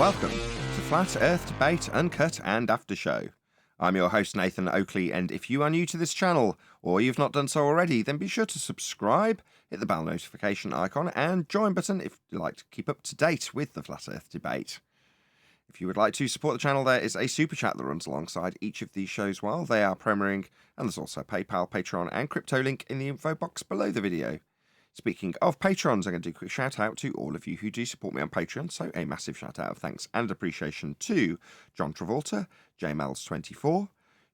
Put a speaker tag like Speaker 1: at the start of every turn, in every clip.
Speaker 1: welcome to Flat Earth Debate Uncut and After Show. I'm your host Nathan Oakley, and if you are new to this channel, or you've not done so already, then be sure to subscribe, hit the bell notification icon, and join button if you'd like to keep up to date with the Flat Earth Debate. If you would like to support the channel, there is a super chat that runs alongside each of these shows while they are premiering, and there's also a PayPal, Patreon, and crypto link in the info box below the video. Speaking of Patrons, I'm going to do a quick shout out to all of you who do support me on Patreon, so a massive shout out of thanks and appreciation to John Travolta, JMels24,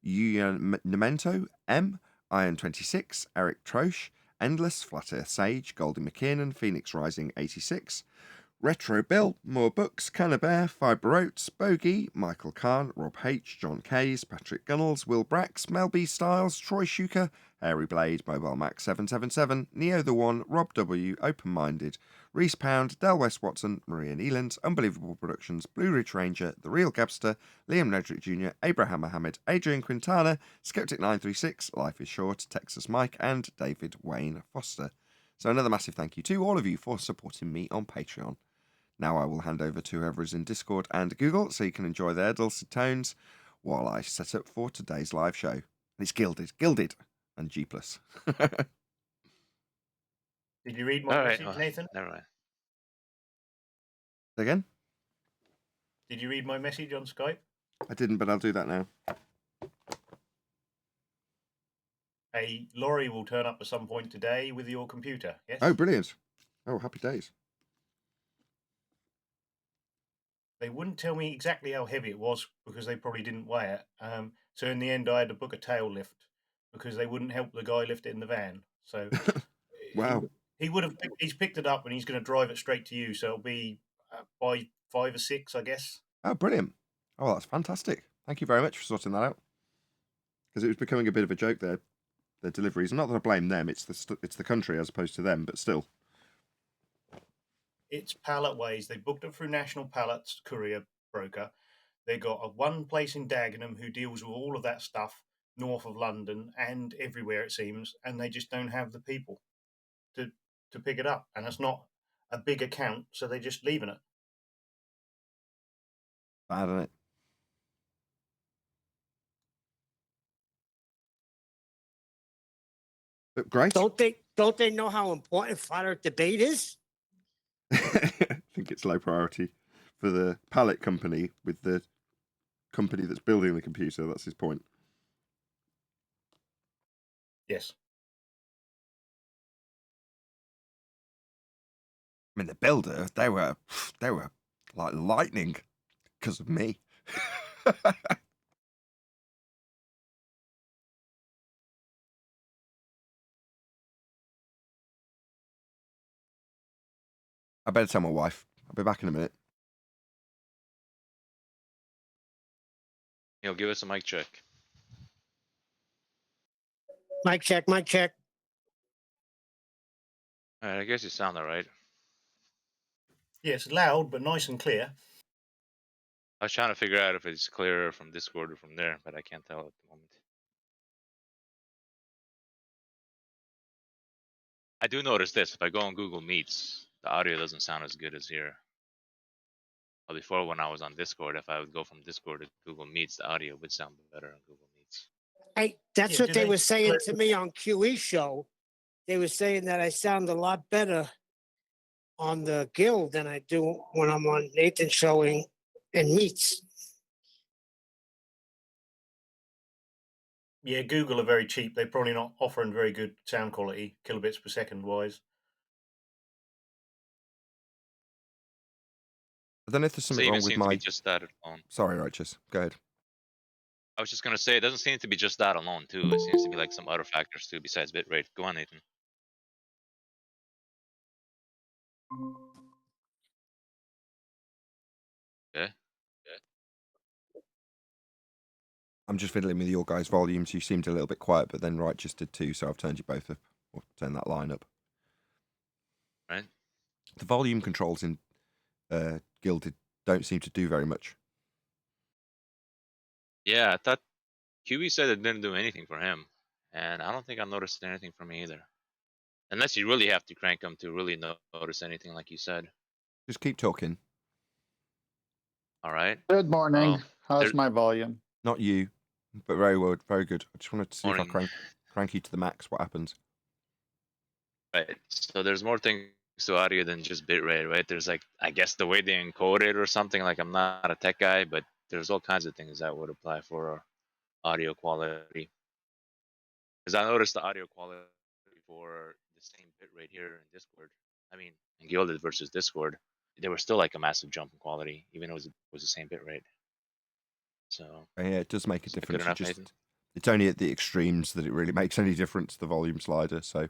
Speaker 1: Yuyan Nemento, M, Iron26, Eric Troche, Endless, Flat Earth Sage, Goldie McKiernan, Phoenix Rising 86, Retro Bill, More Books, Cannabear, Fiber Oats, Bogey, Michael Kahn, Rob H, John Kays, Patrick Gunnels, Will Brax, Mel B Styles, Troy Shuker, Hairy Blade, Mobile Max 777, Neo the One, Rob W, Open Minded, Reese Pound, Del West Watson, Maria Nealand, Unbelievable Productions, Blue Ridge Ranger, The Real Gabster, Liam Nedrick Jr., Abraham Mohammed, Adrian Quintana, Skeptic 936, Life is Short, Texas Mike, and David Wayne Foster. So another massive thank you to all of you for supporting me on Patreon. Now I will hand over to whoever is in Discord and Google so you can enjoy their dulcet tones while I set up for today's live show. And it's Gilded, and G+.
Speaker 2: Did you read my message, Nathan?
Speaker 3: Never mind.
Speaker 1: Again?
Speaker 2: Did you read my message on Skype?
Speaker 1: I didn't, but I'll do that now.
Speaker 2: A lorry will turn up at some point today with your computer, yes?
Speaker 1: Oh, brilliant. Oh, happy days.
Speaker 2: They wouldn't tell me exactly how heavy it was because they probably didn't weigh it. So in the end, I had to book a tail lift because they wouldn't help the guy lift it in the van. So
Speaker 1: Wow.
Speaker 2: He's picked it up and he's going to drive it straight to you. So it'll be by 5 or 6, I guess.
Speaker 1: Oh, brilliant. Oh, that's fantastic. Thank you very much for sorting that out. Because it was becoming a bit of a joke there, their deliveries. Not that I blame them, it's the country as opposed to them, but still.
Speaker 2: It's pallet ways. They booked it through National Pallets Courier Broker. They got one place in Dagenham who deals with all of that stuff north of London and everywhere, it seems, and they just don't have the people to pick it up. And it's not a big account, so they're just leaving it.
Speaker 1: Bad, isn't it? But great.
Speaker 4: Don't they know how important flat earth debate is?
Speaker 1: I think it's low priority for the pallet company with the company that's building the computer. That's his point.
Speaker 2: Yes.
Speaker 1: I mean, the builder, they were like lightning because of me. I better tell my wife. I'll be back in a minute.
Speaker 3: Give us a mic check.
Speaker 4: Mic check, mic check.
Speaker 3: All right, I guess you sound all right.
Speaker 2: Yeah, it's loud, but nice and clear.
Speaker 3: I was trying to figure out if it's clearer from Discord or from there, but I can't tell at the moment. I do notice this. If I go on Google Meets, the audio doesn't sound as good as here. Well, before when I was on Discord, if I would go from Discord to Google Meets, the audio would sound better on Google Meets.
Speaker 4: That's what they were saying to me on QE show. They were saying that I sound a lot better on the guild than I do when I'm on Nathan's showing and Meets.
Speaker 2: Yeah, Google are very cheap. They're probably not offering very good sound quality, kilobits per second wise.
Speaker 1: I don't know if there's something wrong with my...
Speaker 3: just that alone.
Speaker 1: Sorry, Righteous. Go ahead.
Speaker 3: I was just going to say, it doesn't seem to be just that alone, too. It seems to be like some other factors, too, besides bitrate. Go on, Nathan. Yeah.
Speaker 1: I'm just fiddling with your guys' volumes. You seemed a little bit quiet, but then Righteous did too, so I've turned you both up, or turned that line up.
Speaker 3: Right.
Speaker 1: The volume controls in Gilded don't seem to do very much.
Speaker 3: Yeah, I thought QB said it didn't do anything for him, and I don't think I noticed anything for me either. Unless you really have to crank them to really notice anything, like you said.
Speaker 1: Just keep talking.
Speaker 3: All right.
Speaker 5: Good morning. How's
Speaker 3: there-
Speaker 5: my volume?
Speaker 1: Not you, but very well, very good. I just wanted to see if I
Speaker 3: Morning.
Speaker 1: crank you to the max. What happens?
Speaker 3: Right. So there's more things to audio than just bitrate, right? There's like, I guess the way they encode it or something. Like, I'm not a tech guy, but there's all kinds of things that would apply for audio quality. Because I noticed the audio quality for the same bitrate here in Discord. I mean, in Gilded versus Discord, there was still like a massive jump in quality, even though it was the same bitrate. So
Speaker 1: Yeah, it does make a
Speaker 3: is it
Speaker 1: difference.
Speaker 3: good enough, Nathan?
Speaker 1: It's only at the extremes that it really makes any difference, the volume slider. So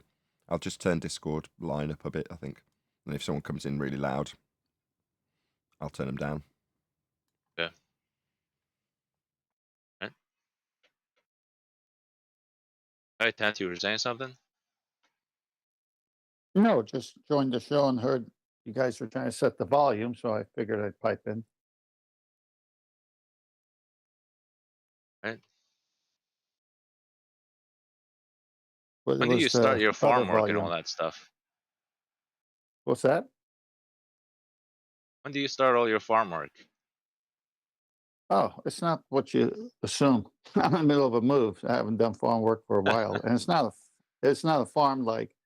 Speaker 1: I'll just turn Discord line up a bit, I think. And if someone comes in really loud, I'll turn them down.
Speaker 3: Yeah. Right. All right, Tant, you were saying something?
Speaker 5: No, just joined the show and heard you guys were trying to set the volume, so I figured I'd pipe in.
Speaker 3: Right.
Speaker 5: But
Speaker 3: When
Speaker 5: it
Speaker 3: do you
Speaker 5: was
Speaker 3: start
Speaker 5: the
Speaker 3: your
Speaker 5: other
Speaker 3: farm work and all
Speaker 5: volume.
Speaker 3: that stuff?
Speaker 5: What's that?
Speaker 3: When do you start all your farm work?
Speaker 5: Oh, it's not what you assume. I'm in the middle of a move. I haven't done farm work for a while, and it's not a farm like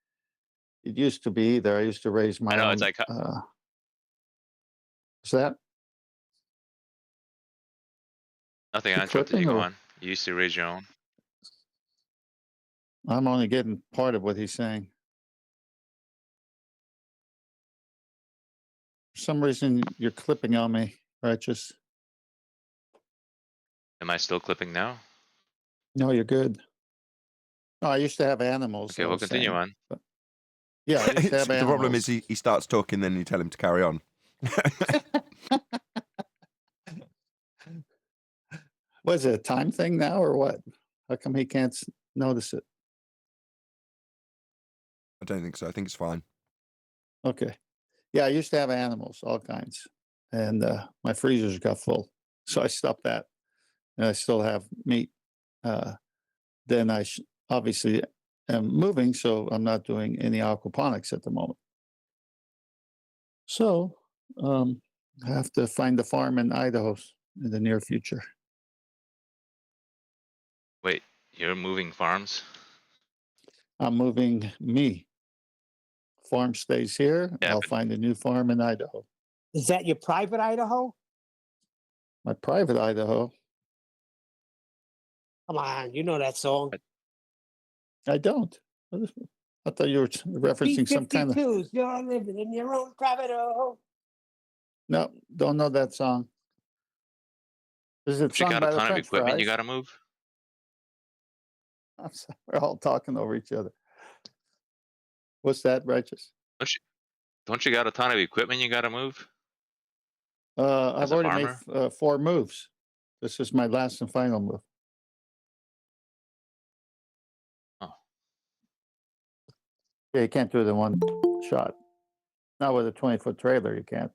Speaker 5: it used to be either. I used to raise my
Speaker 3: I know
Speaker 5: own.
Speaker 3: it's like
Speaker 5: What's that?
Speaker 3: nothing.
Speaker 5: You
Speaker 3: I interrupted you.
Speaker 5: clipping
Speaker 3: Go
Speaker 5: or
Speaker 3: on. You used to raise your own.
Speaker 5: I'm only getting part of what he's saying. For some reason, you're clipping on me, Righteous.
Speaker 3: Am I still clipping now?
Speaker 5: No, you're good. No, I used to have animals.
Speaker 3: Okay,
Speaker 5: I
Speaker 3: we'll
Speaker 5: was
Speaker 3: continue
Speaker 5: saying.
Speaker 3: on.
Speaker 5: But, yeah, I used to have
Speaker 1: The problem
Speaker 5: animals.
Speaker 1: is he starts talking, then you tell him to carry on.
Speaker 5: Was it a time thing now or what? How come he can't notice it?
Speaker 1: I don't think so. I think it's fine.
Speaker 5: Okay. Yeah, I used to have animals, all kinds. And my freezers got full. So I stopped that. And I still have meat. Then I obviously am moving, so I'm not doing any aquaponics at the moment. So I have to find a farm in Idaho in the near future.
Speaker 3: Wait, you're moving farms?
Speaker 5: I'm moving me. Farm stays here.
Speaker 3: Yeah,
Speaker 5: I'll
Speaker 3: but
Speaker 5: find a new farm in Idaho.
Speaker 4: Is that your private Idaho?
Speaker 5: My private Idaho.
Speaker 4: Come on, you know that song.
Speaker 5: I don't. I thought you were referencing some kind of.
Speaker 4: B-52s, you're living in your own private Idaho.
Speaker 5: No, don't know that song. Is it
Speaker 3: you
Speaker 5: sung
Speaker 3: got a
Speaker 5: by the
Speaker 3: ton of
Speaker 5: French
Speaker 3: equipment you
Speaker 5: Fries?
Speaker 3: got to move?
Speaker 5: I'm sorry, we're all talking over each other. What's that, Righteous?
Speaker 3: Don't you got a ton of equipment you got to move?
Speaker 5: I've
Speaker 3: As a
Speaker 5: already made
Speaker 3: farmer?
Speaker 5: 4 moves. This is my last and final move.
Speaker 3: Oh,
Speaker 5: Yeah, you can't do it in one shot. Not with a 20-foot trailer, you can't.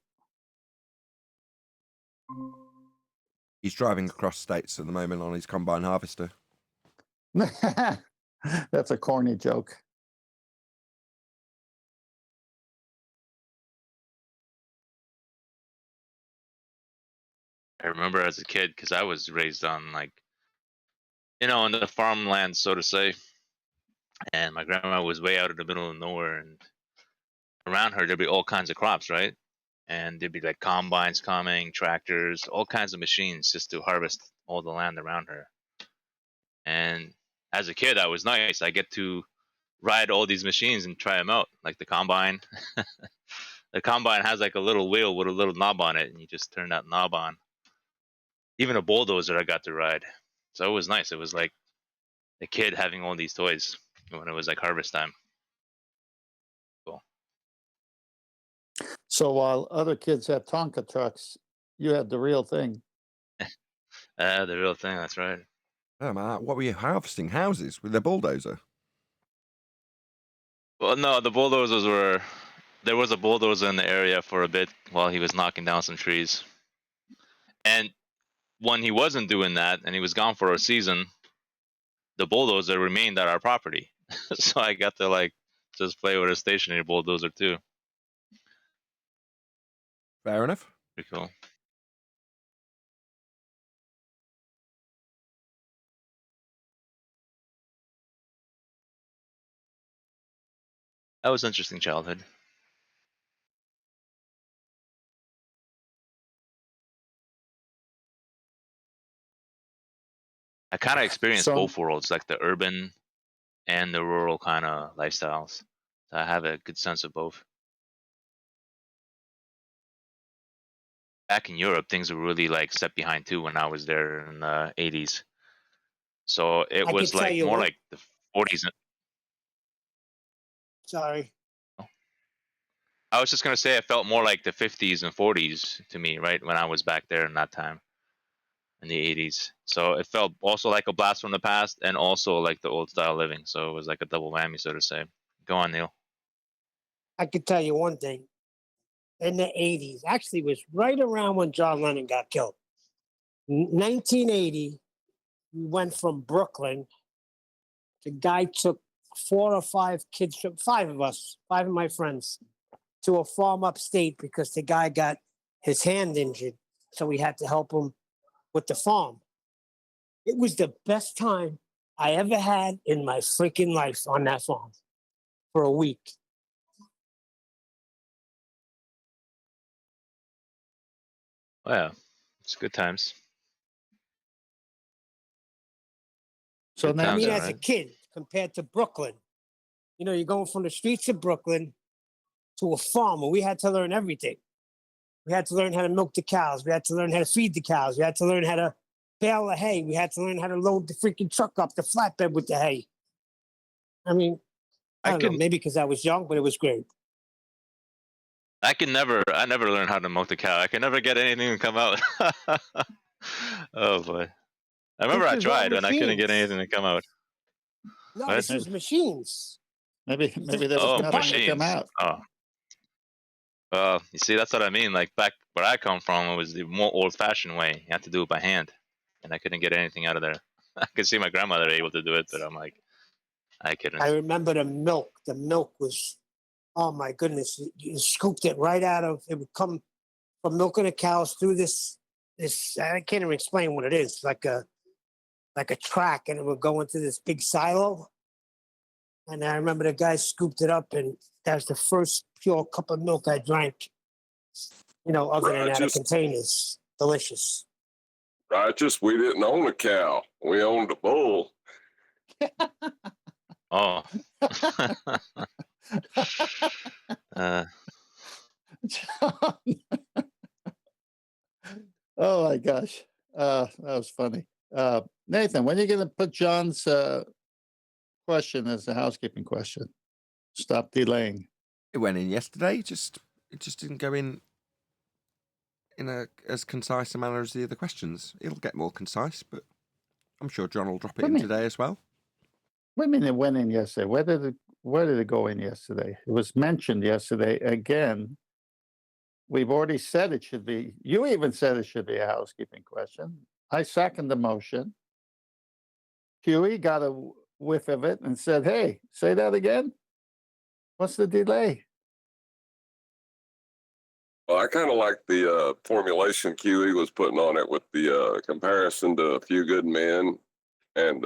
Speaker 1: He's driving across states at the moment on his combine harvester.
Speaker 5: That's a corny joke.
Speaker 3: I remember as a kid, because I was raised on, like, in the farmland, so to say. And my grandma was way out in the middle of nowhere, and around her there'd be all kinds of crops, right? And there'd be like combines coming, tractors, all kinds of machines just to harvest all the land around her. And as a kid, that was nice. I get to ride all these machines and try them out, like the combine. The combine has like a little wheel with a little knob on it, and you just turn that knob on. Even a bulldozer I got to ride, so it was nice. It was like a kid having all these toys when it was like harvest time. Cool.
Speaker 5: So while other kids have Tonka trucks, you had the real thing.
Speaker 3: The real thing. That's right.
Speaker 1: Oh man, what were you harvesting? Houses with their bulldozer?
Speaker 3: Well, no, the bulldozers were. There was a bulldozer in the area for a bit while he was knocking down some trees. And when he wasn't doing that and he was gone for a season, the bulldozer remained at our property. So I got to like just play with a stationary bulldozer too.
Speaker 1: Fair enough.
Speaker 3: Pretty cool. That was an interesting childhood. I kind of experienced
Speaker 5: So
Speaker 3: both worlds, like the urban and the rural kind of lifestyles. So I have a good sense of both. Back in Europe, things were really like set behind too when I was there in the 80s. So it
Speaker 4: I could
Speaker 3: was
Speaker 4: tell
Speaker 3: like
Speaker 4: you
Speaker 3: more
Speaker 4: one.
Speaker 3: like the 40s.
Speaker 4: Sorry.
Speaker 3: I was just gonna say it felt more like the 50s and 40s to me, right, when I was back there in that time in the 80s. So it felt also like a blast from the past and also like the old style living. So it was like a double whammy, so to say. Go on, Neil.
Speaker 4: I could tell you one thing. In the 80s, actually, it was right around when John Lennon got killed. 1980, we went from Brooklyn. The guy took 4 or 5 kids, from 5 of us, 5 of my friends, to a farm upstate because the guy got his hand injured. So we had to help him with the farm. It was the best time I ever had in my freaking life on that farm for a week.
Speaker 3: Oh, yeah, it's good times.
Speaker 5: So
Speaker 3: Good
Speaker 5: now,
Speaker 4: I
Speaker 3: times,
Speaker 4: mean,
Speaker 3: all
Speaker 4: as a
Speaker 3: right.
Speaker 4: kid compared to Brooklyn, you know, you're going from the streets of Brooklyn to a farm where we had to learn everything. We had to learn how to milk the cows. We had to learn how to feed the cows. We had to learn how to bale the hay. We had to learn how to load the freaking truck up the flatbed with the hay. I mean, I don't know, maybe because I was young, but it was great.
Speaker 3: I never learned how to milk the cow. I can never get anything to come out. Oh boy. I remember
Speaker 4: This
Speaker 3: I
Speaker 4: was all
Speaker 3: tried and I couldn't get
Speaker 4: machines.
Speaker 3: anything to come out.
Speaker 4: No,
Speaker 3: What?
Speaker 4: this was machines.
Speaker 5: maybe there was
Speaker 3: Oh,
Speaker 5: nothing to come
Speaker 3: machines.
Speaker 5: out.
Speaker 3: Oh. Well, you see, that's what I mean. Like back where I come from, it was the more old-fashioned way. You had to do it by hand, and I couldn't get anything out of there. I could see my grandmother able to do it, but I'm like, I couldn't.
Speaker 4: I remember the milk. The milk was, oh my goodness, you scooped it right out of, it would come from milking the cows through this, I can't even explain what it is, like a track, and it would go into this big silo. And I remember the guy scooped it up, and that was the first pure cup of milk I drank. You know, other than out of containers. Delicious.
Speaker 6: Righteous, we didn't own a cow. We owned a bull.
Speaker 3: Oh.
Speaker 5: Oh my gosh, that was funny. Nathan, when are you going to put John's question as a housekeeping question? Stop delaying.
Speaker 1: It went in yesterday. It just didn't go in a as concise a manner as the other questions. It'll get more concise, but I'm sure John will drop it in today as well.
Speaker 5: What do you mean it went in yesterday? Where did it go in yesterday? It was mentioned yesterday again. We've already said it should be. You even said it should be a housekeeping question. I second the motion. Huey got a whiff of it and said, "Hey, say that again. What's the delay?"
Speaker 6: Well, I kind of like the formulation QE was putting on it with the comparison to A Few Good Men. And,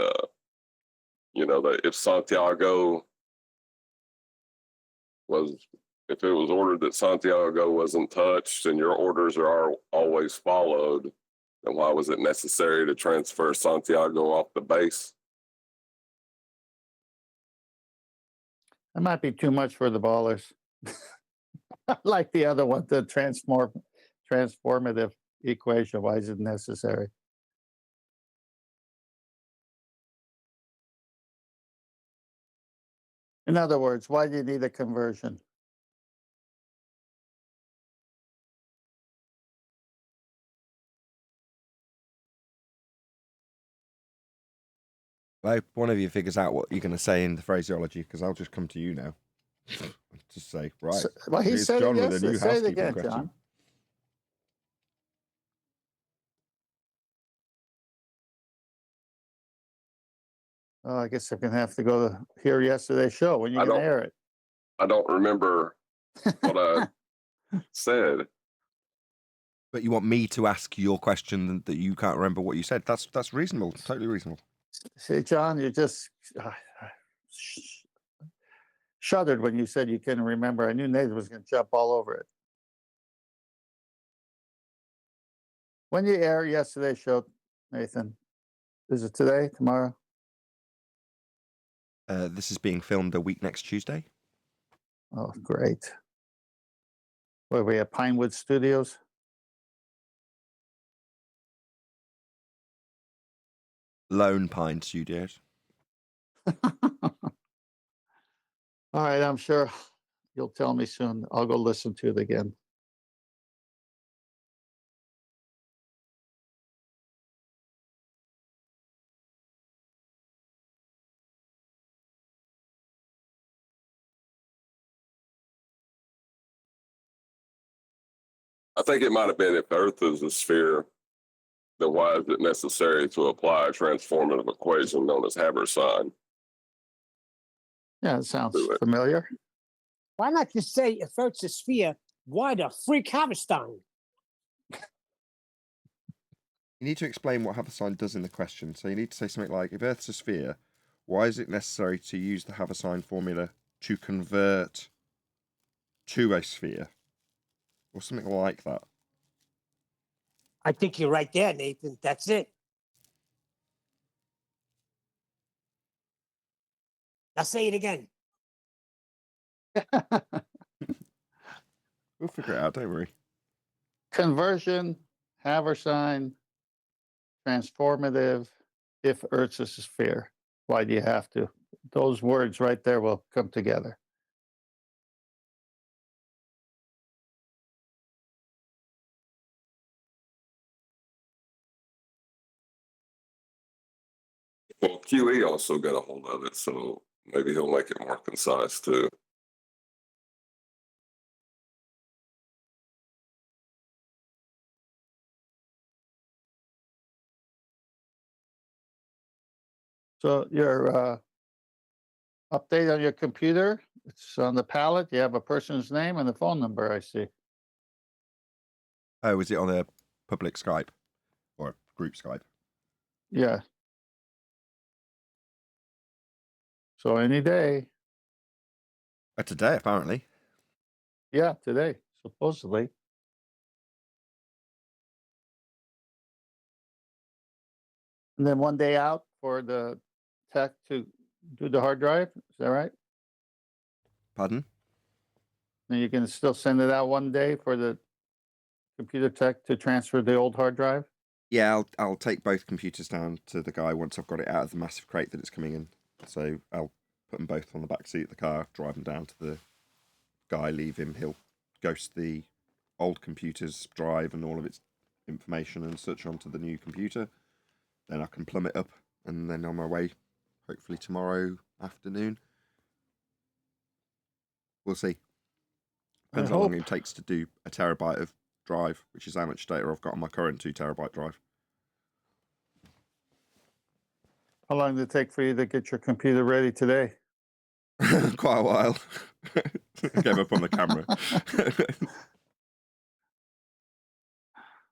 Speaker 6: you know, that if Santiago was, if it was ordered that Santiago wasn't touched and your orders are always followed, then why was it necessary to transfer Santiago off the base?
Speaker 5: That might be too much for the ballers. Like the other one, the transformative equation. Why is it necessary? In other words, why do you need a conversion?
Speaker 1: I hope one of you figures out what you're going to say in the phraseology, because I'll just come to you now. Just say, right.
Speaker 5: So, well, he
Speaker 1: here's
Speaker 5: said
Speaker 1: John
Speaker 5: it
Speaker 1: with a
Speaker 5: yesterday.
Speaker 1: new
Speaker 5: Say it
Speaker 1: housekeeping
Speaker 5: again,
Speaker 1: question.
Speaker 5: John. Oh, I guess I'm going to have to go to hear yesterday's show when you're going to air it.
Speaker 6: I don't remember what I said.
Speaker 1: But you want me to ask your question that you can't remember what you said. That's reasonable. Totally reasonable.
Speaker 5: See, John, you're just... shuddered when you said you couldn't remember. I knew Nathan was going to jump all over it. When you air yesterday's show, Nathan? Is it today, tomorrow?
Speaker 1: This is being filmed a week next Tuesday.
Speaker 5: Oh, great. Where we at Pinewood Studios?
Speaker 1: Lone Pine Studios.
Speaker 5: All right, I'm sure you'll tell me soon. I'll go listen to it again.
Speaker 6: I think it might have been if Earth is a sphere, then why is it necessary to apply a transformative equation known as Haber-Sign?
Speaker 5: Yeah, it sounds
Speaker 6: Do it.
Speaker 5: familiar.
Speaker 4: Why not just say if Earth's a sphere, why the freak Haverstein?
Speaker 1: You need to explain what Haversine does in the question. So you need to say something like, if Earth's a sphere, why is it necessary to use the Haversine formula to convert to a sphere? Or something like that.
Speaker 4: I think you're right there, Nathan. That's it. Now say it again.
Speaker 1: We'll figure it out, don't worry.
Speaker 5: Conversion, Haversine, transformative, if Earth is a sphere. Why do you have to? Those words right there will come together.
Speaker 6: Well, QE also got a hold of it, so maybe he'll make it more concise too.
Speaker 5: So your update on your computer, it's on the palette. You have a person's name and the phone number, I see.
Speaker 1: Oh, was it on a public Skype? Or a group Skype?
Speaker 5: Yeah. So any day.
Speaker 1: Today, apparently.
Speaker 5: Yeah, today, supposedly. And then one day out for the tech to do the hard drive. Is that right?
Speaker 1: Pardon?
Speaker 5: And you can still send it out one day for the computer tech to transfer the old hard drive?
Speaker 1: Yeah, I'll take both computers down to the guy once I've got it out of the massive crate that it's coming in. So I'll put them both on the back seat of the car, drive them down to the guy, leave him. He'll ghost the old computer's drive and all of its information and such onto the new computer. Then I can plumb it up, and then on my way, hopefully tomorrow afternoon. We'll see. Depends how long it takes to do a terabyte of drive, which is how much data I've got on my current 2 terabyte drive.
Speaker 5: How long did it take for you to get your computer ready today?
Speaker 1: Quite a while. Gave up on the camera.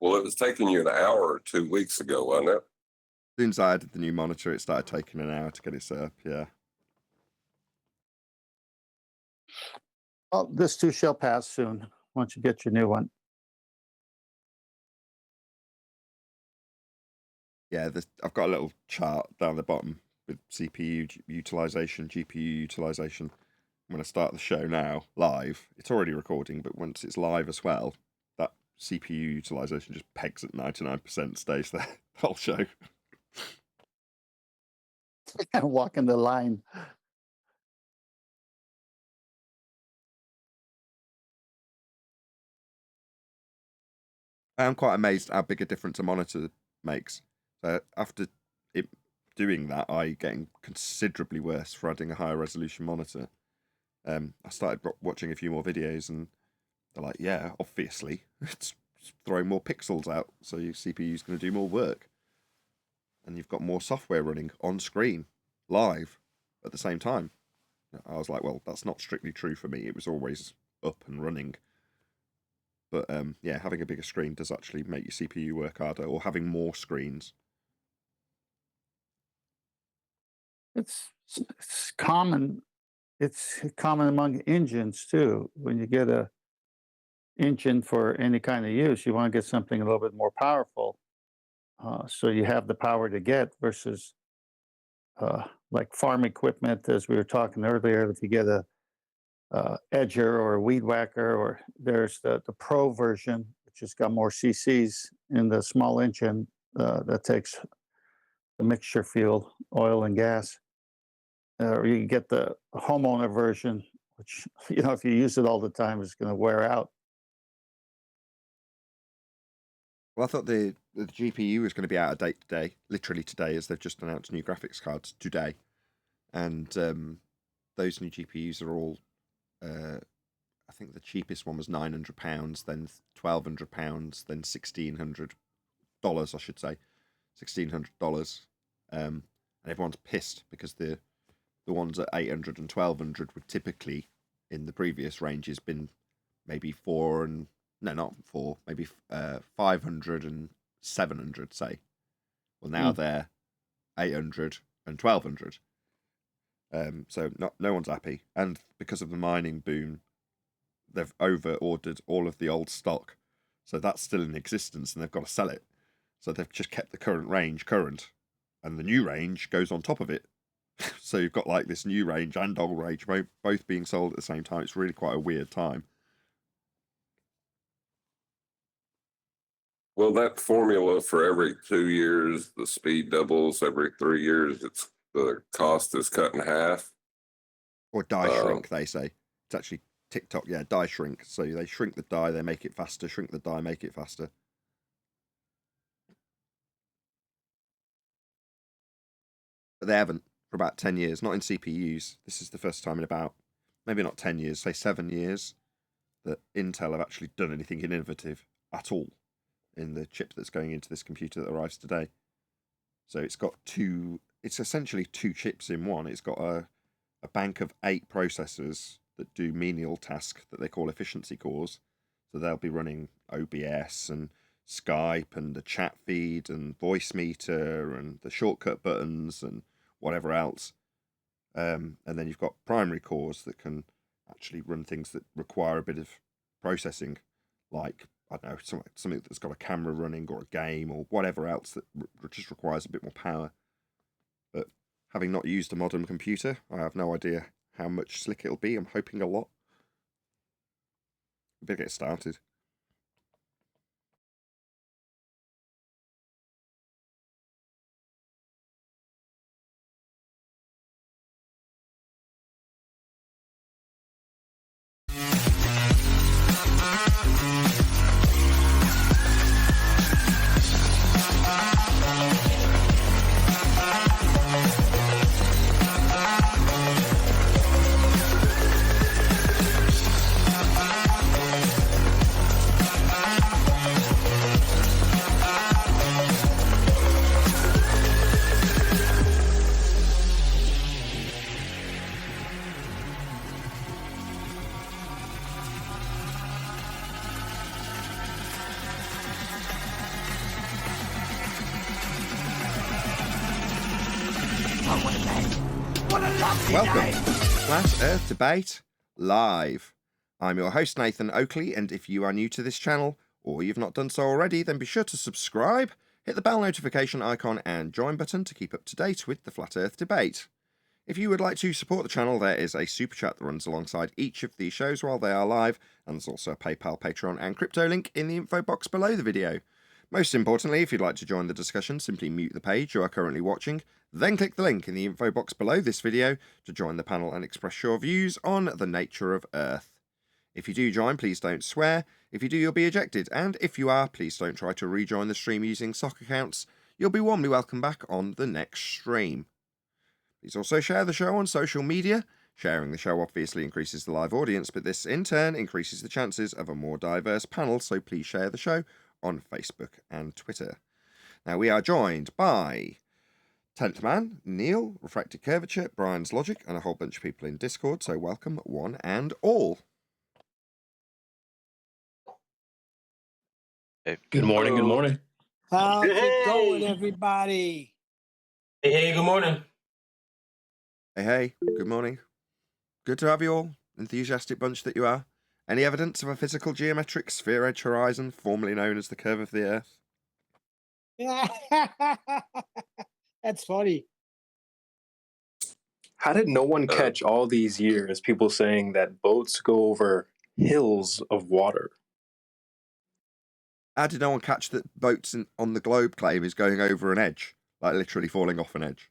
Speaker 6: Well, it was taking you an hour 2 weeks ago, wasn't it?
Speaker 1: As soon as I added the new monitor, it started taking an hour to get it set up, yeah.
Speaker 5: Well, this too shall pass soon once you get your new one.
Speaker 1: Yeah, I've got a little chart down the bottom with CPU utilization, GPU utilization. I'm going to start the show now, live. It's already recording, but once it's live as well, that CPU utilization just pegs at 99%, stays there the whole show.
Speaker 5: Walking the line.
Speaker 1: I'm quite amazed how big a difference a monitor makes. So after it doing that, I getting considerably worse for adding a higher resolution monitor. I started watching a few more videos, and they're like, yeah, obviously, it's throwing more pixels out, so your CPU is going to do more work. And you've got more software running on screen, live, at the same time. I was like, well, that's not strictly true for me. It was always up and running. But yeah, having a bigger screen does actually make your CPU work harder, or having more screens.
Speaker 5: It's common it's common among engines too. When you get a engine for any kind of use, you want to get something a little bit more powerful, so you have the power to get versus like farm equipment, as we were talking earlier. If you get a edger or a weed whacker, or there's the pro version, which has got more cc's in the small engine that takes the mixture fuel, oil and gas. Or you can get the homeowner version, which, if you use it all the time, is going to wear out.
Speaker 1: Well, I thought the GPU was going to be out of date today, literally today, as they've just announced new graphics cards today. And those new GPUs are all, I think the cheapest one was £900, then £1,200, then $1,600, I should say, $1,600. And everyone's pissed because the ones at 800 and 1200 would typically, in the previous ranges, been maybe maybe 500 and 700, say. Well, now they're 800 and 1200. So no one's happy. And because of the mining boom, they've over-ordered all of the old stock. So that's still in existence and they've got to sell it. So they've just kept the current range current. And the new range goes on top of it. So you've got like this new range and old range both being sold at the same time. It's really quite a weird time.
Speaker 6: Well, that formula for every 2 years, the speed doubles. Every 3 years, the cost is cut in half.
Speaker 1: Or die shrink, they say. It's actually TikTok, yeah, die shrink. So they shrink the die, they make it faster. Shrink the die, make it faster. But they haven't for about 10 years, not in CPUs. This is the first time in about, maybe not 10 years, say 7 years, that Intel have actually done anything innovative at all in the chip that's going into this computer that arrives today. So it's got it's essentially two chips in one. It's got a bank of 8 processors that do menial tasks that they call efficiency cores. So they'll be running OBS and Skype and the chat feed and voice meter and the shortcut buttons and whatever else. And then you've got primary cores that can actually run things that require a bit of processing, like, I don't know, something that's got a camera running or a game or whatever else that just requires a bit more power. But having not used a modern computer, I have no idea how much slick it'll be. I'm hoping a lot. We better get started. Welcome to Flat Earth Debate Live. I'm your host, Nathan Oakley, and if you are new to this channel, or you've not done so already, then be sure to subscribe, hit the bell notification icon and join button to keep up to date with the Flat Earth Debate. If you would like to support the channel, there is a super chat that runs alongside each of these shows while they are live, and there's also a PayPal, Patreon and crypto link in the info box below the video. Most importantly, if you'd like to join the discussion, simply mute the page you are currently watching, then click the link in the info box below this video to join the panel and express your views on the nature of Earth. If you do join, please don't swear. If you do, you'll be ejected. And if you are, please don't try to rejoin the stream using sock accounts. You'll be warmly welcome back on the next stream. Please also share the show on social media. Sharing the show obviously increases the live audience, but this in turn increases the chances of a more diverse panel, so please share the show on Facebook and Twitter. Now we are joined by 10th Man, Neil, Refracted Curvature, Brian's Logic, and a whole bunch of people in Discord, so welcome one and all.
Speaker 3: Hey.
Speaker 7: Good morning, good morning.
Speaker 4: How's it going, everybody?
Speaker 7: Hey, good morning.
Speaker 1: Hey, good morning. Good to have you all, enthusiastic bunch that you are. Any evidence of a physical geometric sphere edge horizon, formerly known as the curve of the Earth?
Speaker 4: That's funny.
Speaker 7: How did no one catch all these years people saying that boats go over hills of water?
Speaker 1: How did no one catch that boats on the globe claim is going over an edge, like literally falling off an edge,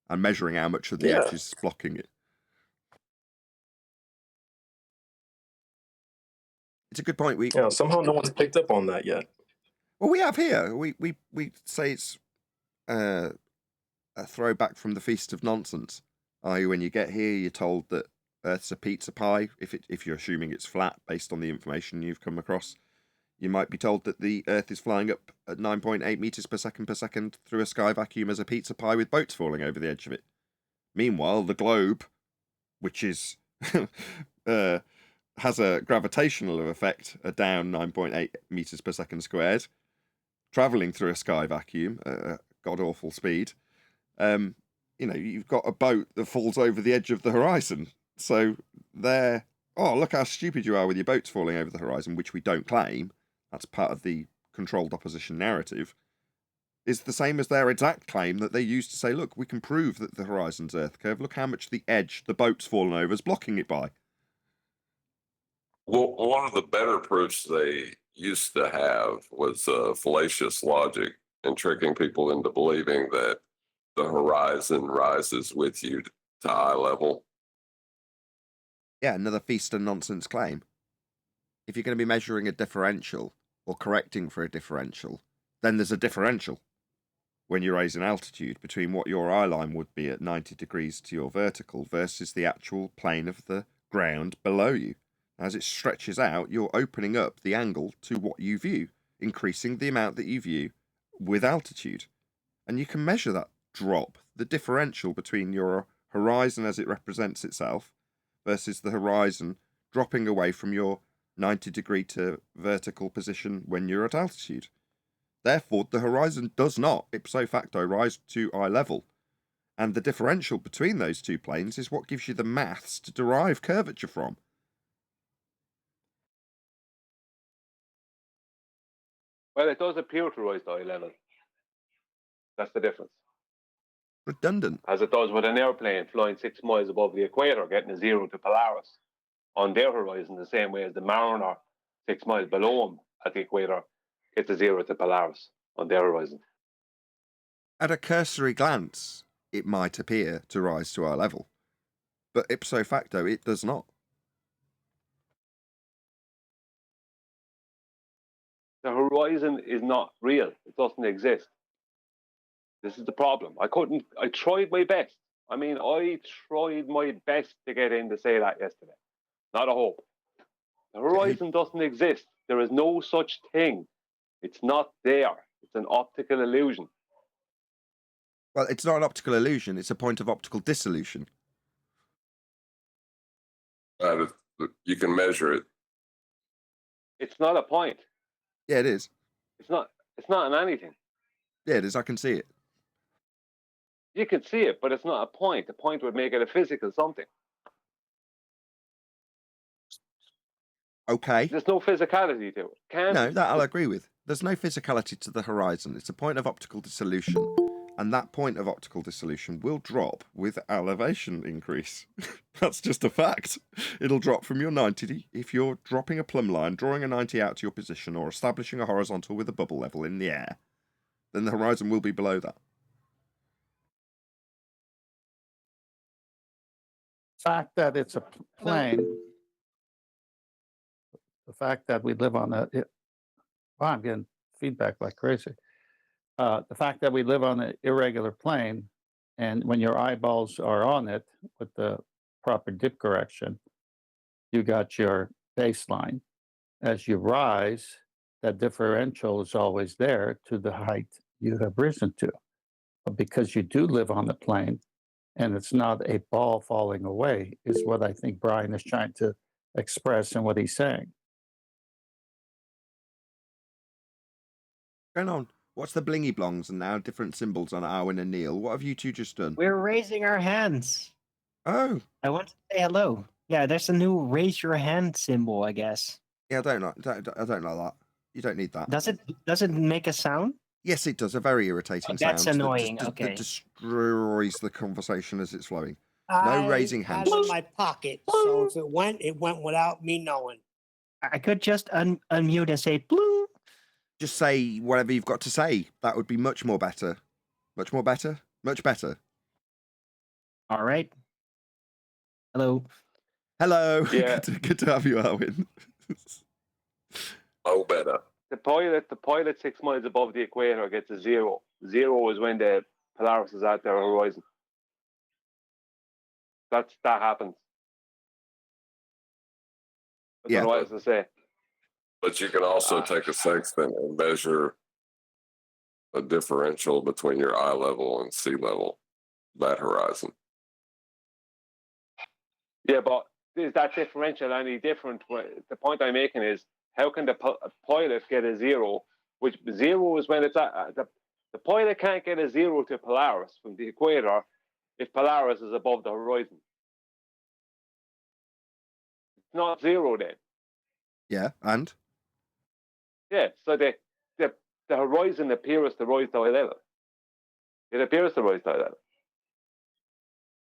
Speaker 1: and measuring how much of the edge is blocking it? It's a good point.
Speaker 7: Somehow no one's picked up on that yet.
Speaker 1: Well, we have here. We say it's a throwback from the Feast of Nonsense. I.e., when you get here, you're told that Earth's a pizza pie. If you're assuming it's flat based on the information you've come across, you might be told that the Earth is flying up at 9.8 meters per second through a sky vacuum as a pizza pie with boats falling over the edge of it. Meanwhile, the globe, which is has a gravitational effect, down 9.8 meters per second squared, traveling through a sky vacuum at a god-awful speed. You've got a boat that falls over the edge of the horizon. So there, oh, look how stupid you are with your boats falling over the horizon, which we don't claim. That's part of the controlled opposition narrative. Is the same as their exact claim that they used to say, look, we can prove that the horizon's Earth curve. Look how much the edge the boat's fallen over is blocking it by.
Speaker 6: Well, one of the better proofs they used to have was fallacious logic and tricking people into believing that the horizon rises with you to eye level.
Speaker 1: Yeah, another feast of nonsense claim. If you're going to be measuring a differential or correcting for a differential, then there's a differential when you raise an altitude between what your eye line would be at 90 degrees to your vertical versus the actual plane of the ground below you. As it stretches out, you're opening up the angle to what you view, increasing the amount that you view with altitude. And you can measure that drop, the differential between your horizon as it represents itself versus the horizon dropping away from your 90 degree to vertical position when you're at altitude. Therefore, the horizon does not, ipso facto, rise to eye level. And the differential between those two planes is what gives you the maths to derive curvature from.
Speaker 8: Well, it does appear to rise to eye level. That's the difference.
Speaker 1: Redundant.
Speaker 8: As it does with an airplane flying 6 miles above the equator, getting a 0 to Polaris on their horizon, the same way as the Mariner 6 miles below them at the equator gets a 0 to Polaris on their horizon.
Speaker 1: At a cursory glance, it might appear to rise to eye level, but ipso facto, it does not.
Speaker 8: The horizon is not real. It doesn't exist. This is the problem. I tried my best. I tried my best to get in to say that yesterday. Not a hope. The horizon doesn't exist. There is no such thing. It's not there. It's an optical illusion.
Speaker 1: Well, it's not an optical illusion. It's a point of optical dissolution.
Speaker 6: You can measure it.
Speaker 8: It's not a point.
Speaker 1: Yeah, it is.
Speaker 8: It's not in anything.
Speaker 1: Yeah, it is. I can see it.
Speaker 8: You can see it, but it's not a point. A point would make it a physical something.
Speaker 1: Okay.
Speaker 8: There's no physicality to it.
Speaker 1: No, that I'll agree with. There's no physicality to the horizon. It's a point of optical dissolution. And that point of optical dissolution will drop with elevation increase. That's just a fact. It'll drop from your 90. If you're dropping a plumb line, drawing a 90 out to your position, or establishing a horizontal with a bubble level in the air, then the horizon will be below that.
Speaker 5: The fact that it's a plane, the fact that we live on I'm getting feedback like crazy. The fact that we live on an irregular plane, and when your eyeballs are on it with the proper dip correction, you got your baseline. As you rise, that differential is always there to the height you have risen to. But because you do live on the plane, and it's not a ball falling away, is what I think Brian is trying to express in what he's saying.
Speaker 1: Going on. What's the blingy blongs and now different symbols on Arwen and Neil? What have you two just done?
Speaker 9: We're raising our hands.
Speaker 1: Oh,
Speaker 9: I want to say hello. Yeah, there's a new raise your hand symbol, I guess.
Speaker 1: yeah, I don't like that. You don't need that.
Speaker 9: Does it make a sound?
Speaker 1: Yes, it does. A very irritating
Speaker 9: That's
Speaker 1: sound
Speaker 9: annoying.
Speaker 1: that
Speaker 9: Okay.
Speaker 1: destroys the conversation as it's flowing.
Speaker 4: I
Speaker 1: raising
Speaker 4: had
Speaker 1: hands.
Speaker 4: it in my pocket, so if it went without me knowing.
Speaker 9: I could just unmute and say blue.
Speaker 1: Just say whatever you've got to say. That would be much more better. Much more better? Much better.
Speaker 9: All right. Hello.
Speaker 1: Hello.
Speaker 8: Yeah.
Speaker 1: Good to have you, Alwyn.
Speaker 6: Oh, better.
Speaker 8: The pilot 6 miles above the equator gets a 0. 0 is when the Polaris is at their horizon. That happens. I don't know what else to say.
Speaker 6: But you can also take a sextant and measure a differential between your eye level and sea level, that horizon.
Speaker 8: Yeah, but is that differential any different? The point I'm making is, how can the pilot get a 0? Which 0 is when it's at the pilot can't get a 0 to Polaris from the equator if Polaris is above the horizon. It's not 0 then.
Speaker 1: Yeah, and?
Speaker 8: Yeah, so the horizon appears to rise to eye level. It appears to rise to eye level.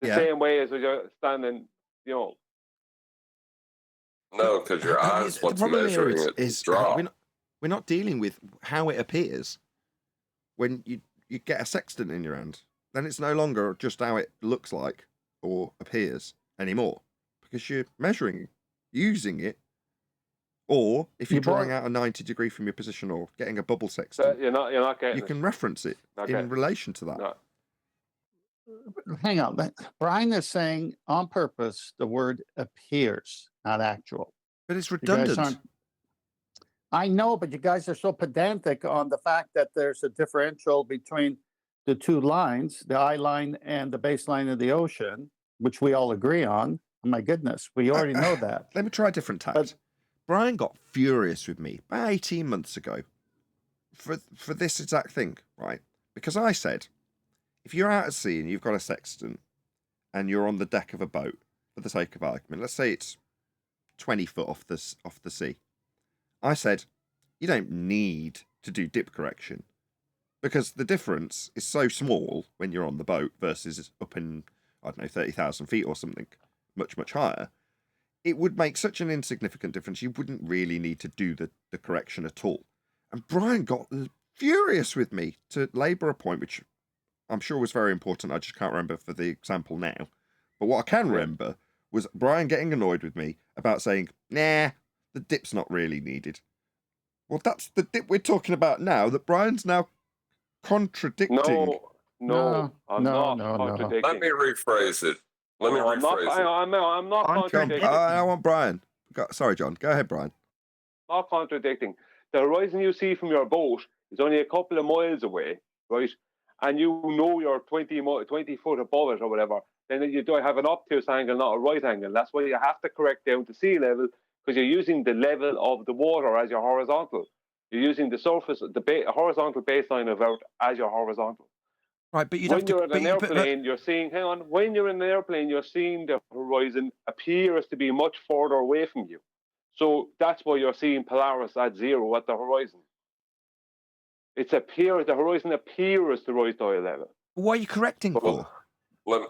Speaker 8: The same way as when you're standing,
Speaker 6: No, because your eyes, what's
Speaker 1: the problem
Speaker 6: measuring
Speaker 1: here
Speaker 6: it
Speaker 1: is
Speaker 6: drop.
Speaker 1: we're not dealing with how it appears when you get a sextant in your hand. Then it's no longer just how it looks like or appears anymore, because you're measuring, using it. Or if you're drawing out a 90 degree from your position or getting a bubble sextant,
Speaker 8: you're not getting
Speaker 1: you can reference it in relation to that.
Speaker 8: No.
Speaker 5: Hang on. Brian is saying on purpose the word appears, not actual.
Speaker 1: But it's redundant.
Speaker 5: I know, but you guys are so pedantic on the fact that there's a differential between the two lines, the eye line and the baseline of the ocean, which we all agree on. Oh my goodness, we already know that.
Speaker 1: Let me try a different tact. Brian got furious with me about 18 months ago for this exact thing, right? Because I said, if you're out at sea and you've got a sextant and you're on the deck of a boat, for the sake of argument, let's say it's 20 foot off the sea. I said, you don't need to do dip correction because the difference is so small when you're on the boat versus up in, I don't know, 30,000 feet or something much, much higher. It would make such an insignificant difference. You wouldn't really need to do the correction at all. And Brian got furious with me to labour a point, which I'm sure was very important. I just can't remember for the example now. But what I can remember was Brian getting annoyed with me about saying, nah, the dip's not really needed. Well, that's the dip we're talking about now that Brian's now contradicting.
Speaker 8: No, I'm not contradicting.
Speaker 6: Let me rephrase it. I'm not contradicting.
Speaker 1: I want Brian. Sorry, John. Go ahead, Brian.
Speaker 8: Not contradicting. The horizon you see from your boat is only a couple of miles away, right? And you know you're 20 foot above it or whatever. Then you do have an obtuse angle, not a right angle. That's why you have to correct down to sea level, because you're using the level of the water as your horizontal. You're using the surface, the horizontal baseline of Earth as your horizontal.
Speaker 1: Right, but
Speaker 8: when you're in an airplane, you're seeing. Hang on. When you're in an airplane, you're seeing the horizon appears to be much further away from you. So that's why you're seeing Polaris at 0 at the horizon. The horizon appears to rise to eye level.
Speaker 1: What are you correcting for?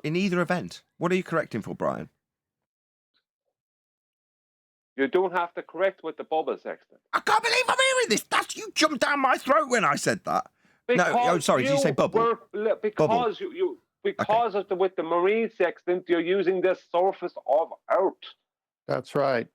Speaker 1: In either event, what are you correcting for, Brian?
Speaker 8: You don't have to correct with the bubble sextant.
Speaker 1: I can't believe I'm hearing this. You jumped down my throat when I said that. Sorry, did you say bubble?
Speaker 8: Because with the marine sextant, you're using the surface of Earth.
Speaker 5: That's right.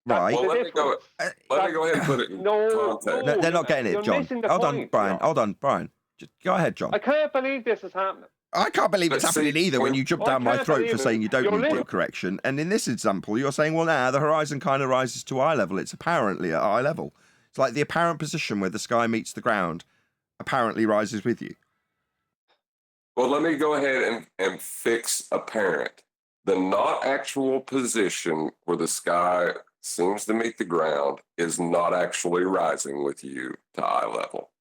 Speaker 1: Right.
Speaker 6: Well, let me go ahead and put it in context.
Speaker 1: No, they're not getting it, John. Hold on, Brian. Just go ahead, John.
Speaker 8: I can't believe this is happening.
Speaker 1: I can't believe it's happening either when you jump down my throat for saying you don't need dip correction. And in this example, you're saying, well, the horizon kind of rises to eye level. It's apparently at eye level. It's like the apparent position where the sky meets the ground apparently rises with you.
Speaker 6: Well, let me go ahead and fix apparent. The not actual position where the sky seems to meet the ground is not actually rising with you to eye level.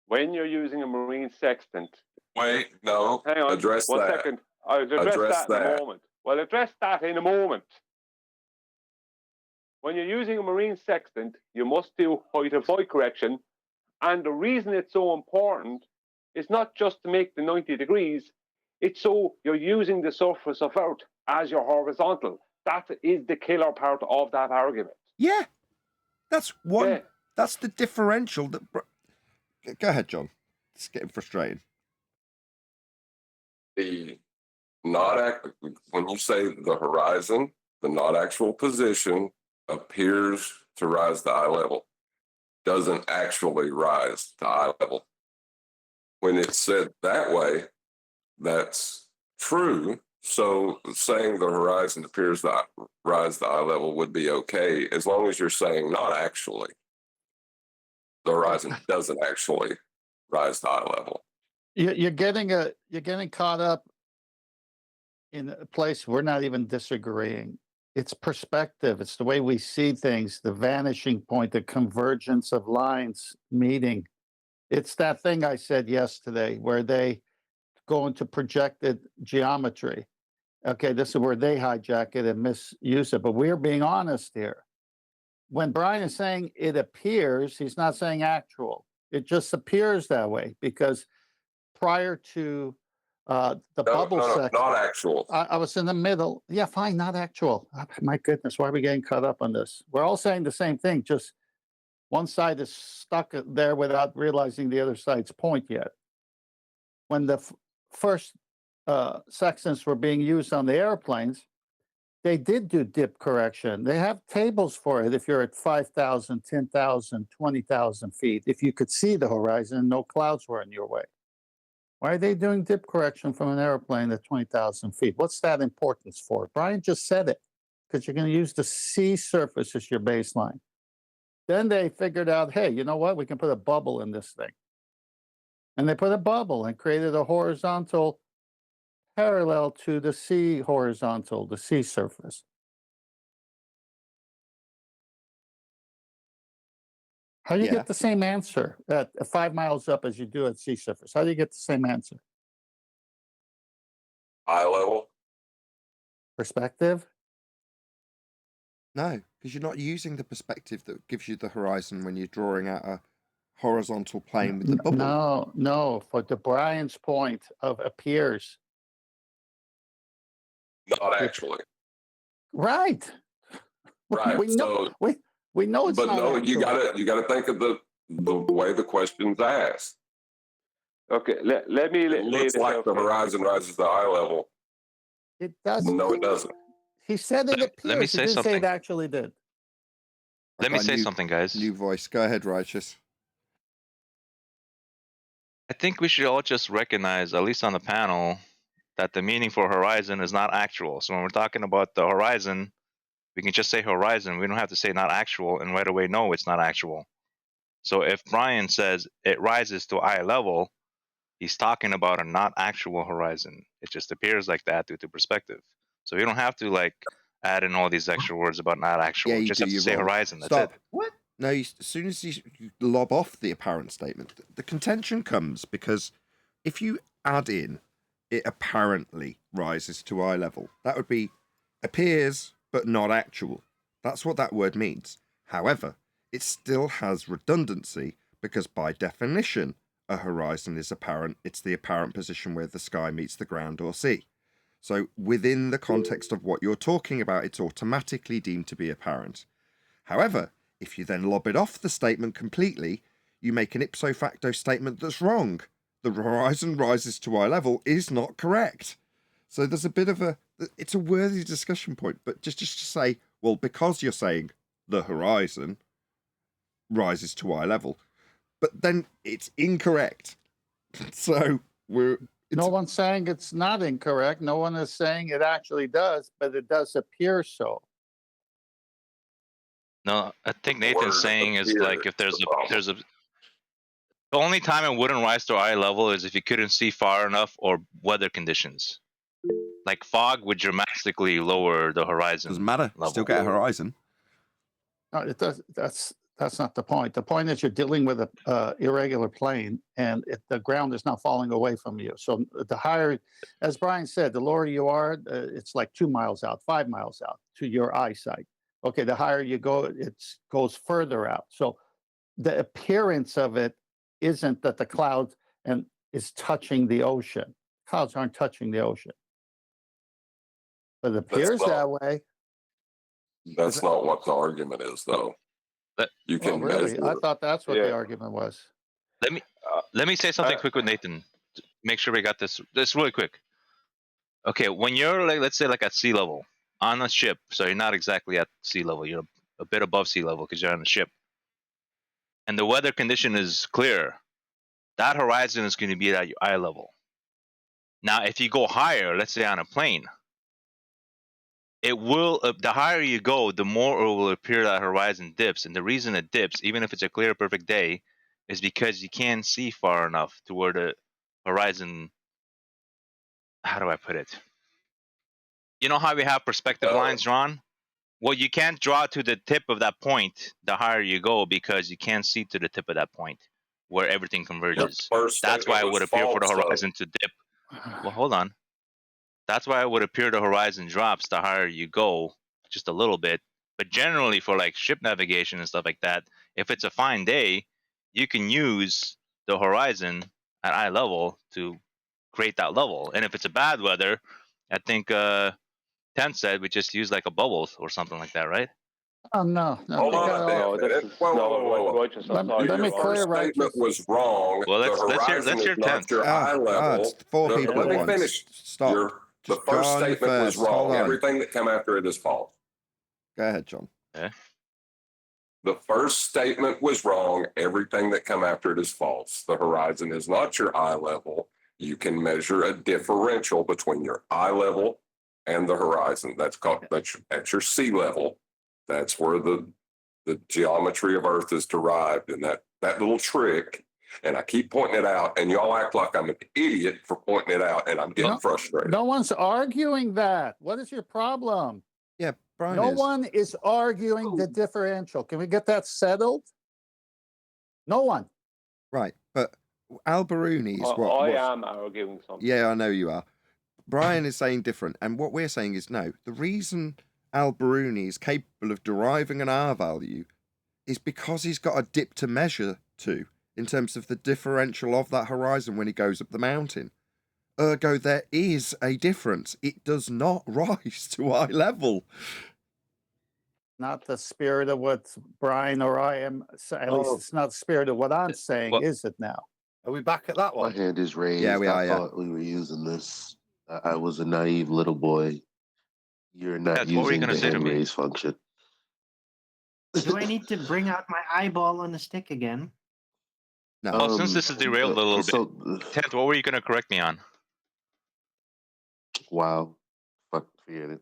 Speaker 8: When you're using a marine sextant,
Speaker 6: Wait, no.
Speaker 8: Hang on.
Speaker 6: Address
Speaker 8: One
Speaker 6: that.
Speaker 8: second. I'll address that in a moment. Well, address that in a moment. When you're using a marine sextant, you must do height of sight correction. And the reason it's so important is not just to make the 90 degrees, it's so you're using the surface of Earth as your horizontal. That is the killer part of that argument.
Speaker 1: Yeah, that's one.
Speaker 8: Yeah.
Speaker 1: That's the differential. That. Go ahead, John. It's getting frustrating.
Speaker 6: The when you say the horizon, the not actual position appears to rise to eye level, doesn't actually rise to eye level. When it's said that way, that's true. So saying the horizon appears to rise to eye level would be okay, as long as you're saying not actually. The horizon doesn't actually rise to eye level.
Speaker 5: You're getting caught up in a place we're not even disagreeing. It's perspective. It's the way we see things, the vanishing point, the convergence of lines meeting. It's that thing I said yesterday where they go into projected geometry. Okay, this is where they hijack it and misuse it. But we're being honest here. When Brian is saying it appears, he's not saying actual. It just appears that way because prior to bubble section,
Speaker 6: not actual.
Speaker 5: I was in the middle. Yeah, fine, not actual. Oh, my goodness, why are we getting caught up on this? We're all saying the same thing. Just one side is stuck there without realizing the other side's point yet. When the first sextants were being used on the airplanes, they did do dip correction. They have tables for it if you're at 5,000, 10,000, 20,000 feet. If you could see the horizon and no clouds were in your way. Why are they doing dip correction from an airplane at 20,000 feet? What's that importance for? Brian just said it, because you're going to use the sea surface as your baseline. Then they figured out, hey, you know what? We can put a bubble in this thing. And they put a bubble and created a horizontal parallel to the sea horizontal, the sea surface. How do you get the same answer at 5 miles up as you do at sea surface? How do you get the same answer?
Speaker 6: Eye level?
Speaker 5: Perspective?
Speaker 1: No, because you're not using the perspective that gives you the horizon when you're drawing out a horizontal plane with the bubble.
Speaker 5: No. For the Brian's point of appears.
Speaker 6: Not actually.
Speaker 5: Right.
Speaker 6: Right.
Speaker 5: We know it's
Speaker 6: but
Speaker 5: not.
Speaker 6: No,
Speaker 5: actual.
Speaker 6: you gotta think of the way the question's asked.
Speaker 8: Okay, let me.
Speaker 6: It looks like the horizon rises to eye level.
Speaker 5: It doesn't.
Speaker 6: No, it doesn't.
Speaker 5: He said it appears.
Speaker 3: Let me say
Speaker 5: he didn't
Speaker 3: something.
Speaker 5: say it actually did.
Speaker 3: Let me say something, guys.
Speaker 1: New voice. Go ahead, Righteous.
Speaker 3: I think we should all just recognize, at least on the panel, that the meaning for horizon is not actual. So when we're talking about the horizon, we can just say horizon. We don't have to say not actual and right away know it's not actual. So if Brian says it rises to eye level, he's talking about a not actual horizon. It just appears like that due to perspective. So you don't have to add in all these extra words about not actual.
Speaker 1: Yeah,
Speaker 3: you just have to say horizon. That's
Speaker 1: Stop.
Speaker 3: it.
Speaker 1: What? No, as soon as you lob off the apparent statement, the contention comes because if you add in it apparently rises to eye level, that would be appears but not actual. That's what that word means. However, it still has redundancy because by definition, a horizon is apparent. It's the apparent position where the sky meets the ground or sea. So within the context of what you're talking about, it's automatically deemed to be apparent. However, if you then lob it off the statement completely, you make an ipso facto statement that's wrong. The horizon rises to eye level is not correct. So there's a bit of it's a worthy discussion point, but just to say, well, because you're saying the horizon rises to eye level, but then it's incorrect. So
Speaker 5: no one's saying it's not incorrect. No one is saying it actually does, but it does appear so.
Speaker 3: No, I think Nathan's saying is if there's a the only time it wouldn't rise to eye level is if you couldn't see far enough or weather conditions. Like fog would dramatically lower the horizon.
Speaker 1: Doesn't matter.
Speaker 3: Level.
Speaker 1: Still get a horizon.
Speaker 5: No, it does. That's That's not the point. The point is you're dealing with a irregular plane, and the ground is not falling away from you. So the higher, as Brian said, the lower you are, it's like 2 miles out, 5 miles out to your eyesight. Okay, the higher you go, it goes further out. So the appearance of it isn't that the cloud is touching the ocean. Clouds aren't touching the ocean, but it appears that way.
Speaker 6: That's not what the argument is, though. You can
Speaker 5: really?
Speaker 6: measure.
Speaker 5: I thought that's what the argument was.
Speaker 3: Let me say something quick with Nathan. To make sure we got this really quick. Okay, when you're like, let's say like at sea level on a ship, so you're not exactly at sea level, you're a bit above sea level because you're on a ship, and the weather condition is clear, that horizon is going to be at your eye level. Now, if you go higher, let's say on a plane, it will, the higher you go, the more it will appear that horizon dips. And the reason it dips, even if it's a clear, perfect day, is because you can't see far enough to where the horizon, how do I put it? You know how we have perspective lines drawn? Well, you can't draw to the tip of that point the higher you go because you can't see to the tip of that point where everything converges. That's why it would appear for the horizon to dip. Well, hold on. That's why it would appear the horizon drops the higher you go, just a little bit. But generally for like ship navigation and stuff like that, if it's a fine day, you can use the horizon at eye level to create that level. And if it's a bad weather, I think Tent said we just use like a bubble or something like that, right?
Speaker 5: Oh, no.
Speaker 6: Hold on a damn minute.
Speaker 5: Let me clear
Speaker 6: right. Statement was wrong.
Speaker 3: Well,
Speaker 6: let's
Speaker 3: hear
Speaker 6: Tent. Your eye level.
Speaker 1: Four people
Speaker 6: let me
Speaker 1: at once.
Speaker 6: finish.
Speaker 1: Stop.
Speaker 6: The first
Speaker 1: John
Speaker 6: statement
Speaker 1: first.
Speaker 6: was
Speaker 1: Hold
Speaker 6: wrong.
Speaker 1: on.
Speaker 6: Everything that came after it is false.
Speaker 1: Go ahead, John.
Speaker 3: Okay.
Speaker 6: The first statement was wrong. Everything that come after it is false. The horizon is not your eye level. You can measure a differential between your eye level and the horizon. That's at your sea level. That's where the geometry of Earth is derived, and that little trick. And I keep pointing it out, and y'all act like I'm an idiot for pointing it out, and I'm getting frustrated.
Speaker 5: No one's arguing that. What is your problem?
Speaker 1: Yeah, Brian.
Speaker 5: No one is arguing the differential. Can we get that settled? No one.
Speaker 1: Right, but Al-Biruni is what
Speaker 8: I am arguing something.
Speaker 1: Yeah, I know you are. Brian is saying different, and what we're saying is no. The reason Al-Biruni is capable of deriving an R value is because he's got a dip to measure to in terms of the differential of that horizon when he goes up the mountain. Ergo, there is a difference. It does not rise to eye level.
Speaker 5: Not the spirit of what Brian or I am. At least it's not the spirit of what I'm saying, is it now?
Speaker 10: Are we back at that one?
Speaker 11: My hand is raised.
Speaker 1: Yeah, we are.
Speaker 11: I thought we were using this. I was a naive little boy. You're not using the hand raise function.
Speaker 9: Do I need to bring out my eyeball on the stick again?
Speaker 1: No.
Speaker 3: Since this is derailed a little bit, Tent, what were you going to correct me on?
Speaker 11: Wow. Fuck, forget it.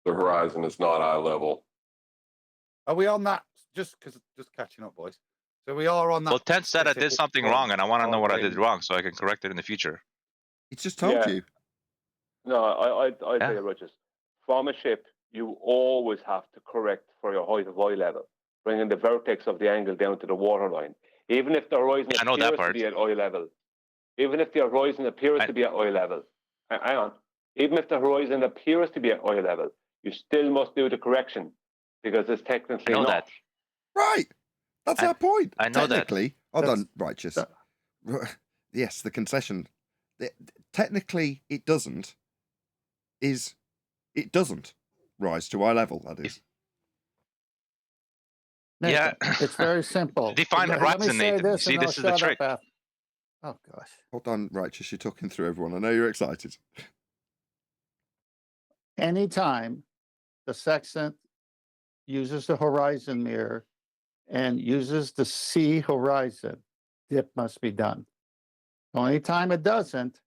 Speaker 6: The horizon is not eye level.
Speaker 10: Are we on that? Just catching up, boys. So we are on that.
Speaker 3: Well, Tent said I did something wrong, and I want to know what I did wrong so I can correct it in the future.
Speaker 1: It's just told you.
Speaker 8: No, I tell you, Rogers. From a ship, you always have to correct for your height of eye level, bringing the vertex of the angle down to the waterline. Even if the horizon appears to be at eye level. Even if the horizon appears to be at eye level. Hang on. Even if the horizon appears to be at eye level, you still must do the correction because it's technically not.
Speaker 3: That.
Speaker 1: Right. That's our point.
Speaker 3: I know
Speaker 1: technically, that. Hold on, righteous. Yes, the concession. Technically, it doesn't rise to eye level, that is.
Speaker 5: Nathan, it's very simple.
Speaker 3: Define horizon, Nathan. See, this is the trick.
Speaker 5: Oh, gosh.
Speaker 1: Hold on, righteous. You're talking through everyone. I know you're excited. Anytime
Speaker 5: The sextant uses the horizon mirror and uses the sea horizon, dip must be done. The only time it doesn't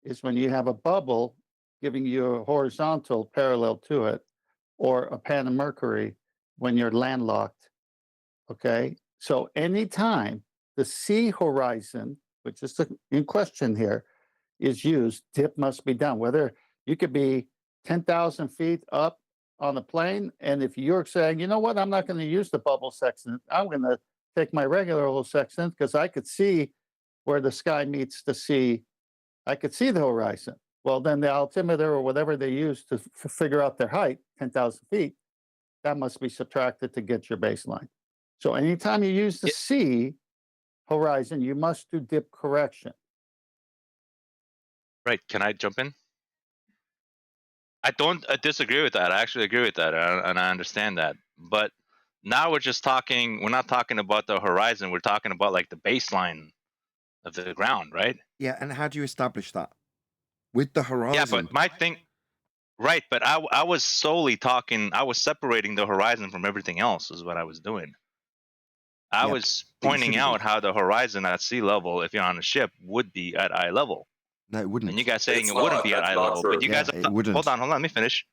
Speaker 5: is when you have a bubble giving you a horizontal parallel to it, or a pan of Mercury when you're landlocked. Okay, so anytime the sea horizon, which is in question here, is used, dip must be done. Whether you could be 10,000 feet up on the plane. And if you're saying, you know what, I'm not going to use the bubble sextant, I'm going to take my regular old sextant because I could see where the sky meets the sea. I could see the horizon. Well, then the altimeter or whatever they use to figure out their height, 10,000 feet, that must be subtracted to get your baseline. So anytime you use the sea horizon, you must do dip correction.
Speaker 3: Right. Can I jump in? I don't disagree with that. I actually agree with that, and I understand that. But now we're just talking. We're not talking about the horizon. We're talking about like the baseline of the ground, right?
Speaker 1: Yeah, and how do you establish that? With the horizon.
Speaker 3: Yeah, but my thing, right? But I was solely talking. I was separating the horizon from everything else. Is what I was doing. I was pointing out how the horizon at sea level, if you're on a ship, would be at eye level.
Speaker 1: No, it wouldn't.
Speaker 3: And you guys saying it wouldn't be at eye level, but you guys
Speaker 1: it wouldn't.
Speaker 3: Hold on, let me finish.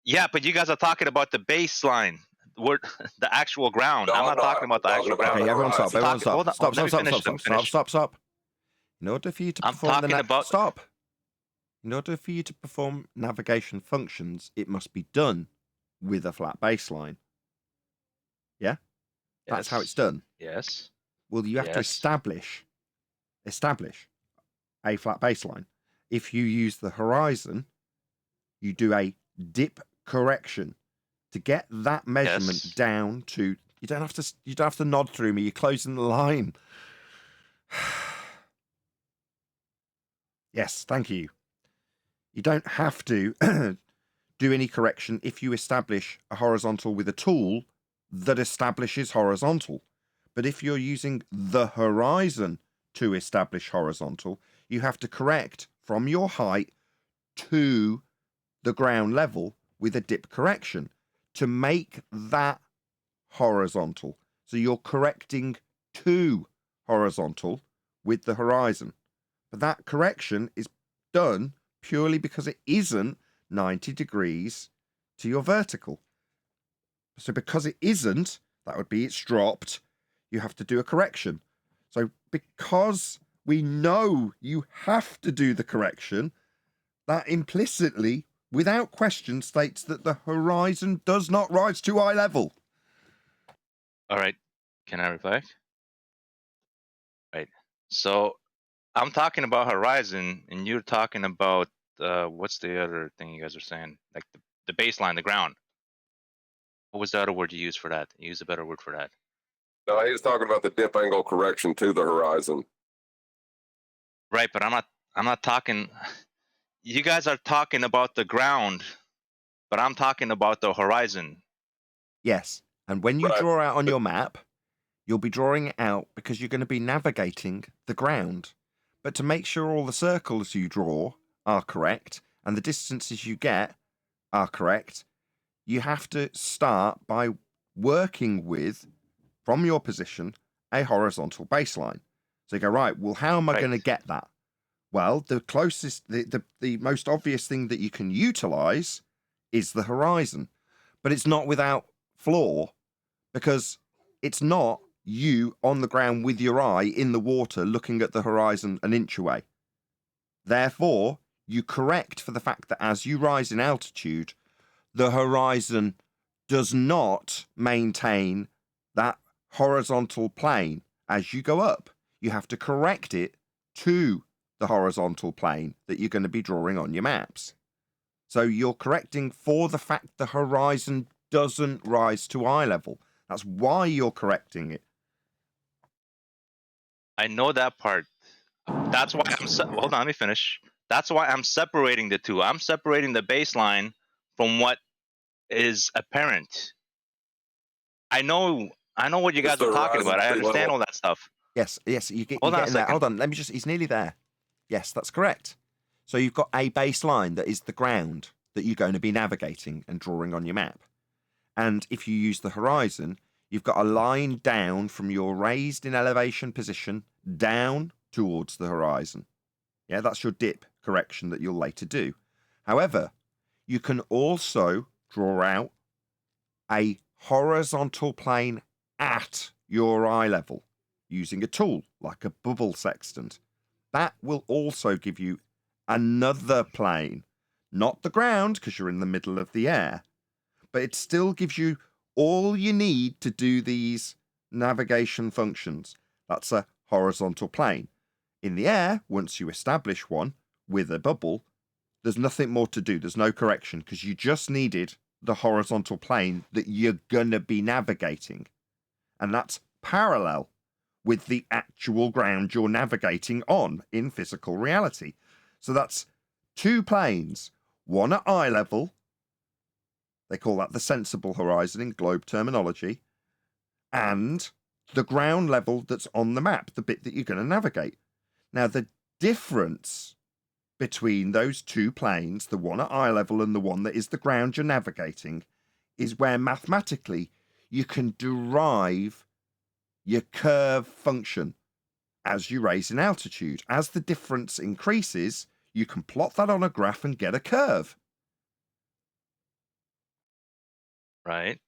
Speaker 3: Yeah, but you guys are talking about the baseline, the actual ground.
Speaker 6: No,
Speaker 3: I'm not talking about the actual ground.
Speaker 1: Okay, everyone stop. Everyone stop.
Speaker 3: Hold on,
Speaker 1: Stop. In order for you to perform In order for you to perform navigation functions, it must be done with a flat baseline. Yeah?
Speaker 3: Yes.
Speaker 1: That's how it's done.
Speaker 3: Yes.
Speaker 1: Well, you have to establish a flat baseline. If you use the horizon, you do a dip correction to get that measurement down to. You don't have to nod through me. You're closing the line. Yes, thank you. You don't have to do any correction if you establish a horizontal with a tool that establishes horizontal. But if you're using the horizon to establish horizontal, you have to correct from your height to the ground level with a dip correction to make that horizontal. So you're correcting to horizontal with the horizon. But that correction is done purely because it isn't 90 degrees to your vertical. So because it isn't, that would be it's dropped, you have to do a correction. So because we know you have to do the correction, that implicitly, without question, states that the horizon does not rise to eye level.
Speaker 3: All right. Can I reply? Right. So I'm talking about horizon, and you're talking about what's the other thing you guys are saying? Like the baseline, the ground. What was the other word you used for that? You used a better word for that.
Speaker 6: No, he was talking about the dip angle correction to the horizon.
Speaker 3: Right, but I'm not talking. You guys are talking about the ground, but I'm talking about the horizon.
Speaker 1: Yes, and when you draw out on your map, you'll be drawing it out because you're going to be navigating the ground. But to make sure all the circles you draw are correct and the distances you get are correct, you have to start by working with, from your position, a horizontal baseline. So you go, right, well, how am I going to get that? Well, the closest, the most obvious thing that you can utilize is the horizon. But it's not without flaw, because it's not you on the ground with your eye in the water looking at the horizon an inch away. Therefore, you correct for the fact that as you rise in altitude, the horizon does not maintain that horizontal plane as you go up. You have to correct it to the horizontal plane that you're going to be drawing on your maps. So you're correcting for the fact the horizon doesn't rise to eye level. That's why you're correcting it.
Speaker 3: I know that part. That's why hold on, let me finish. That's why I'm separating the two. I'm separating the baseline from what is apparent. I know what you guys are talking about. I understand all that stuff.
Speaker 1: Yes, you get in there. Hold on, he's nearly there. Yes, that's correct. So you've got a baseline that is the ground that you're going to be navigating and drawing on your map. And if you use the horizon, you've got a line down from your raised in elevation position down towards the horizon. Yeah, that's your dip correction that you'll later do. However, you can also draw out a horizontal plane at your eye level using a tool like a bubble sextant. That will also give you another plane, not the ground because you're in the middle of the air, but it still gives you all you need to do these navigation functions. That's a horizontal plane. In the air, once you establish one with a bubble, there's nothing more to do. There's no correction because you just needed the horizontal plane that you're going to be navigating. And that's parallel with the actual ground you're navigating on in physical reality. So that's two planes, one at eye level. They call that the sensible horizon in globe terminology. And the ground level that's on the map, the bit that you're going to navigate. Now, the difference between those two planes, the one at eye level and the one that is the ground you're navigating, is where mathematically you can derive your curve function as you raise in altitude. As the difference increases, you can plot that on a graph and get a curve.
Speaker 3: Right.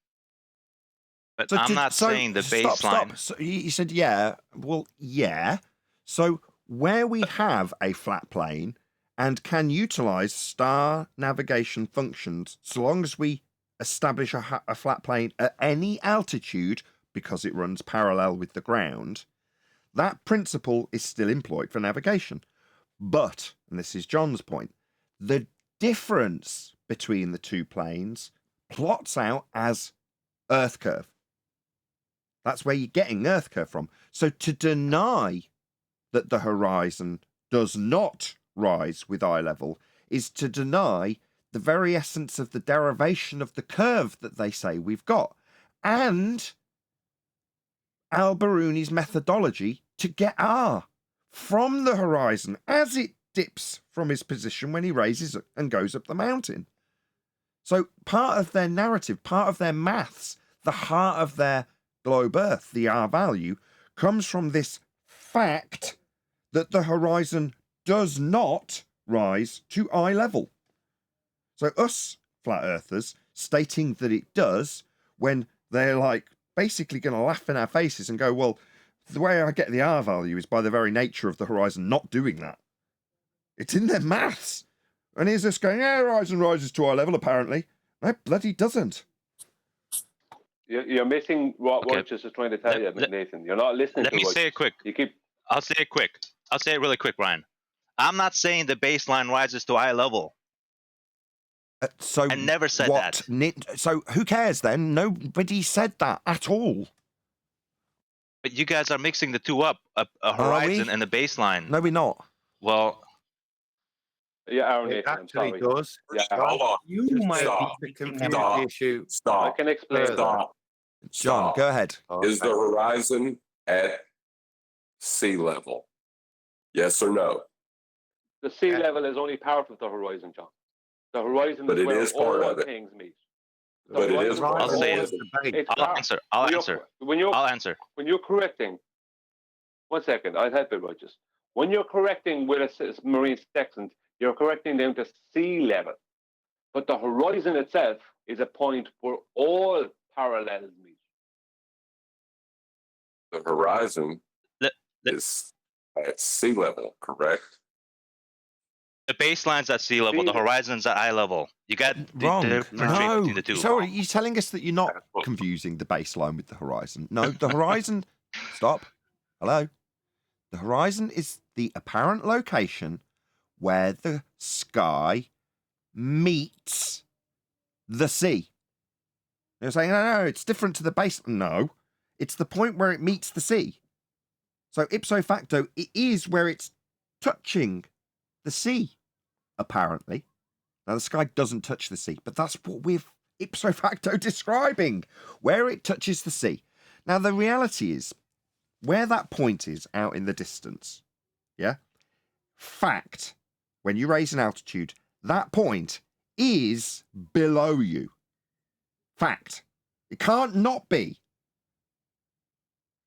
Speaker 3: But
Speaker 1: So
Speaker 3: I'm not saying the baseline.
Speaker 1: Stop. So you said, yeah. Well, yeah. So where we have a flat plane and can utilize star navigation functions, so long as we establish a flat plane at any altitude, because it runs parallel with the ground, that principle is still employed for navigation. But, and this is John's point, the difference between the two planes plots out as Earth curve. That's where you're getting Earth curve from. So to deny that the horizon does not rise with eye level is to deny the very essence of the derivation of the curve that they say we've got. And Al-Biruni's methodology to get R from the horizon as it dips from his position when he raises and goes up the mountain. So part of their narrative, part of their maths, the heart of their globe Earth, the R value, comes from this fact that the horizon does not rise to eye level. So us flat earthers stating that it does, when they're like basically going to laugh in our faces and go, well, the way I get the R value is by the very nature of the horizon not doing that. It's in their maths. And here's us going, yeah, horizon rises to eye level apparently. No, it bloody doesn't.
Speaker 8: You're missing what Roach is trying to tell you, Nathan. You're not listening to
Speaker 3: Let me say it quick. I'll say it quick. I'll say it really quick, Ryan. I'm not saying the baseline rises to eye level.
Speaker 1: So
Speaker 3: I never said
Speaker 1: what?
Speaker 3: that.
Speaker 1: So who cares then? Nobody said that at all.
Speaker 3: But you guys are mixing the two up, a horizon and a baseline.
Speaker 1: No, we're not.
Speaker 3: Well,
Speaker 8: yeah, Aaron,
Speaker 10: it
Speaker 8: Nathan,
Speaker 10: actually does.
Speaker 8: Yeah,
Speaker 10: Hold on.
Speaker 9: You might be
Speaker 10: confuse the issue.
Speaker 8: I can explain.
Speaker 6: Stop.
Speaker 1: John, go ahead.
Speaker 6: Is the horizon at sea level? Yes or no?
Speaker 8: The sea level is only part of the horizon, John. The horizon
Speaker 6: But
Speaker 8: is
Speaker 6: it
Speaker 8: where
Speaker 6: is part
Speaker 8: all
Speaker 6: of it.
Speaker 8: things meet.
Speaker 6: But it is part
Speaker 3: I'll
Speaker 6: of
Speaker 3: say
Speaker 6: it.
Speaker 3: it. I'll answer. I'll answer.
Speaker 8: When you're correcting, 1 second, I'll help you, Rogers. When you're correcting with a marine section, you're correcting them to sea level. But the horizon itself is a point where all parallels meet.
Speaker 6: The horizon is at sea level, correct?
Speaker 3: The baseline's at sea level. The horizon's at eye level. You got
Speaker 1: Wrong.
Speaker 3: differentiate between the two.
Speaker 1: So are you telling us that you're not confusing the baseline with the horizon? No, the horizon. Stop. Hello. The horizon is the apparent location where the sky meets the sea. You're saying, no, it's different to the base. No, it's the point where it meets the sea. So ipso facto, it is where it's touching the sea, apparently. Now, the sky doesn't touch the sea, but that's what we're ipso facto describing, where it touches the sea. Now, the reality is, where that point is out in the distance, yeah? Fact, when you raise an altitude, that point is below you. Fact. It can't not be.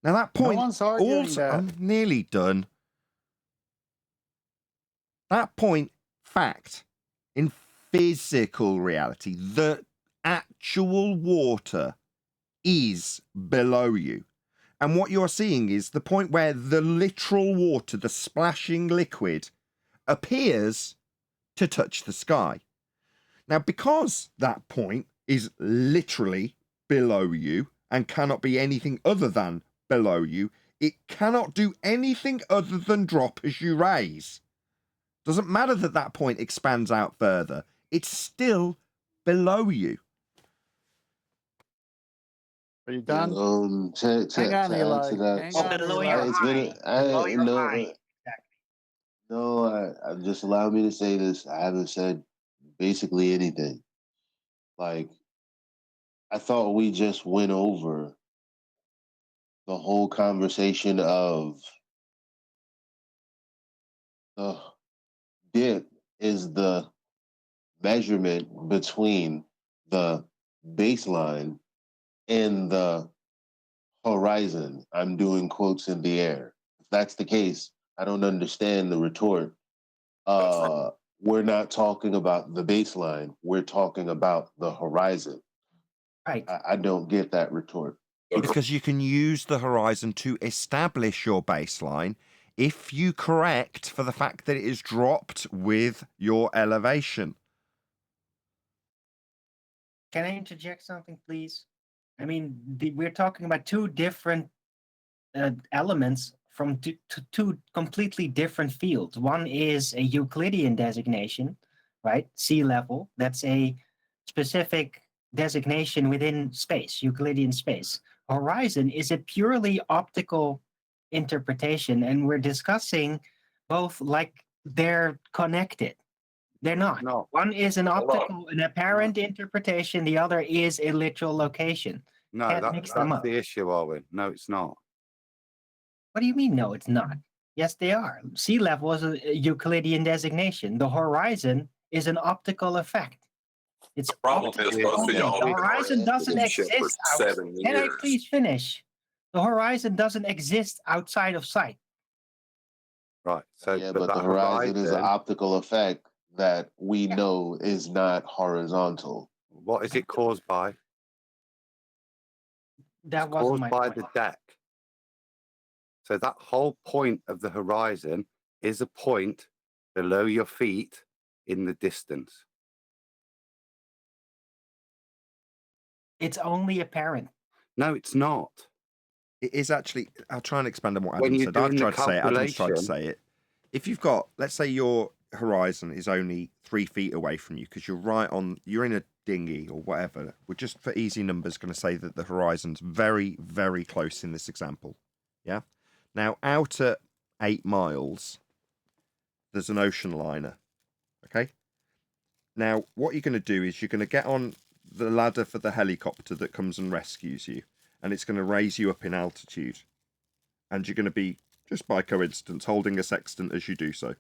Speaker 1: Now, that point
Speaker 5: one's arguing
Speaker 1: also...
Speaker 5: that.
Speaker 1: I'm nearly done. That point, fact, in physical reality, the actual water is below you. And what you're seeing is the point where the literal water, the splashing liquid, appears to touch the sky. Now, because that point is literally below you and cannot be anything other than below you. It cannot do anything other than drop as you raise. Doesn't matter that that point expands out further. It's still below you.
Speaker 5: Are you done?
Speaker 11: To
Speaker 5: Hang on,
Speaker 11: add
Speaker 5: Eli.
Speaker 11: to that,
Speaker 5: Hang on,
Speaker 4: Below
Speaker 5: Eli.
Speaker 4: your
Speaker 11: it's been
Speaker 4: eye. Below your eye.
Speaker 11: I just allow me to say this. I haven't said basically anything. Like, I thought we just went over the whole conversation of the dip is the measurement between the baseline and the horizon. I'm doing quotes in the air. If that's the case, I don't understand the retort. We're not talking about the baseline. We're talking about the horizon.
Speaker 9: Right.
Speaker 11: I don't get that retort.
Speaker 1: Because you can use the horizon to establish your baseline if you correct for the fact that it is dropped with your elevation.
Speaker 9: Can I interject something, please? I mean, we're talking about two different elements from two completely different fields. One is a Euclidean designation, right? Sea level. That's a specific designation within space, Euclidean space. Horizon is a purely optical interpretation, and we're discussing both like they're connected. They're not.
Speaker 10: No.
Speaker 9: One is an optical, an apparent interpretation. The other is a literal location.
Speaker 10: No,
Speaker 9: Can't mix them
Speaker 10: that's
Speaker 9: up.
Speaker 10: the issue, Owen. No, it's not.
Speaker 9: What do you mean? No, it's not. Yes, they are. Sea level is a Euclidean designation. The horizon is an optical effect. It's
Speaker 6: The problem is
Speaker 9: optical
Speaker 6: most of
Speaker 9: only.
Speaker 6: y'all
Speaker 9: The
Speaker 6: been
Speaker 9: horizon
Speaker 6: around
Speaker 9: doesn't
Speaker 6: this shit for
Speaker 9: exist.
Speaker 6: 7
Speaker 9: Can I
Speaker 6: years.
Speaker 9: please finish? The horizon doesn't exist outside of sight.
Speaker 10: Right. So,
Speaker 11: Yeah, but the horizon is an optical effect that we know is not horizontal.
Speaker 10: What is it caused by?
Speaker 9: That
Speaker 10: It's
Speaker 9: wasn't
Speaker 10: caused
Speaker 9: my
Speaker 10: by
Speaker 9: point.
Speaker 10: the deck. So that whole point of the horizon is a point below your feet in the distance.
Speaker 9: It's only apparent.
Speaker 10: No, it's not.
Speaker 1: It is actually, I'll try and expand on what
Speaker 10: When
Speaker 1: Adam
Speaker 10: you're
Speaker 1: said. I've
Speaker 10: doing the
Speaker 1: tried to say it. Adam's tried to
Speaker 10: calculation-
Speaker 1: say it. If you've got, let's say your horizon is only 3 feet away from you because you're in a dinghy or whatever. We're just, for easy numbers, going to say that the horizon's very, very close in this example. Yeah? Now, out at 8 miles, there's an ocean liner. Okay? Now, what you're going to do is you're going to get on the ladder for the helicopter that comes and rescues you, and it's going to raise you up in altitude. And you're going to be, just by coincidence, holding a sextant as you do so.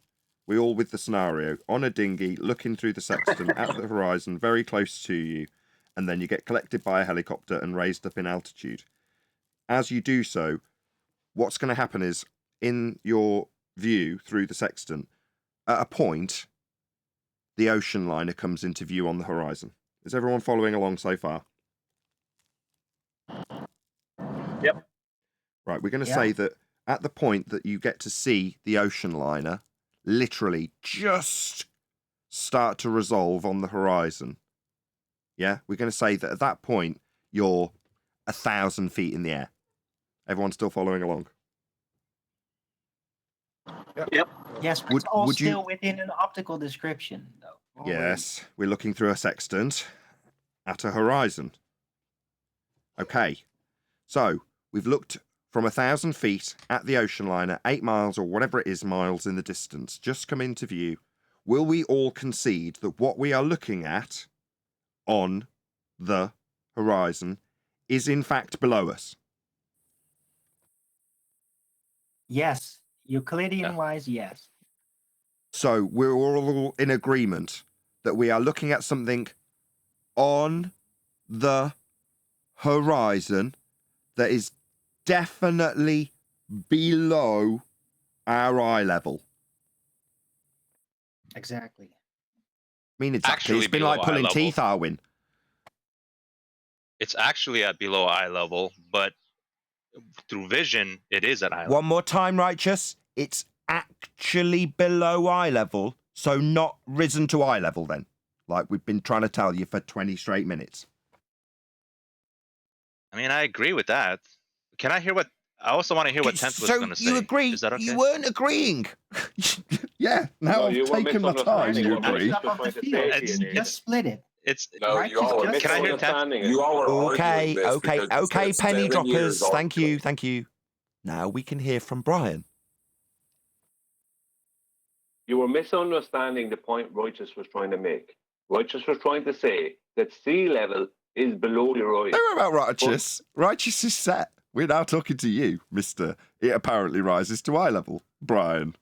Speaker 1: We all with the scenario, on a dinghy, looking through the sextant at the horizon, very close to you, and then you get collected by a helicopter and raised up in altitude. As you do so, what's going to happen is, in your view through the sextant, at a point, the ocean liner comes into view on the horizon. Is everyone following along so far?
Speaker 8: Yep.
Speaker 1: Right, we're going to say that at the point that you get to see the ocean liner literally just start to resolve on the horizon, yeah, we're going to say that at that point you're 1,000 feet in the air. Everyone still following along?
Speaker 8: Yep.
Speaker 9: Yes, but it's all still within an optical description, though.
Speaker 1: Yes, we're looking through a sextant at a horizon. Okay, so we've looked from 1,000 feet at the ocean liner, 8 miles or whatever it is miles in the distance, just come into view. Will we all concede that what we are looking at on the horizon is in fact below us?
Speaker 9: Yes. Euclidean-wise, yes.
Speaker 1: So we're all in agreement that we are looking at something on the horizon that is definitely below our eye level.
Speaker 9: Exactly.
Speaker 1: I mean, exactly.
Speaker 3: Actually
Speaker 1: It's been
Speaker 3: below
Speaker 1: like
Speaker 3: eye
Speaker 1: pulling
Speaker 3: level.
Speaker 1: teeth, Arwin.
Speaker 3: It's actually at below eye level, but through vision, it is at eye level.
Speaker 1: One more time, Righteous. It's actually below eye level, so not risen to eye level then. Like we've been trying to tell you for 20 straight minutes.
Speaker 3: I mean, I agree with that. Can I hear what? I also want to hear what Tenth was going to say.
Speaker 1: So you agree?
Speaker 3: Is that okay?
Speaker 1: You weren't agreeing. Yeah. Now
Speaker 8: No,
Speaker 1: I've
Speaker 8: you were
Speaker 1: taken my time.
Speaker 8: misunderstanding
Speaker 1: You
Speaker 8: what Rich
Speaker 1: agree?
Speaker 8: was
Speaker 9: Top of
Speaker 8: trying
Speaker 9: the
Speaker 8: to say
Speaker 9: field.
Speaker 8: to you,
Speaker 9: You
Speaker 8: Nathan.
Speaker 9: just split it.
Speaker 3: It's
Speaker 6: No,
Speaker 9: Right,
Speaker 6: you all
Speaker 9: just
Speaker 6: are
Speaker 3: Can I hear
Speaker 8: misunderstanding it.
Speaker 6: You all are
Speaker 1: Okay.
Speaker 6: arguing this
Speaker 1: Okay.
Speaker 6: because you
Speaker 1: Okay.
Speaker 6: spent
Speaker 1: Penny
Speaker 6: 7 years
Speaker 1: droppers. Thank you.
Speaker 6: arguing.
Speaker 1: Thank you. Now we can hear from Brian.
Speaker 8: You were misunderstanding the point Righteous was trying to make. Righteous was trying to say that sea level is below your eyes.
Speaker 1: Don't worry about Righteous. Righteous is set. We're now talking to you, Mister. It apparently rises to eye level, Brian.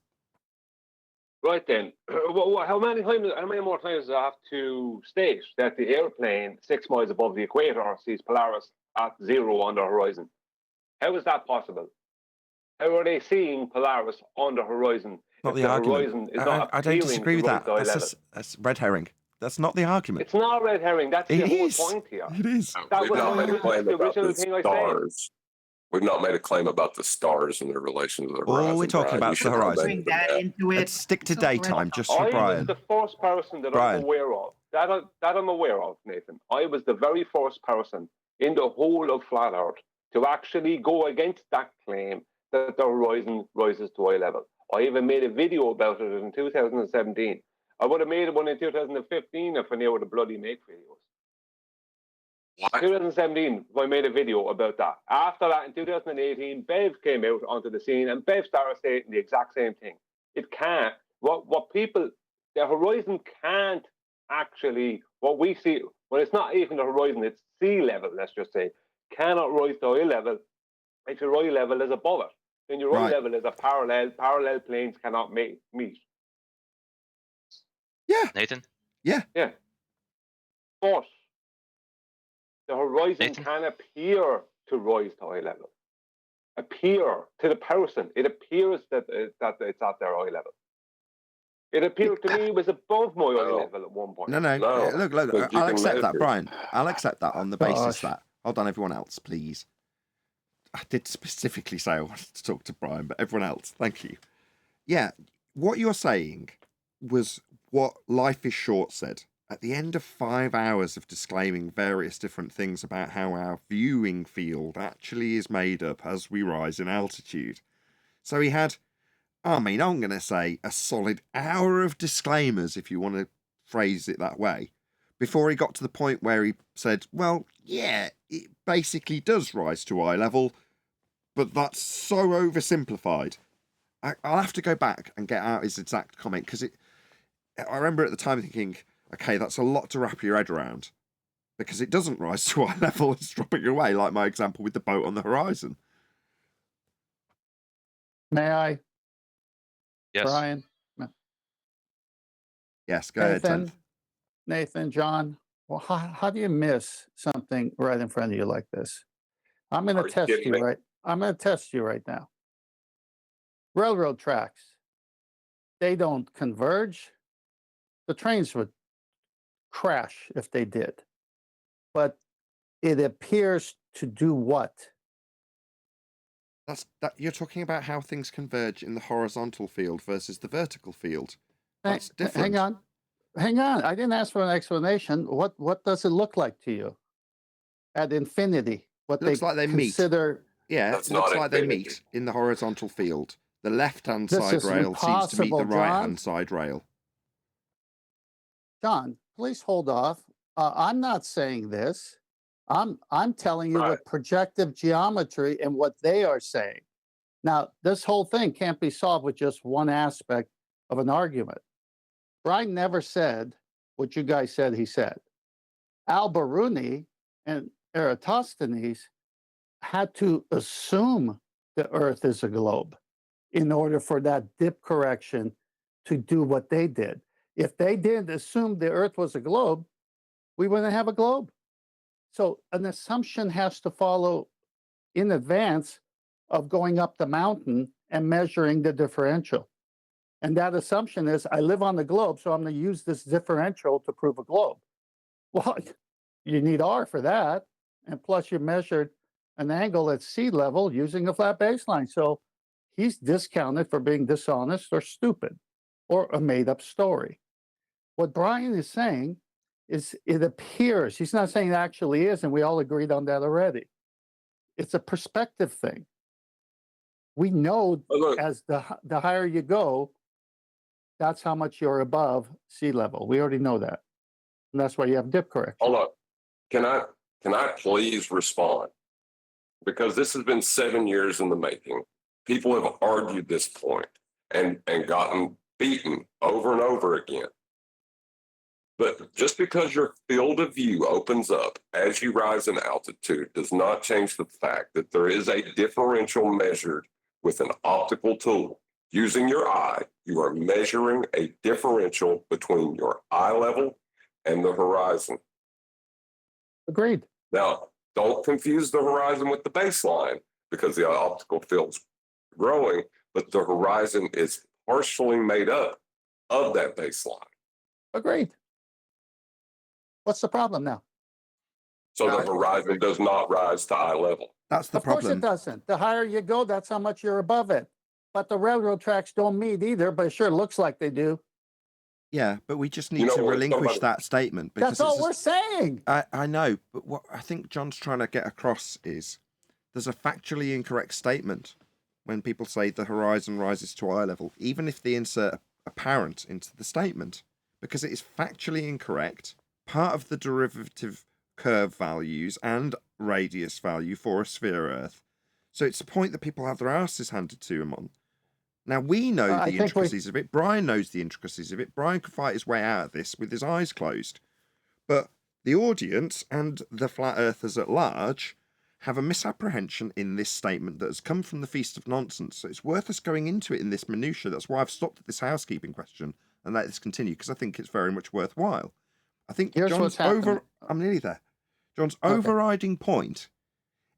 Speaker 8: Right then, how many more times do I have to state that the airplane 6 miles above the equator sees Polaris at 0 on the horizon? How is that possible? How are they seeing Polaris on the horizon?
Speaker 1: Not
Speaker 8: if
Speaker 1: the argument.
Speaker 8: horizon is not
Speaker 1: I don't
Speaker 8: appearing
Speaker 1: disagree
Speaker 8: to
Speaker 1: with
Speaker 8: rise
Speaker 1: that.
Speaker 8: to eye level?
Speaker 1: That's red herring. That's not the argument.
Speaker 8: It's not red herring. That's
Speaker 1: It
Speaker 8: the whole
Speaker 1: is.
Speaker 8: point here.
Speaker 1: It is.
Speaker 8: That
Speaker 6: We've
Speaker 8: was
Speaker 6: not made a claim
Speaker 8: the
Speaker 6: about
Speaker 8: original
Speaker 6: the
Speaker 8: thing I said.
Speaker 6: stars. We've not made a claim about the stars and their relation to the horizon.
Speaker 1: All we're talking
Speaker 6: Brian.
Speaker 1: about
Speaker 6: You
Speaker 1: is the
Speaker 6: should know
Speaker 1: horizon.
Speaker 6: better
Speaker 9: Bring
Speaker 6: than
Speaker 9: that
Speaker 6: that.
Speaker 9: into it.
Speaker 1: Let's stick to
Speaker 9: It's already-
Speaker 1: daytime, just for
Speaker 8: I
Speaker 1: Brian.
Speaker 8: was the first person that
Speaker 1: Brian.
Speaker 8: I'm aware of. That I'm aware of, Nathan. I was the very first person in the whole of Flat Earth to actually go against that claim that the horizon rises to eye level. I even made a video about it in 2017. I would have made one in 2015 if I knew how to bloody make videos.
Speaker 6: What?
Speaker 8: 2017, I made a video about that. After that, in 2018, Bev came out onto the scene, and Bev started saying the exact same thing. It can't. The horizon can't actually, what we see, well, it's not even the horizon, it's sea level, let's just say, cannot rise to eye level if your eye level is above it. Then your eye
Speaker 1: Right.
Speaker 8: level is a parallel planes cannot meet.
Speaker 1: Yeah.
Speaker 3: Nathan.
Speaker 8: Yeah. But the horizon
Speaker 3: Nathan?
Speaker 8: can appear to rise to eye level. Appear to the person. It appears that it's at their eye level. It appeared to me it was above my eye level at one point.
Speaker 1: No.
Speaker 6: No,
Speaker 1: Look.
Speaker 6: but you
Speaker 1: I'll
Speaker 6: can
Speaker 1: accept that,
Speaker 6: measure.
Speaker 1: Brian. I'll accept that on the basis
Speaker 5: Gosh.
Speaker 1: that. Hold on, everyone else, please. I did specifically say I wanted to talk to Brian, but everyone else, thank you. Yeah, what you're saying was what Life is Short said. At the end of 5 hours of disclaiming various different things about how our viewing field actually is made up as we rise in altitude. So he had, I'm going to say, a solid hour of disclaimers, if you want to phrase it that way, before he got to the point where he said, well, yeah, it basically does rise to eye level, but that's so oversimplified. I'll have to go back and get out his exact comment, because I remember at the time thinking, okay, that's a lot to wrap your head around, because it doesn't rise to eye level, it's dropping away, like my example with the boat on the horizon.
Speaker 5: May I,
Speaker 3: Yes.
Speaker 5: Brian?
Speaker 1: Yes, go ahead,
Speaker 5: Nathan,
Speaker 1: Tenth.
Speaker 5: Nathan, John, well, how do you miss something right in front of you like this? I'm going
Speaker 6: Are
Speaker 5: to
Speaker 6: you
Speaker 5: test
Speaker 6: kidding
Speaker 5: you
Speaker 6: me?
Speaker 5: right. I'm going to test you right now. Railroad tracks, they don't converge. The trains would crash if they did. But it appears to do what?
Speaker 1: You're talking about how things converge in the horizontal field versus the vertical field. That's different.
Speaker 5: Hang on. I didn't ask for an explanation. What does it look like to you at infinity? What
Speaker 1: It looks like they
Speaker 5: consider
Speaker 1: meet. Yeah,
Speaker 6: That's
Speaker 1: it looks
Speaker 6: not
Speaker 1: like they
Speaker 6: infinity.
Speaker 1: meet in the horizontal field. The left-hand
Speaker 5: This
Speaker 1: side
Speaker 5: is
Speaker 1: rail seems to meet the
Speaker 5: impossible, John.
Speaker 1: right-hand side rail.
Speaker 5: John, please hold off. I'm not saying this. I'm telling you
Speaker 6: Right.
Speaker 5: the projective geometry and what they are saying. Now, this whole thing can't be solved with just one aspect of an argument. Brian never said what you guys said he said. Al-Biruni and Eratosthenes had to assume the Earth is a globe in order for that dip correction to do what they did. If they didn't assume the Earth was a globe, we wouldn't have a globe. So an assumption has to follow in advance of going up the mountain and measuring the differential. And that assumption is, I live on the globe, so I'm going to use this differential to prove a globe. Well, you need R for that. And plus you measured an angle at sea level using a flat baseline. So he's discounted for being dishonest or stupid or a made up story. What Brian is saying is it appears, he's not saying it actually is, and we all agreed on that already. It's a perspective thing. We know as the higher you go, that's how much you're above sea level. We already know that. And that's why you have dip correction.
Speaker 6: Hold on. Can I please respond? Because this has been 7 years in the making. People have argued this point and gotten beaten over and over again. But just because your field of view opens up as you rise in altitude does not change the fact that there is a differential measured with an optical tool. Using your eye, you are measuring a differential between your eye level and the horizon.
Speaker 5: Agreed.
Speaker 6: Now, don't confuse the horizon with the baseline because the optical field's growing, but the horizon is partially made up of that baseline.
Speaker 5: Agreed. What's the problem now?
Speaker 6: So the horizon does not rise to eye level.
Speaker 1: That's the problem.
Speaker 5: Of course it doesn't. The higher you go, that's how much you're above it. But the railroad tracks don't meet either, but it sure looks like they do.
Speaker 1: Yeah, but we just need to relinquish that statement.
Speaker 5: That's all we're saying.
Speaker 1: I know, but what I think John's trying to get across is there's a factually incorrect statement when people say the horizon rises to eye level, even if they insert apparent into the statement, because it is factually incorrect. Part of the derivative curve values and radius value for a sphere Earth. So it's a point that people have their asses handed to them on. Now, we know the intricacies of it. Brian knows the intricacies of it. Brian could fight his way out of this with his eyes closed. But the audience and the flat earthers at large have a misapprehension in this statement that has come from the Feast of Nonsense. So it's worth us going into it in this minutiae. That's why I've stopped at this housekeeping question and let this continue, because I think it's very much worthwhile. I think John's I'm nearly there. John's overriding point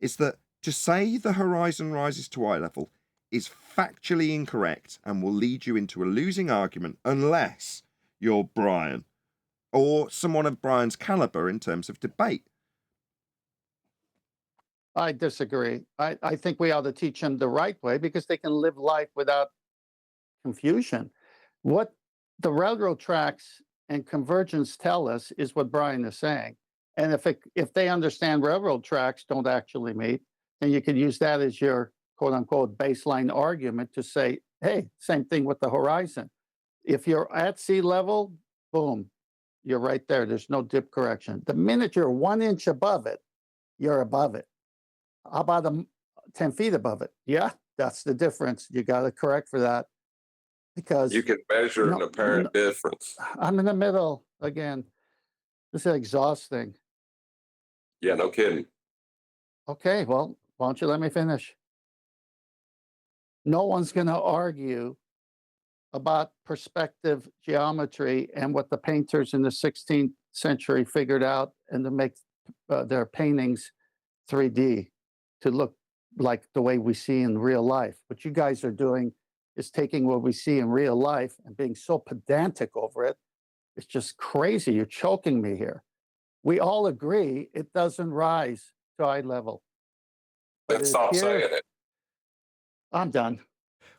Speaker 1: is that to say the horizon rises to eye level is factually incorrect and will lead you into a losing argument unless you're Brian or someone of Brian's caliber in terms of debate.
Speaker 5: I disagree. I think we ought to teach them the right way because they can live life without confusion. What the railroad tracks and convergence tell us is what Brian is saying. And if they understand railroad tracks don't actually meet, then you could use that as your quote unquote baseline argument to say, hey, same thing with the horizon. If you're at sea level, boom, you're right there. There's no dip correction. The minute you're 1 inch above it, you're above it. How about 10 feet above it? Yeah, that's the difference. You got to correct for that because
Speaker 6: you can measure an apparent difference.
Speaker 5: I'm in the middle again. This is exhausting.
Speaker 6: Yeah, no kidding.
Speaker 5: Okay, well, why don't you let me finish? No one's going to argue about perspective geometry and what the painters in the 16th century figured out and to make their paintings 3D to look like the way we see in real life. What you guys are doing is taking what we see in real life and being so pedantic over it. It's just crazy. You're choking me here. We all agree it doesn't rise to eye level.
Speaker 6: Then stop saying it.
Speaker 5: I'm done.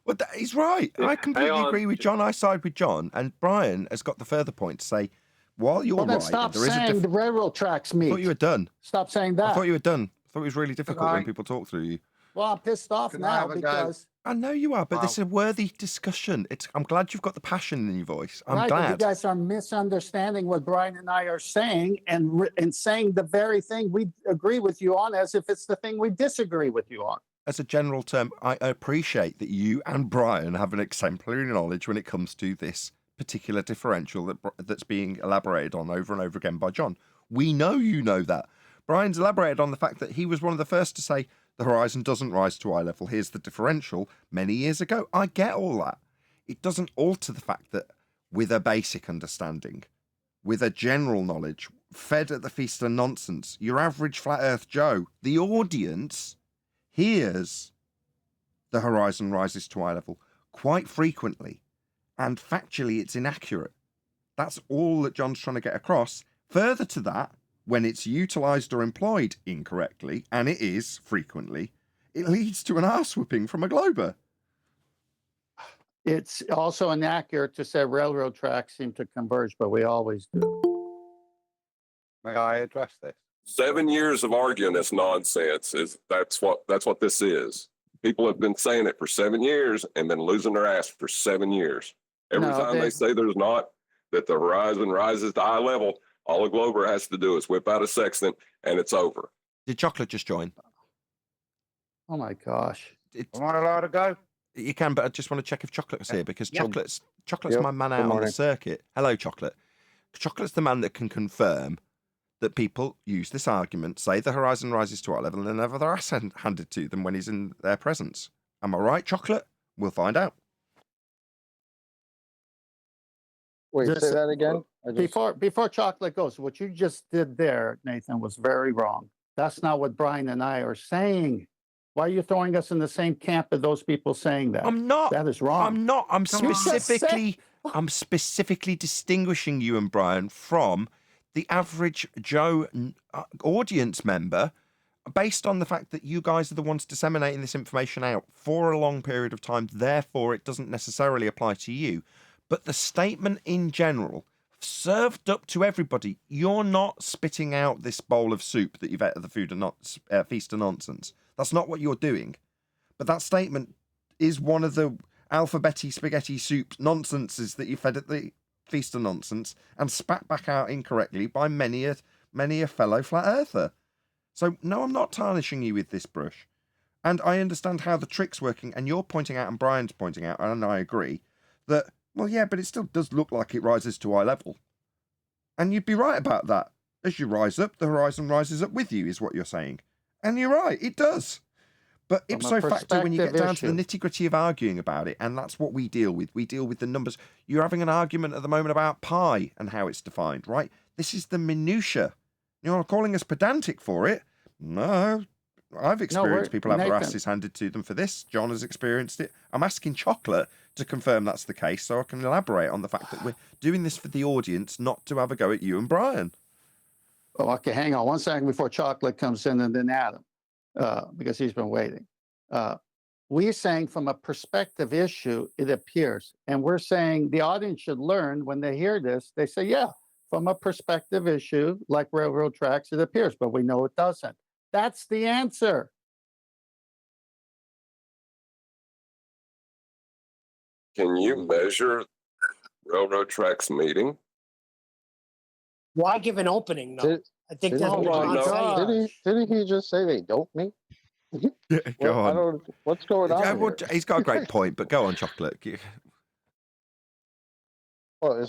Speaker 1: Well, he's right. I completely agree with John. I side with John. And Brian has got the further point to say, while you're
Speaker 5: well, then
Speaker 1: right,
Speaker 5: stop
Speaker 1: there is
Speaker 5: saying the railroad tracks meet.
Speaker 1: I thought you were done.
Speaker 5: Stop saying that.
Speaker 1: I thought you were done. I thought it was really difficult when people talk through you.
Speaker 5: Well, I'm pissed off now because...
Speaker 1: I know you are, but this is a worthy discussion. I'm glad you've got the passion in your voice. I'm glad.
Speaker 5: But you guys are misunderstanding what Brian and I are saying and saying the very thing we agree with you on as if it's the thing we disagree with you on.
Speaker 1: As a general term, I appreciate that you and Brian have an exemplary knowledge when it comes to this particular differential that's being elaborated on over and over again by John. We know you know that. Brian's elaborated on the fact that he was one of the first to say the horizon doesn't rise to eye level. Here's the differential many years ago. I get all that. It doesn't alter the fact that with a basic understanding, with a general knowledge, fed at the Feast of Nonsense, your average flat earth Joe, the audience hears the horizon rises to eye level quite frequently, and factually it's inaccurate. That's all that John's trying to get across. Further to that, when it's utilised or employed incorrectly, and it is frequently, it leads to an arse whipping from a glober.
Speaker 5: It's also inaccurate to say railroad tracks seem to converge, but we always do.
Speaker 10: May I address this?
Speaker 6: 7 years of arguing this nonsense that's what this is. People have been saying it for 7 years and been losing their ass for 7 years. Every
Speaker 5: No,
Speaker 6: time they say there's not, that the horizon rises to eye level, all a Glober has to do is whip out a sextant and it's over.
Speaker 1: Did Chocolate just join?
Speaker 5: Oh my gosh.
Speaker 10: Am I allowed to go?
Speaker 1: You can, but I just want to check if Chocolate's here, because
Speaker 9: Yep.
Speaker 1: Chocolate's my man out on the circuit. Hello, Chocolate. Chocolate's the man that can confirm that people use this argument, say the horizon rises to our level, and then have their ass handed to them when he's in their presence. Am I right, Chocolate? We'll find out.
Speaker 12: Wait,
Speaker 5: Just-
Speaker 12: say that again.
Speaker 5: Before Chocolate goes, what you just did there, Nathan, was very wrong. That's not what Brian and I are saying. Why are you throwing us in the same camp as those people saying that?
Speaker 1: I'm not.
Speaker 5: That is wrong.
Speaker 1: I'm not. I'm
Speaker 5: Come on.
Speaker 1: I'm specifically distinguishing you and Brian from the average Joe audience member, based on the fact that you guys are the ones disseminating this information out for a long period of time. Therefore, it doesn't necessarily apply to you. But the statement in general, served up to everybody, you're not spitting out this bowl of soup that you've ate at the Feast of Nonsense. That's not what you're doing. But that statement is one of the alphabetti spaghetti soup nonsenses that you fed at the Feast of Nonsense and spat back out incorrectly by many a fellow flat earther. So no, I'm not tarnishing you with this brush. And I understand how the trick's working, and you're pointing out and Brian's pointing out, and I agree, that, well, yeah, but it still does look like it rises to eye level. And you'd be right about that. As you rise up, the horizon rises up with you, is what you're saying. And you're right, it does. But ipso facto, when you get down to the nitty-gritty of arguing about it, and that's what we deal with the numbers. You're having an argument at the moment about pi and how it's defined, right? This is the minutiae. You're calling us pedantic for it? No. I've experienced people have their asses handed to them for this. John has experienced it. I'm asking Chocolate to confirm that's the case, so I can elaborate on the fact that we're doing this for the audience, not to have a go at you and Brian.
Speaker 5: Oh, okay, hang on 1 second before Chocolate comes in, and then Adam, because he's been waiting. We're saying from a perspective issue, it appears. And we're saying the audience should learn when they hear this, they say, yeah, from a perspective issue, like railroad tracks, it appears, but we know it doesn't. That's the answer.
Speaker 6: Can you measure railroad tracks meeting?
Speaker 4: Why give an opening, though? I think that's what John's saying.
Speaker 12: Didn't he just say they don't meet?
Speaker 1: Yeah, go on.
Speaker 12: What's going on here?
Speaker 1: He's got a great point, but go on, Chocolate.
Speaker 12: Well,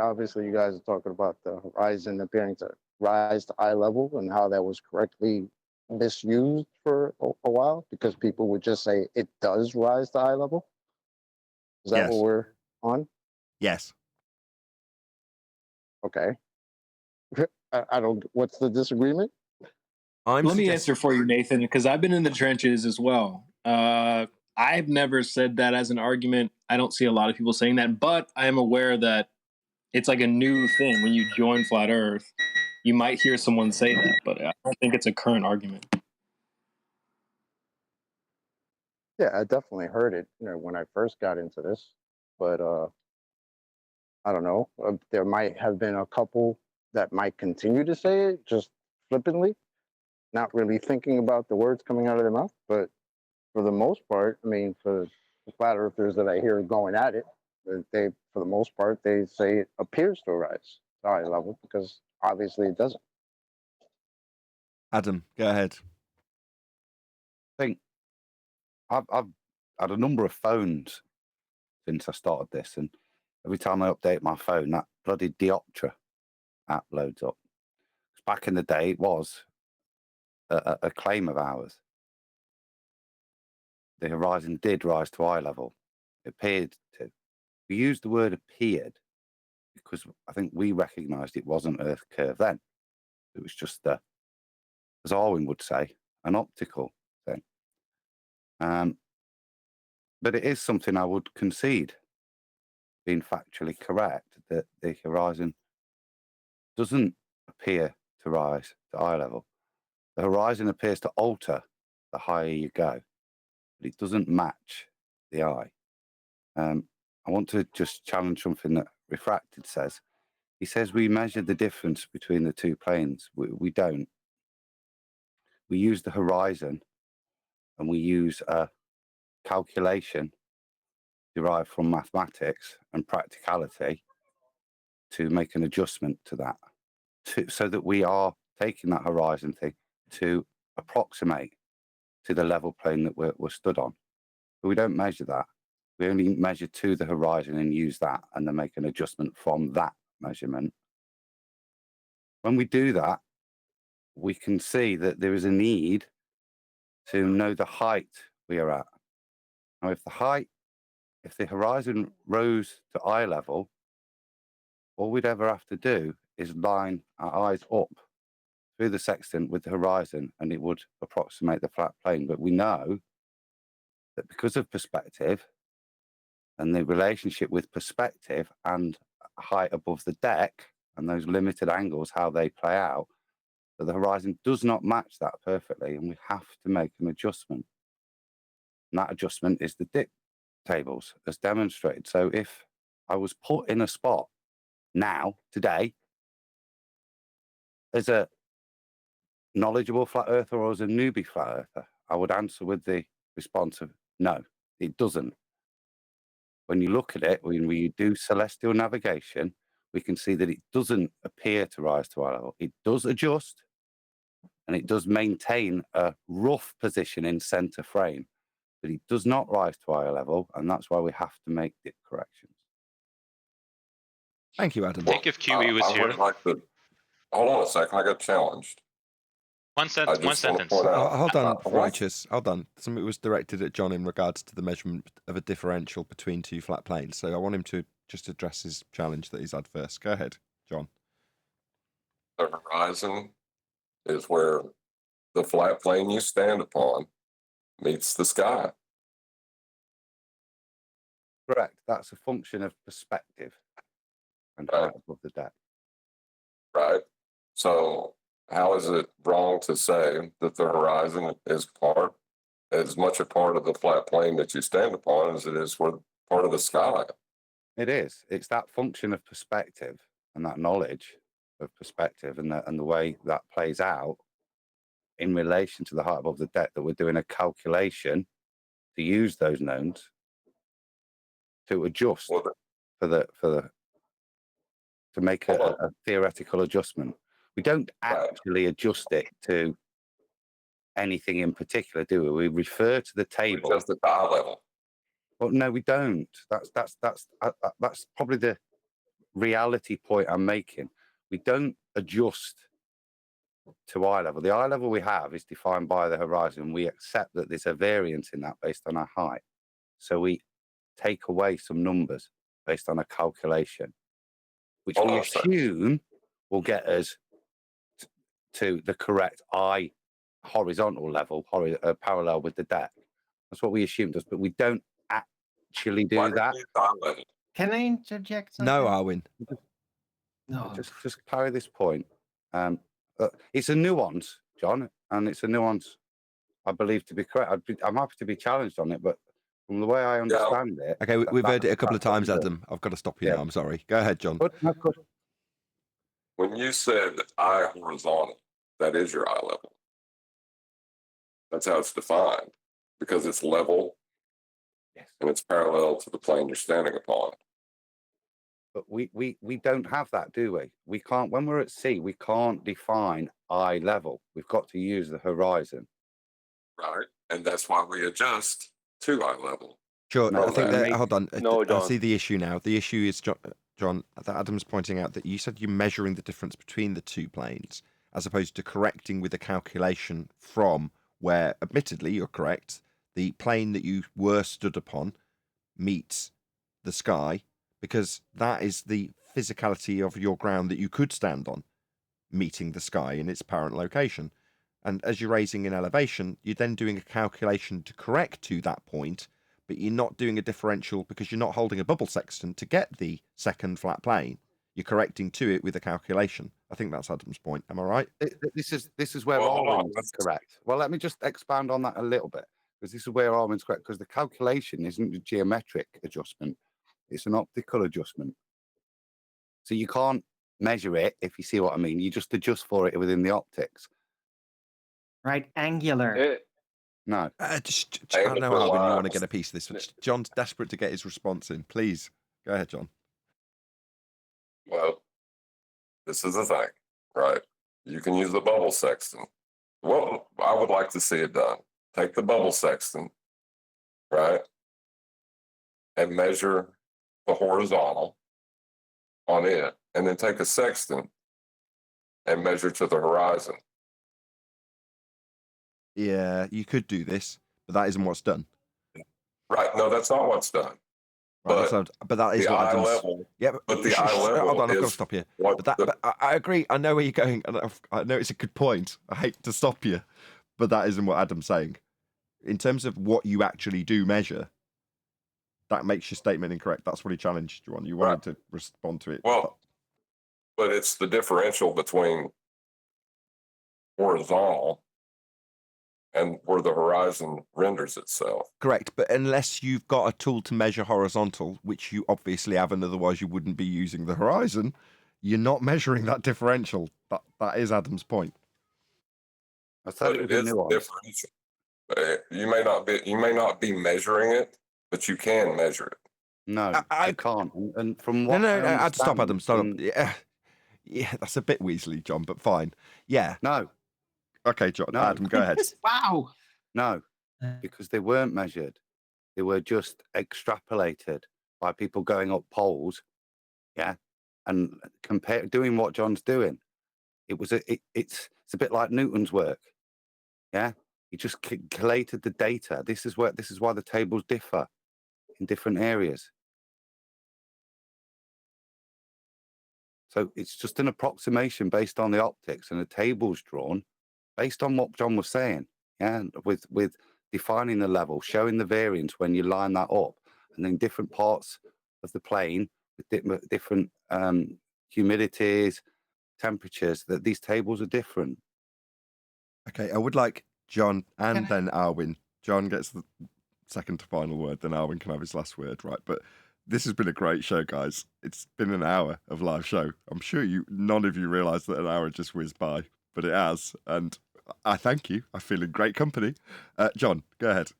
Speaker 12: obviously you guys are talking about the horizon appearing to rise to eye level and how that was correctly misused for a while, because people would just say it does rise to eye level. Is that what we're on?
Speaker 1: Yes.
Speaker 12: Okay. I don't. What's the disagreement?
Speaker 7: Let me answer for you, Nathan, because I've been in the trenches as well. I've never said that as an argument. I don't see a lot of people saying that, but I am aware that it's like a new thing. When you join Flat Earth, you might hear someone say that, but I don't think it's a current argument.
Speaker 12: Yeah, I definitely heard it, when I first got into this, but I don't know. There might have been a couple that might continue to say it just flippantly, not really thinking about the words coming out of their mouth. But for the most part, for the flat earthers that I hear going at it, for the most part, they say it appears to rise to eye level, because obviously it doesn't.
Speaker 1: Adam, go ahead.
Speaker 10: I think I've had a number of phones since I started this, and every time I update my phone, that bloody Dioptra app loads up. Back in the day, it was a claim of ours. The horizon did rise to eye level. It appeared to. We used the word appeared because I think we recognised it wasn't Earth curve then. It was just, as Arwin would say, an optical thing. But it is something I would concede, being factually correct, that the horizon doesn't appear to rise to eye level. The horizon appears to alter the higher you go, but it doesn't match the eye. I want to just challenge something that Refracted says. He says we measure the difference between the two planes. We don't. We use the horizon, and we use a calculation derived from mathematics and practicality to make an adjustment to that, so that we are taking that horizon thing to approximate to the level plane that we're stood on. But we don't measure that. We only measure to the horizon and use that, and then make an adjustment from that measurement. When we do that, we can see that there is a need to know the height we are at. Now, if the horizon rose to eye level, all we'd ever have to do is line our eyes up through the sextant with the horizon, and it would approximate the flat plane. But we know that because of perspective and the relationship with perspective and height above the deck and those limited angles, how they play out, that the horizon does not match that perfectly, and we have to make an adjustment. And that adjustment is the dip tables, as demonstrated. So if I was put in a spot now, today, as a knowledgeable flat earther or as a newbie flat earther, I would answer with the response of no, it doesn't. When you look at it, when we do celestial navigation, we can see that it doesn't appear to rise to eye level. It does adjust, and it does maintain a rough position in center frame, but it does not rise to eye level, and that's why we have to make dip corrections.
Speaker 1: Thank you, Adam.
Speaker 3: I think if QE was
Speaker 6: I
Speaker 3: here.
Speaker 6: would like to. Hold on a second. I got challenged.
Speaker 3: One sentence.
Speaker 1: Hold on, Righteous. Hold on. Something was directed at John in regards to the measurement of a differential between two flat planes. So I want him to just address his challenge that he's had first. Go ahead, John.
Speaker 6: The horizon is where the flat plane you stand upon meets the sky.
Speaker 10: Correct. That's a function of perspective and height above the deck.
Speaker 6: Right. So how is it wrong to say that the horizon is as much a part of the flat plane that you stand upon as it is for part of the sky?
Speaker 10: It is. It's that function of perspective and that knowledge of perspective and the way that plays out in relation to the height above the deck that we're doing a calculation to use those knowns to adjust to make a theoretical adjustment. We don't actually adjust it to anything in particular, do we? We refer to the table.
Speaker 6: Just the eye level.
Speaker 10: Well, no, we don't. That's probably the reality point I'm making. We don't adjust to eye level. The eye level we have is defined by the horizon. We accept that there's a variance in that based on our height. So we take away some numbers based on a calculation, which we assume will get us to the correct eye horizontal level, parallel with the deck. That's what we assume does, but we don't actually do that.
Speaker 9: Can I interject something?
Speaker 1: No, Arwin.
Speaker 9: No.
Speaker 10: Just carry this point. It's a nuance, John, and it's a nuance I believe to be correct. I'm happy to be challenged on it, but from the way I understand it...
Speaker 1: Okay, we've heard it a couple of times, Adam. I've got to stop you now. I'm sorry. Go ahead, John.
Speaker 6: When you said eye horizontal, that is your eye level. That's how it's defined, because it's level and it's parallel to the plane you're standing upon.
Speaker 10: But we don't have that, do we? We can't, when we're at sea, we can't define eye level. We've got to use the horizon.
Speaker 6: Right. And that's why we adjust to eye level.
Speaker 1: Sure. I think that, hold on.
Speaker 8: No,
Speaker 1: I see the issue now. The issue is, John, that Adam's pointing out that you said you're measuring the difference between the two planes as opposed to correcting with a calculation from where, admittedly, you're correct, the plane that you were stood upon meets the sky, because that is the physicality of your ground that you could stand on, meeting the sky in its apparent location. And as you're raising in elevation, you're then doing a calculation to correct to that point, but you're not doing a differential because you're not holding a bubble sextant to get the second flat plane. You're correcting to it with a calculation. I think that's Adam's point. Am I right?
Speaker 10: This is where Armin's correct. Well, let me just expand on that a little bit, because this is where Armin's correct, because the calculation isn't a geometric adjustment. It's an optical adjustment. So you can't measure it, if you see what I mean. You just adjust for it within the optics.
Speaker 9: Right, angular.
Speaker 10: No.
Speaker 1: I know, Alvin, you want to get a piece of this. But John's desperate to get his response in. Please, go ahead, John.
Speaker 6: Well, this is the thing, right? You can use the bubble sextant. Well, I would like to see it done. Take the bubble sextant, right, and measure the horizontal on it, and then take a sextant and measure to the horizon.
Speaker 1: Yeah, you could do this, but that isn't what's done.
Speaker 6: Right? No, that's not what's done.
Speaker 1: Right, but that is
Speaker 6: the
Speaker 1: what
Speaker 6: eye
Speaker 1: Adam's.
Speaker 6: level.
Speaker 1: Yeah,
Speaker 6: but the eye level.
Speaker 1: Hold on, I've got to
Speaker 6: is
Speaker 1: stop you.
Speaker 6: what
Speaker 1: But I agree. I know where you're going, and I know it's a good point. I hate to stop you, but that isn't what Adam's saying. In terms of what you actually do measure, that makes your statement incorrect. That's what he challenged you on. You wanted to respond to it.
Speaker 6: Well, but it's the differential between horizontal and where the horizon renders itself.
Speaker 1: Correct, but unless you've got a tool to measure horizontal, which you obviously have, and otherwise you wouldn't be using the horizon, you're not measuring that differential. That is Adam's point.
Speaker 10: I thought
Speaker 6: it is differential. You may not be measuring it, but you can measure it.
Speaker 10: No, I can't. And from what
Speaker 1: No, I had to stop,
Speaker 10: understand
Speaker 1: Adam. Stop. Yeah, that's a bit Weasley, John, but fine. Yeah.
Speaker 10: No.
Speaker 1: Okay, John.
Speaker 10: No.
Speaker 1: Adam, go ahead.
Speaker 9: Wow.
Speaker 10: No, because they weren't measured. They were just extrapolated by people going up poles, yeah, and doing what John's doing. It's a bit like Newton's work, yeah. He just collated the data. This is why the tables differ in different areas. So it's just an approximation based on the optics, and a table's drawn based on what John was saying, yeah, with defining the level, showing the variance when you line that up, and then different parts of the plane with different humidities, temperatures, that these tables are different.
Speaker 1: Okay, I would like John and then Alwyn. John gets the second to final word, then Alwyn can have his last word, right? But this has been a great show, guys. It's been an hour of live show. I'm sure none of you realise that an hour just whizzed by, but it has, and I thank you. I feel in great company. John, go ahead.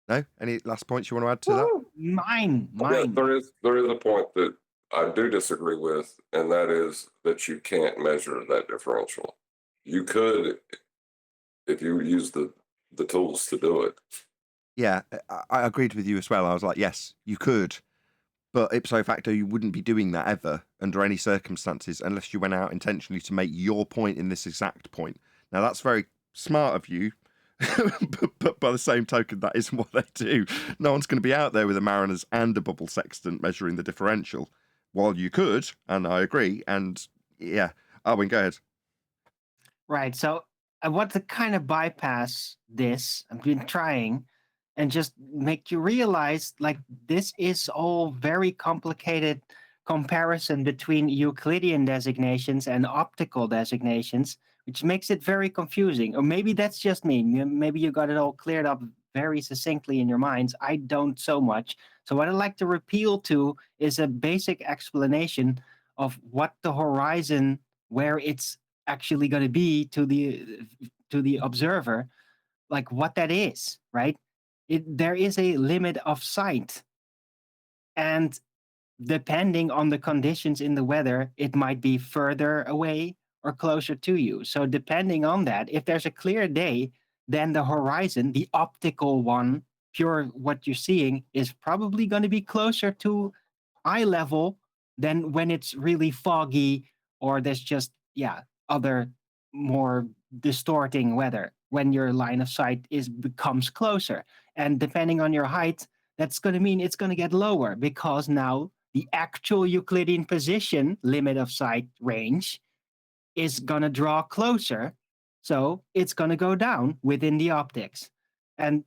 Speaker 1: No? Any last points you want to add to that?
Speaker 9: Mine.
Speaker 6: Yeah, there is a point that I do disagree with, and that is that you can't measure that differential. You could if you use the tools to do it.
Speaker 1: Yeah, I agreed with you as well. I was like, yes, you could, but ipso facto, you wouldn't be doing that ever under any circumstances unless you went out intentionally to make your point in this exact point. Now, that's very smart of you, but by the same token, that isn't what they do. No one's going to be out there with a Mariners and a bubble sextant measuring the differential. While you could, and I agree, and yeah, Alwyn, go ahead.
Speaker 9: Right, so I want to kind of bypass this. I've been trying, and just make you realize, like, this is all very complicated comparison between Euclidean designations and optical designations, which makes it very confusing. Or maybe that's just me. Maybe you got it all cleared up very succinctly in your minds. I don't so much. So what I'd like to appeal to is a basic explanation of what the horizon, where it's actually going to be to the observer, like what that is, right? There is a limit of sight, and depending on the conditions in the weather, it might be further away or closer to you. So depending on that, if there's a clear day, then the horizon, the optical one, pure what you're seeing, is probably going to be closer to eye level than when it's really foggy or there's just other more distorting weather, when your line of sight becomes closer. And depending on your height, that's going to mean it's going to get lower, because now the actual Euclidean position, limit of sight range, is going to draw closer. So it's going to go down within the optics. And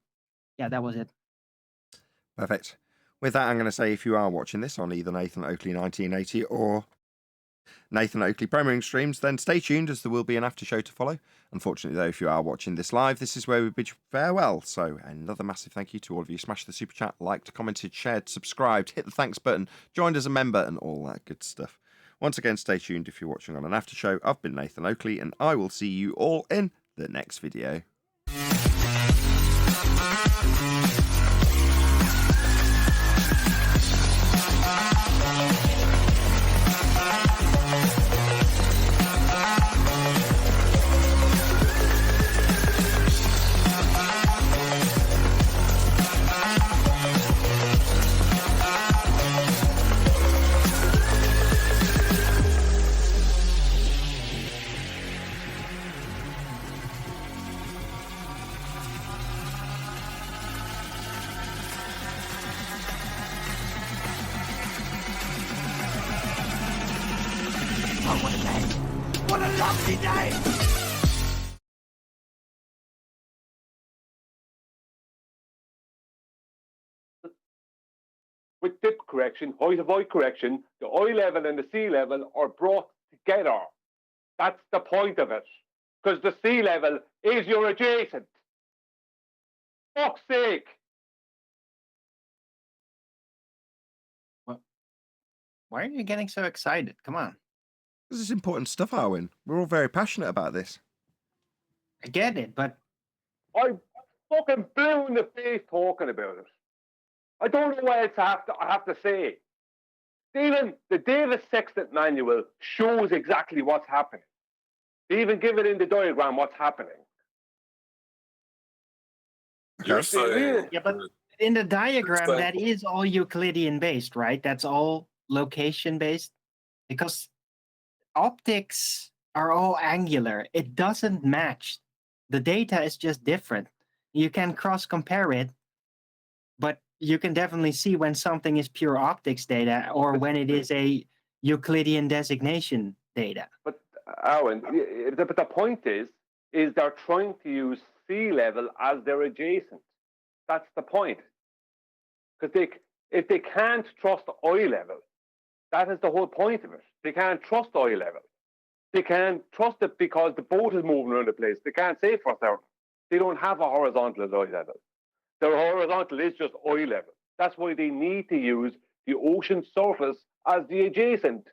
Speaker 9: yeah, that was it.
Speaker 1: Perfect. With that, I'm going to say, if you are watching this on either Nathan Oakley 1980 or Nathan Oakley premiering streams, then stay tuned as there will be an after show to follow. Unfortunately, though, if you are watching this live, this is where we bid you farewell. So another massive thank you to all of you. Smash the super chat, liked, commented, shared, subscribed, hit the thanks button, joined as a member, and all that good stuff. Once again, stay tuned if you're watching on an after show. I've been Nathan Oakley, and I will see you all in the next video.
Speaker 13: What a lovely day!
Speaker 8: With dip correction, height of eye correction, the eye level and the sea level are brought together. That's the point of it. Because the sea level is your adjacent. Fuck's sake!
Speaker 9: Why are you getting so excited? Come on.
Speaker 1: This is important stuff, Arwen. We're all very passionate about this.
Speaker 9: I get it, but
Speaker 8: I'm fucking blue in the face talking about it. I don't know what else I have to say. Stephen, the Davis Sextant Manual shows exactly what's happening. They even give it in the diagram what's happening.
Speaker 6: You're saying...
Speaker 9: Yeah, but in the diagram, that is all Euclidean based, right? That's all location based. Because optics are all angular. It doesn't match. The data is just different. You can cross compare it, but you can definitely see when something is pure optics data or when it is a Euclidean designation data.
Speaker 8: But Owen, but the point is they're trying to use sea level as their adjacent. That's the point. Because if they can't trust eye level, that is the whole point of it. They can't trust eye level. They can't trust it because the boat is moving around the place. They can't say for certain. They don't have a horizontal at eye level. Their horizontal is just eye level. That's why they need to use the ocean surface as the adjacent.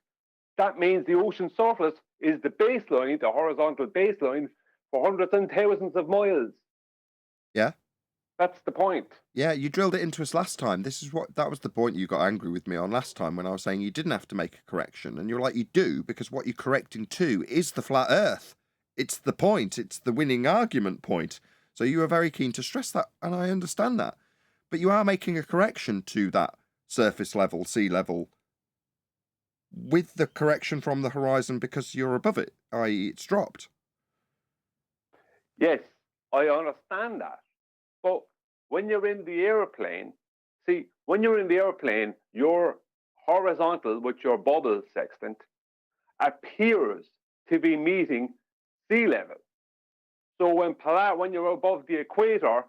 Speaker 8: That means the ocean surface is the baseline, the horizontal baseline, for hundreds and thousands of miles.
Speaker 1: Yeah.
Speaker 8: That's the point.
Speaker 1: Yeah, you drilled it into us last time. That was the point you got angry with me on last time when I was saying you didn't have to make a correction. And you're like, you do, because what you're correcting to is the flat earth. It's the point. It's the winning argument point. So you were very keen to stress that, and I understand that. But you are making a correction to that surface level, sea level, with the correction from the horizon because you're above it, i.e. it's dropped.
Speaker 8: Yes, I understand that. But when you're in the airplane, your horizontal with your bubble sextant appears to be meeting sea level. So when you're above the equator,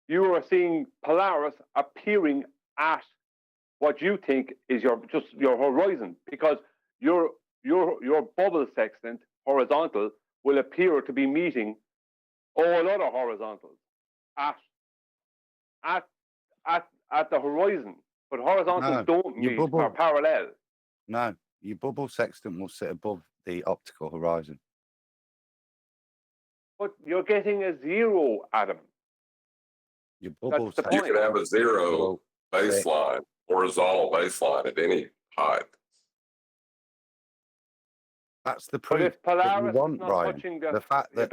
Speaker 8: you are seeing Polaris appearing at what you think is your horizon, because your bubble sextant horizontal will appear to be meeting all other horizontals at the horizon, but horizontals don't meet or parallel.
Speaker 10: No, your bubble sextant will sit above the optical horizon.
Speaker 8: But you're getting a zero, Adam.
Speaker 10: Your bubble
Speaker 6: you can have a zero baseline, horizontal baseline at any height.
Speaker 10: That's the proof.
Speaker 8: But if Polaris
Speaker 10: that you want,
Speaker 8: is not
Speaker 10: Brian.
Speaker 8: touching
Speaker 10: The fact that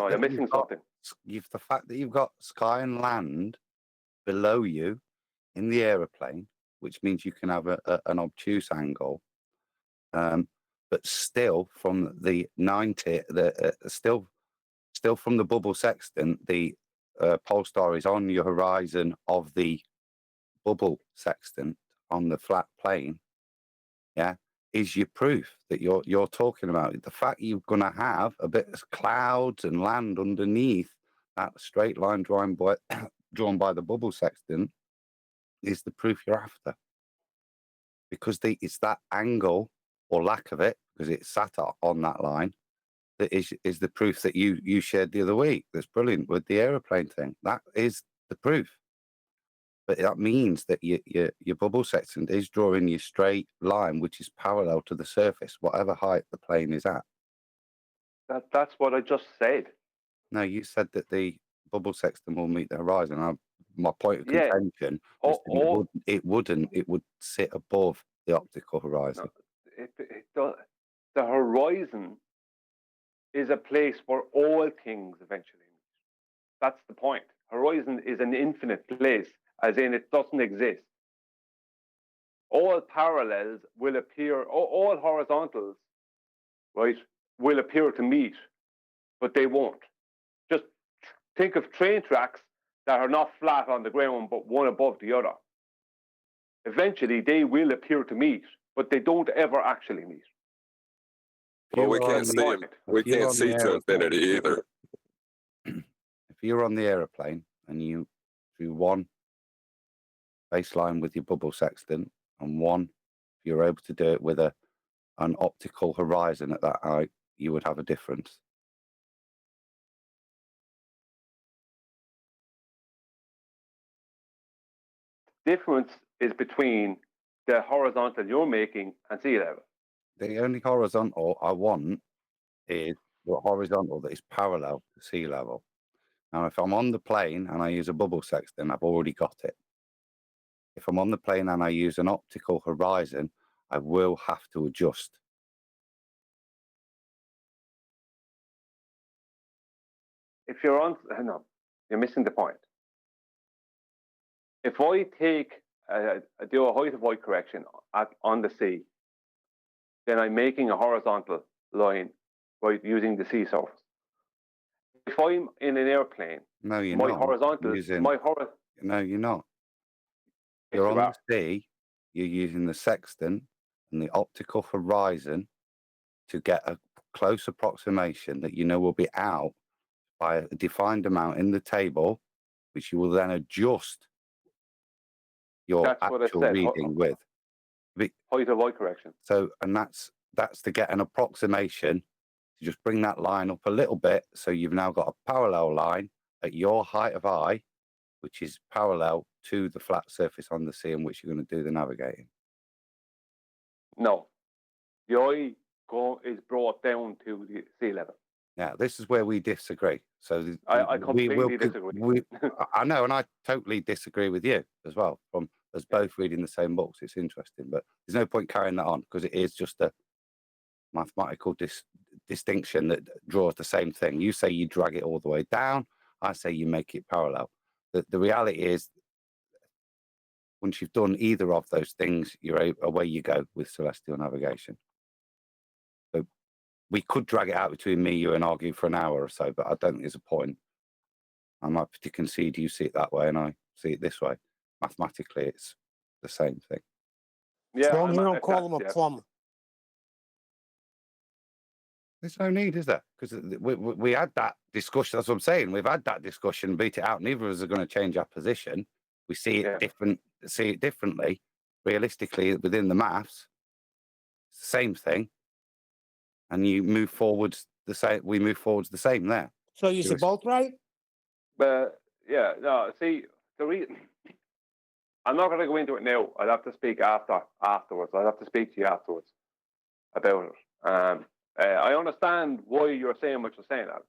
Speaker 8: you're missing something.
Speaker 10: The fact that you've got sky and land below you in the aeroplane, which means you can have an obtuse angle, but still from the 90, still from the bubble sextant, the pole star is on your horizon of the bubble sextant on the flat plane. Yeah, is your proof that you're talking about. The fact you're going to have a bit of clouds and land underneath that straight line drawn by the bubble sextant is the proof you're after, because it's that angle or lack of it, because it's sat on that line, that is the proof that you shared the other week. That's brilliant with the aeroplane thing. That is the proof. But that means that your bubble sextant is drawing your straight line, which is parallel to the surface, whatever height the plane is at.
Speaker 8: That's what I just said.
Speaker 10: No, you said that the bubble sextant will meet the horizon. My point of contention was that it wouldn't. It would sit above the optical horizon.
Speaker 8: No, the horizon is a place where all things eventually meet. That's the point. Horizon is an infinite place, as in it doesn't exist. All parallels will appear, all horizontals, right, will appear to meet, but they won't. Just think of train tracks that are not flat on the ground, but one above the other. Eventually, they will appear to meet, but they don't ever actually meet.
Speaker 6: Well, we can't see him. We can't see to infinity either.
Speaker 10: If you're on the aeroplane and you do one baseline with your bubble sextant and one, if you're able to do it with an optical horizon at that height, you would have a difference.
Speaker 8: Difference is between the horizontal you're making and sea level.
Speaker 10: The only horizontal I want is the horizontal that is parallel to sea level. Now, if I'm on the plane and I use a bubble sextant, I've already got it. If I'm on the plane and I use an optical horizon, I will have to adjust.
Speaker 8: If you're on, no, you're missing the point. If I do a height of light correction on the sea, then I'm making a horizontal line by using the sea surface. If I'm in an airplane,
Speaker 10: no, you're
Speaker 8: my
Speaker 10: not.
Speaker 8: horizontal,
Speaker 10: No, you're not. You're on the sea, you're using the sextant and the optical horizon to get a close approximation that you know will be out by a defined amount in the table, which you will then adjust your actual reading with.
Speaker 8: Height of light correction.
Speaker 10: So, and that's to get an approximation, to just bring that line up a little bit, so you've now got a parallel line at your height of eye, which is parallel to the flat surface on the sea in which you're going to do the navigating.
Speaker 8: No, the eye is brought down to the sea level.
Speaker 10: Now, this is where we disagree. So
Speaker 8: I completely disagree.
Speaker 10: I know, and I totally disagree with you as well. From us both reading the same books, it's interesting, but there's no point carrying that on because it is just a mathematical distinction that draws the same thing. You say you drag it all the way down. I say you make it parallel. The reality is, once you've done either of those things, away you go with celestial navigation. So we could drag it out between me, you, and argue for an hour or so, but I don't think there's a point. I might concede you see it that way and I see it this way. Mathematically, it's the same thing.
Speaker 4: Yeah, as long as you don't call him a plumber.
Speaker 10: There's no need, is there? Because we had that discussion. That's what I'm saying. We've had that discussion, beat it out. Neither of us are going to change our position. We see it differently. Realistically, within the maths, it's the same thing. And you move forwards the same. We move forwards the same there.
Speaker 4: So you said both right?
Speaker 8: Yeah, no. See, the reason I'm not going to go into it now. I'll have to speak afterwards. I'll have to speak to you afterwards about it. I understand why you're saying what you're saying, Alan.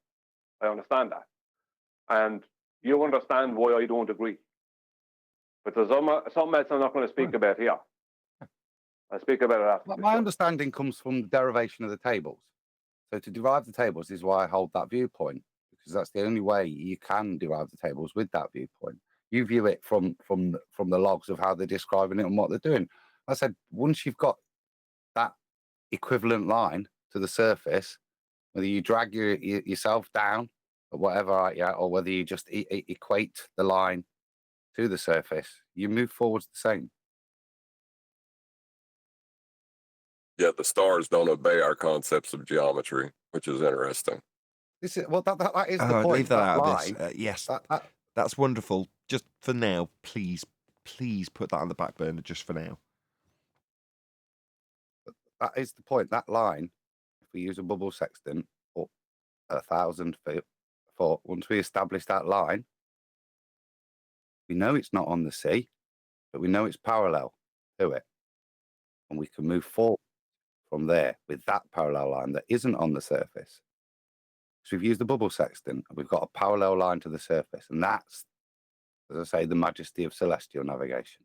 Speaker 8: I understand that. And you understand why I don't agree. But there's something else I'm not going to speak about here. I'll speak about it after.
Speaker 10: My understanding comes from the derivation of the tables. So to derive the tables is why I hold that viewpoint, because that's the only way you can derive the tables with that viewpoint. You view it from the logs of how they're describing it and what they're doing. I said, once you've got that equivalent line to the surface, whether you drag yourself down or whatever, or whether you just equate the line to the surface, you move forwards the same.
Speaker 6: Yeah, the stars don't obey our concepts of geometry, which is interesting.
Speaker 10: This is that is the point.
Speaker 1: Leave that out of this. Yes, that's wonderful. Just for now, please put that on the back burner. Just for now.
Speaker 10: that is the point. That line, if we use a bubble sextant up 1,000 feet, once we establish that line, we know it's not on the sea, but we know it's parallel to it. And we can move forward from there with that parallel line that isn't on the surface. So we've used the bubble sextant, and we've got a parallel line to the surface. And that's, as I say, the majesty of celestial navigation.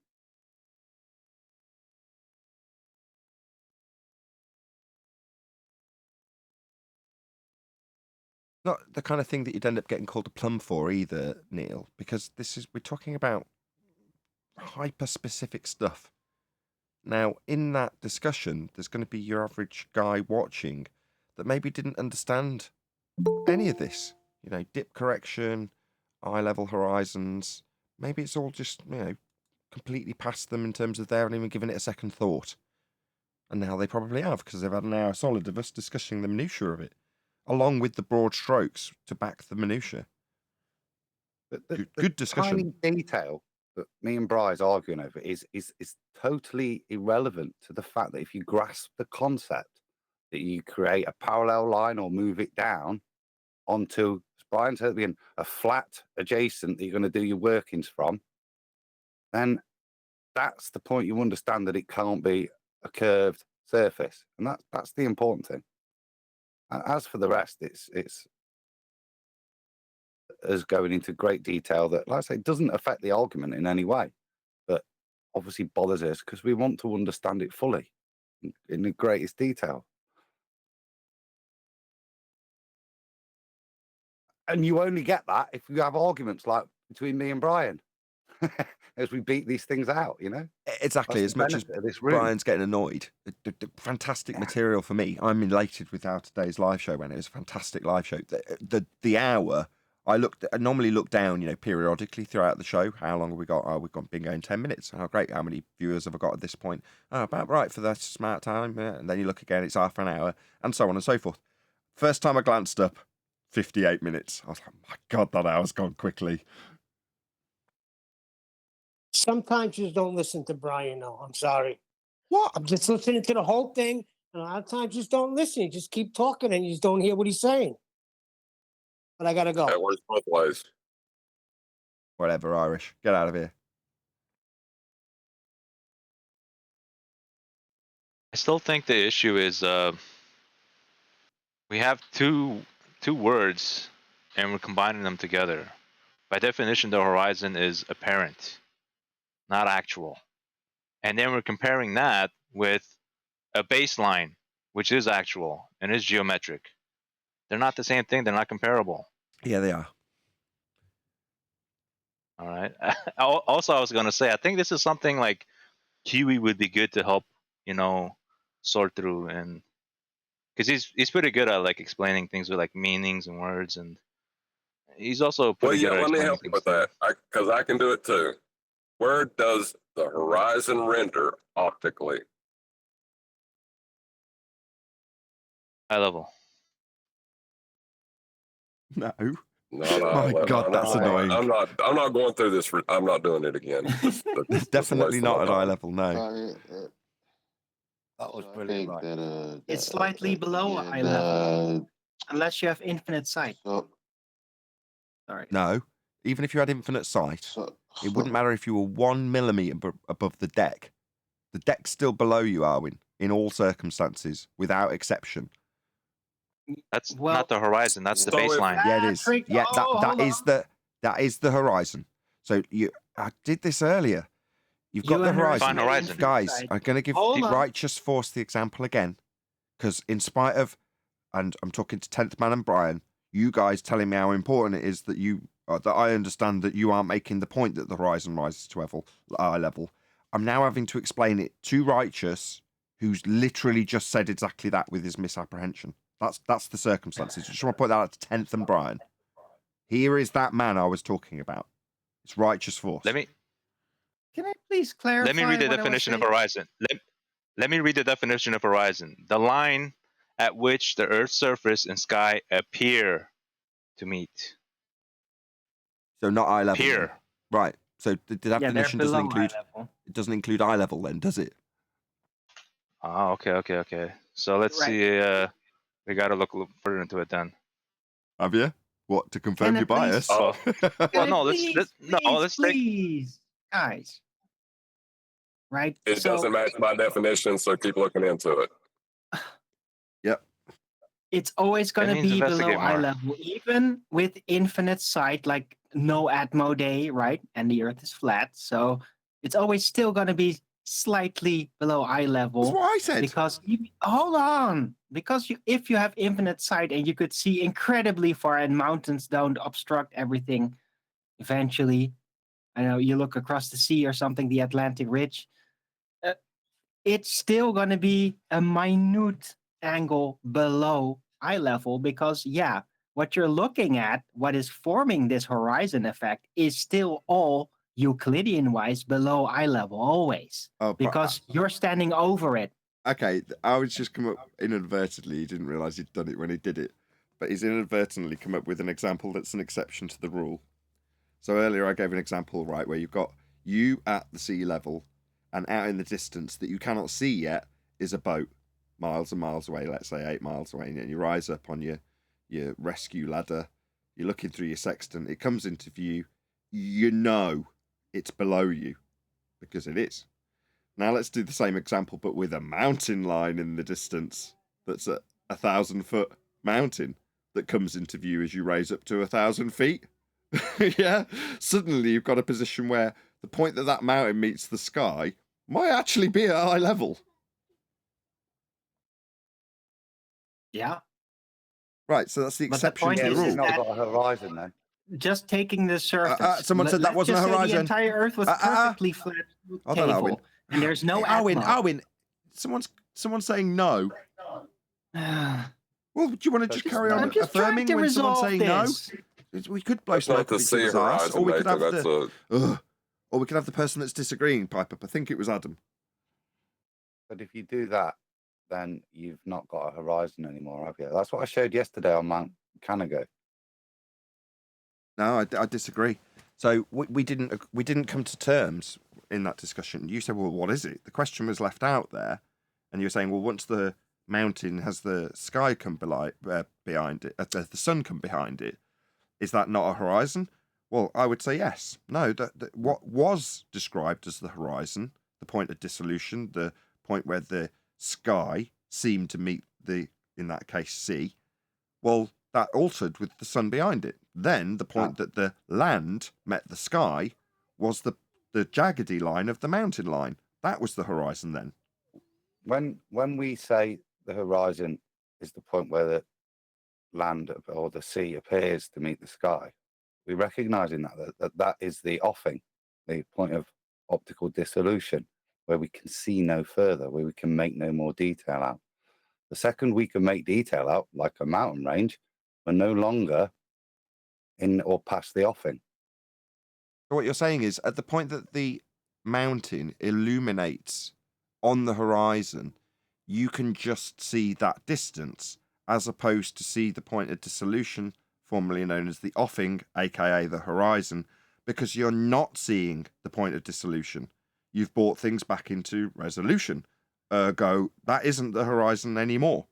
Speaker 1: Not the kind of thing that you'd end up getting called a plum for either, Neil, because we're talking about hyper-specific stuff. Now, in that discussion, there's going to be your average guy watching that maybe didn't understand any of this. You know, dip correction, eye level horizons. Maybe it's all just, completely past them in terms of they haven't even given it a second thought. And now they probably have, because they've had an hour solid of us discussing the minutiae of it, along with the broad strokes to back the minutiae. Good discussion.
Speaker 10: Tiny detail that me and Bry's arguing over is totally irrelevant to the fact that if you grasp the concept that you create a parallel line or move it down onto, as Brian said at the beginning, a flat adjacent that you're going to do your workings from, then that's the point you understand that it can't be a curved surface. And that's the important thing. And as for the rest, it's us going into great detail that, like I say, doesn't affect the argument in any way, but obviously bothers us because we want to understand it fully in the greatest detail. And you only get that if you have arguments like between me and Brian as we beat these things out,
Speaker 1: Exactly. As much as Brian's getting annoyed, fantastic material for me. I'm elated with how today's live show went. It was a fantastic live show. The hour, I normally look down, periodically throughout the show. How long have we got? Oh, been going 10 minutes. Oh, great. How many viewers have I got at this point? Oh, about right for that smart time. Yeah. And then you look again, it's half an hour, and so on and so forth. First time I glanced up, 58 minutes. I was like, my God, that hour's gone quickly.
Speaker 4: Sometimes you just don't listen to Brian, though. I'm sorry.
Speaker 1: What?
Speaker 4: I'm just listening to the whole thing, and a lot of times you just don't listen. You just keep talking, and you just don't hear what he's saying. But I gotta go.
Speaker 6: That works both ways.
Speaker 1: Whatever, Irish. Get out of here.
Speaker 3: I still think the issue is we have two words and we're combining them together. By definition, the horizon is apparent, not actual. And then we're comparing that with a baseline, which is actual and is geometric. They're not the same thing. They're not comparable.
Speaker 1: Yeah, they are.
Speaker 3: All right. Also, I was going to say, I think this is something like Kiwi would be good to help, sort through, and because he's pretty good at like explaining things with like meanings and words, and he's also pretty good at
Speaker 6: let me
Speaker 3: explaining
Speaker 6: help you
Speaker 3: things
Speaker 6: with that because I can do it too. Where does the horizon render optically?
Speaker 3: high level.
Speaker 1: No.
Speaker 6: My
Speaker 1: God, that's annoying.
Speaker 6: I'm not going through this. I'm not doing it again.
Speaker 1: Definitely not at eye level. No.
Speaker 10: That was brilliant. Right.
Speaker 9: It's slightly below eye level, unless you have infinite sight. Sorry.
Speaker 1: No. Even if you had infinite sight, it wouldn't matter if you were 1 millimeter above the deck. The deck's still below you, Arwin, in all circumstances, without exception.
Speaker 3: That's not the horizon. That's the baseline.
Speaker 1: Yeah, it is. Yeah, that is the horizon. So I did this earlier. You've got the horizon. Guys, I'm going to give Righteous Force the example again, because in spite of, and I'm talking to 10th Man and Brian, you guys telling me how important it is that that I understand that you aren't making the point that the horizon rises to eye level. I'm now having to explain it to Righteous, who's literally just said exactly that with his misapprehension. That's the circumstances. I just want to put that out to 10th and Brian. Here is that man I was talking about. It's Righteous Force.
Speaker 9: Can I please clarify?
Speaker 3: Let me read the definition of horizon. Let me read the definition of horizon. The line at which the Earth's surface and sky appear to meet.
Speaker 1: So not eye level.
Speaker 3: Appear.
Speaker 1: Right. So the definition doesn't include eye level then, does it?
Speaker 3: Oh, okay. So let's
Speaker 9: Right.
Speaker 3: see. We got to look a little further into it then.
Speaker 1: Have you? What, to confirm
Speaker 9: Can
Speaker 1: your
Speaker 9: it please?
Speaker 1: bias?
Speaker 3: Oh, well,
Speaker 9: Can
Speaker 3: no.
Speaker 9: it please,
Speaker 3: Let's take.
Speaker 9: please, guys. Right.
Speaker 6: It doesn't match my definition, so keep looking into it.
Speaker 1: Yep.
Speaker 9: It's always going
Speaker 3: It
Speaker 9: to
Speaker 3: means
Speaker 9: be below
Speaker 3: investigate
Speaker 9: eye
Speaker 3: more.
Speaker 9: level, even with infinite sight, like no Atmo day, right? And the Earth is flat, so it's always still going to be slightly below eye level.
Speaker 1: That's what I said.
Speaker 9: Because hold on, because if you have infinite sight and you could see incredibly far, and mountains don't obstruct everything, eventually, I know you look across the sea or something, the Atlantic Ridge, it's still going to be a minute angle below eye level because, yeah, what you're looking at, what is forming this horizon effect, is still all Euclidean-wise below eye level always, because you're standing over it.
Speaker 1: Okay, I was just come up inadvertently. He didn't realise he'd done it when he did it, but he's inadvertently come up with an example that's an exception to the rule. So earlier I gave an example, right, where you've got you at the sea level, and out in the distance that you cannot see yet is a boat, miles and miles away, let's say 8 miles away, and you rise up on your rescue ladder, you're looking through your sextant, it comes into view, you know it's below you, because it is. Now let's do the same example, but with a mountain line in the distance that's a 1,000-foot mountain that comes into view as you raise up to 1,000 feet. Yeah, suddenly you've got a position where the point that mountain meets the sky might actually be at eye level.
Speaker 9: Yeah.
Speaker 1: Right, so that's the exception to the rule.
Speaker 10: You've not got a horizon then.
Speaker 9: Just taking the surface.
Speaker 1: Someone said that wasn't a
Speaker 9: Let's just say
Speaker 1: horizon.
Speaker 9: the entire Earth was perfectly flat table, and there's no
Speaker 1: Alwyn,
Speaker 9: Atmo.
Speaker 1: Alwyn, someone's saying no. Well, do you want to just carry on affirming when someone's saying no? We could blow smoke up each other's ass, or we could have or we could have the person that's disagreeing pipe up. I think it was Adam.
Speaker 10: But if you do that, then you've not got a horizon anymore, have you? That's what I showed yesterday on Mount Canago.
Speaker 1: No, I disagree. So we didn't come to terms in that discussion. You said, well, what is it? The question was left out there, and you're saying, well, once the mountain has the sky come behind it, the sun come behind it, is that not a horizon? Well, I would say yes. No, that what was described as the horizon, the point of dissolution, the point where the sky seemed to meet in that case, sea, well, that altered with the sun behind it. Then the point that the land met the sky was the jaggedy line of the mountain line. That was the horizon then.
Speaker 10: When we say the horizon is the point where the land or the sea appears to meet the sky, we're recognizing that is the offing, the point of optical dissolution, where we can see no further, where we can make no more detail out. The second we can make detail out, like a mountain range, we're no longer in or past the offing.
Speaker 1: So what you're saying is, at the point that the mountain illuminates on the horizon, you can just see that distance, as opposed to see the point of dissolution, formerly known as the offing, aka the horizon, because you're not seeing the point of dissolution. You've brought things back into resolution. Ergo, that isn't the horizon anymore.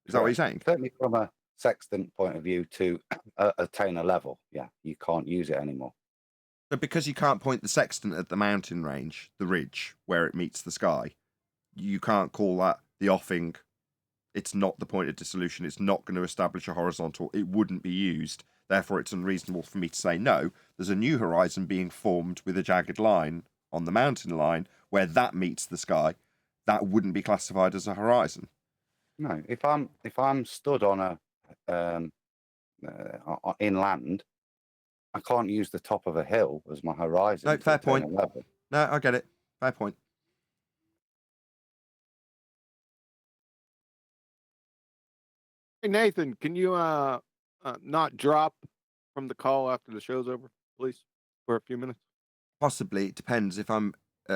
Speaker 1: Is that what you're saying?
Speaker 10: Certainly from a sextant point of view to attain a level, yeah, you can't use it anymore.
Speaker 1: But because you can't point the sextant at the mountain range, the ridge, where it meets the sky, you can't call that the offing. It's not the point of dissolution. It's not going to establish a horizontal. It wouldn't be used. Therefore, it's unreasonable for me to say, no, there's a new horizon being formed with a jagged line on the mountain line where that meets the sky. That wouldn't be classified as a horizon.
Speaker 10: No, if I'm stood on inland, I can't use the top of a hill as my horizon.
Speaker 1: No, fair point. No, I get it. Fair point.
Speaker 14: Hey, Nathan, can you not drop from the call after the show's over, please, for a few minutes?
Speaker 1: Possibly. It depends. If I'm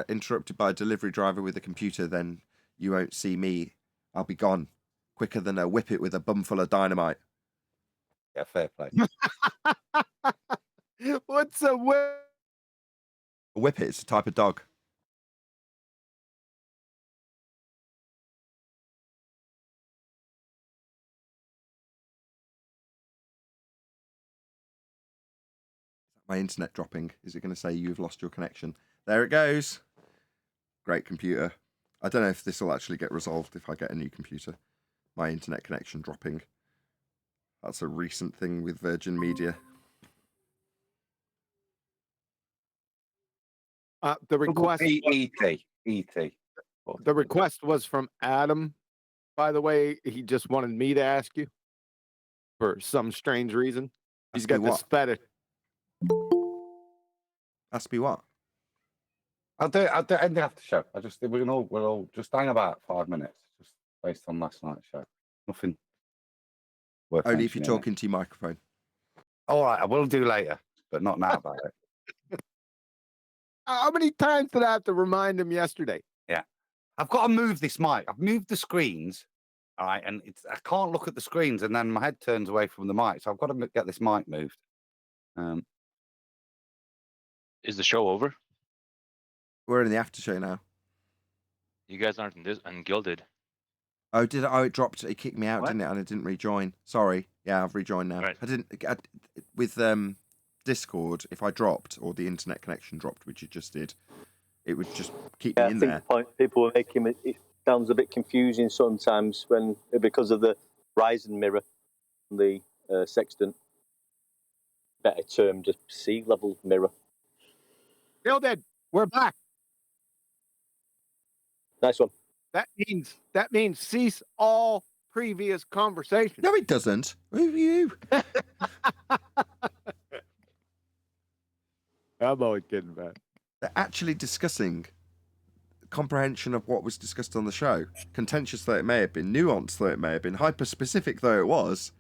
Speaker 1: interrupted by a delivery driver with a computer, then you won't see me. I'll be gone quicker than a whippet with a bum full of dynamite.
Speaker 10: Yeah, fair play.
Speaker 14: What's a whip?
Speaker 1: A whippet is a type of dog. My internet dropping. Is it going to say you've lost your connection? There it goes. Great computer. I don't know if this will actually get resolved if I get a new computer. My internet connection dropping. That's a recent thing with Virgin Media.
Speaker 14: The request.
Speaker 10: ET.
Speaker 14: The request was from Adam. By the way, he just wanted me to ask you for some strange reason. He's
Speaker 1: Ask
Speaker 14: got
Speaker 1: me
Speaker 14: this
Speaker 1: what?
Speaker 14: fetish.
Speaker 1: Ask me what?
Speaker 10: I'll do it at the end of the show. We'll all just hang about 5 minutes, just based on last night's show. Nothing worth
Speaker 1: Only if you're
Speaker 10: mentioning.
Speaker 1: talking to your microphone.
Speaker 10: All right, I will do later, but not now about it.
Speaker 14: How many times did I have to remind him yesterday?
Speaker 10: Yeah. I've got to move this mic. I've moved the screens, all right, and I can't look at the screens, and then my head turns away from the mic, so I've got to get this mic moved.
Speaker 3: Is the show over?
Speaker 1: We're in the after show now.
Speaker 3: You guys aren't in this ungilded.
Speaker 1: Oh, did it? Oh, it dropped. It kicked me out,
Speaker 3: What?
Speaker 1: didn't it? And I didn't rejoin. Sorry. Yeah, I've rejoined now.
Speaker 3: Right.
Speaker 1: I didn't. With Discord, if I dropped or the internet connection dropped, which it just did, it would just keep me in there.
Speaker 15: I think the point people were making, it sounds a bit confusing sometimes because of the horizon mirror, the sextant. Better term, just sea level mirror.
Speaker 14: Gilded, we're back.
Speaker 15: Nice one.
Speaker 14: That means cease all previous conversation.
Speaker 1: No, it doesn't. Who are you?
Speaker 14: I'm always kidding, man.
Speaker 1: They're actually discussing comprehension of what was discussed on the show. Contentious though it may have been, nuanced though it may have been, hyper-specific though it was.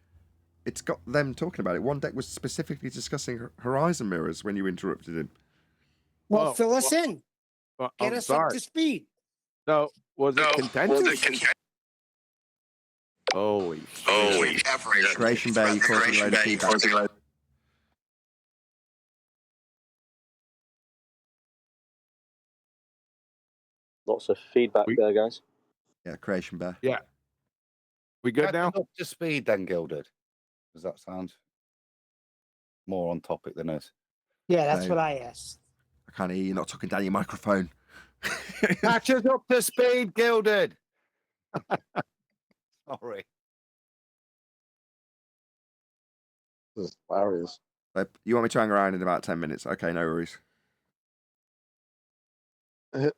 Speaker 1: It's got them talking about it. One deck was specifically discussing horizon mirrors when you interrupted him.
Speaker 4: Well, fill us in. Get us up to speed.
Speaker 14: So, was it contentious? Holy
Speaker 1: Creation Bay, you causing a load of feedback.
Speaker 15: Lots of feedback there, guys.
Speaker 1: Yeah, Creation Bear.
Speaker 14: Yeah. We good now?
Speaker 10: Up to speed then, Gilded. Does that sound more on topic than us?
Speaker 4: Yeah, that's
Speaker 1: No.
Speaker 4: what I asked.
Speaker 1: I can't hear you. You're not talking down your microphone.
Speaker 10: Catch us up to speed, Gilded. Sorry.
Speaker 12: This is hilarious.
Speaker 1: You want me to hang around in about 10 minutes? Okay, no worries.
Speaker 12: 10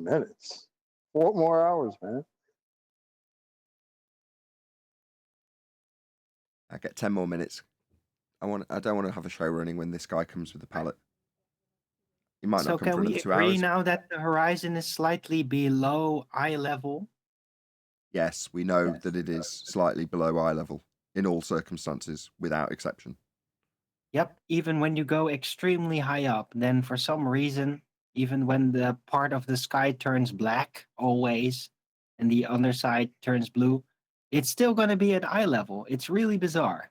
Speaker 12: minutes. 4 more hours, man.
Speaker 1: I get 10 more minutes. I don't want to have a show running when this guy comes with the pallet. He might
Speaker 9: So
Speaker 1: not come
Speaker 9: can
Speaker 1: for
Speaker 9: we
Speaker 1: another 2
Speaker 9: agree
Speaker 1: hours.
Speaker 9: now that the horizon is slightly below eye level?
Speaker 1: Yes, we know that it is slightly below eye level in all circumstances, without exception.
Speaker 9: Yep, even when you go extremely high up, then for some reason, even when the part of the sky turns black always, and the underside turns blue, it's still going to be at eye level. It's really bizarre.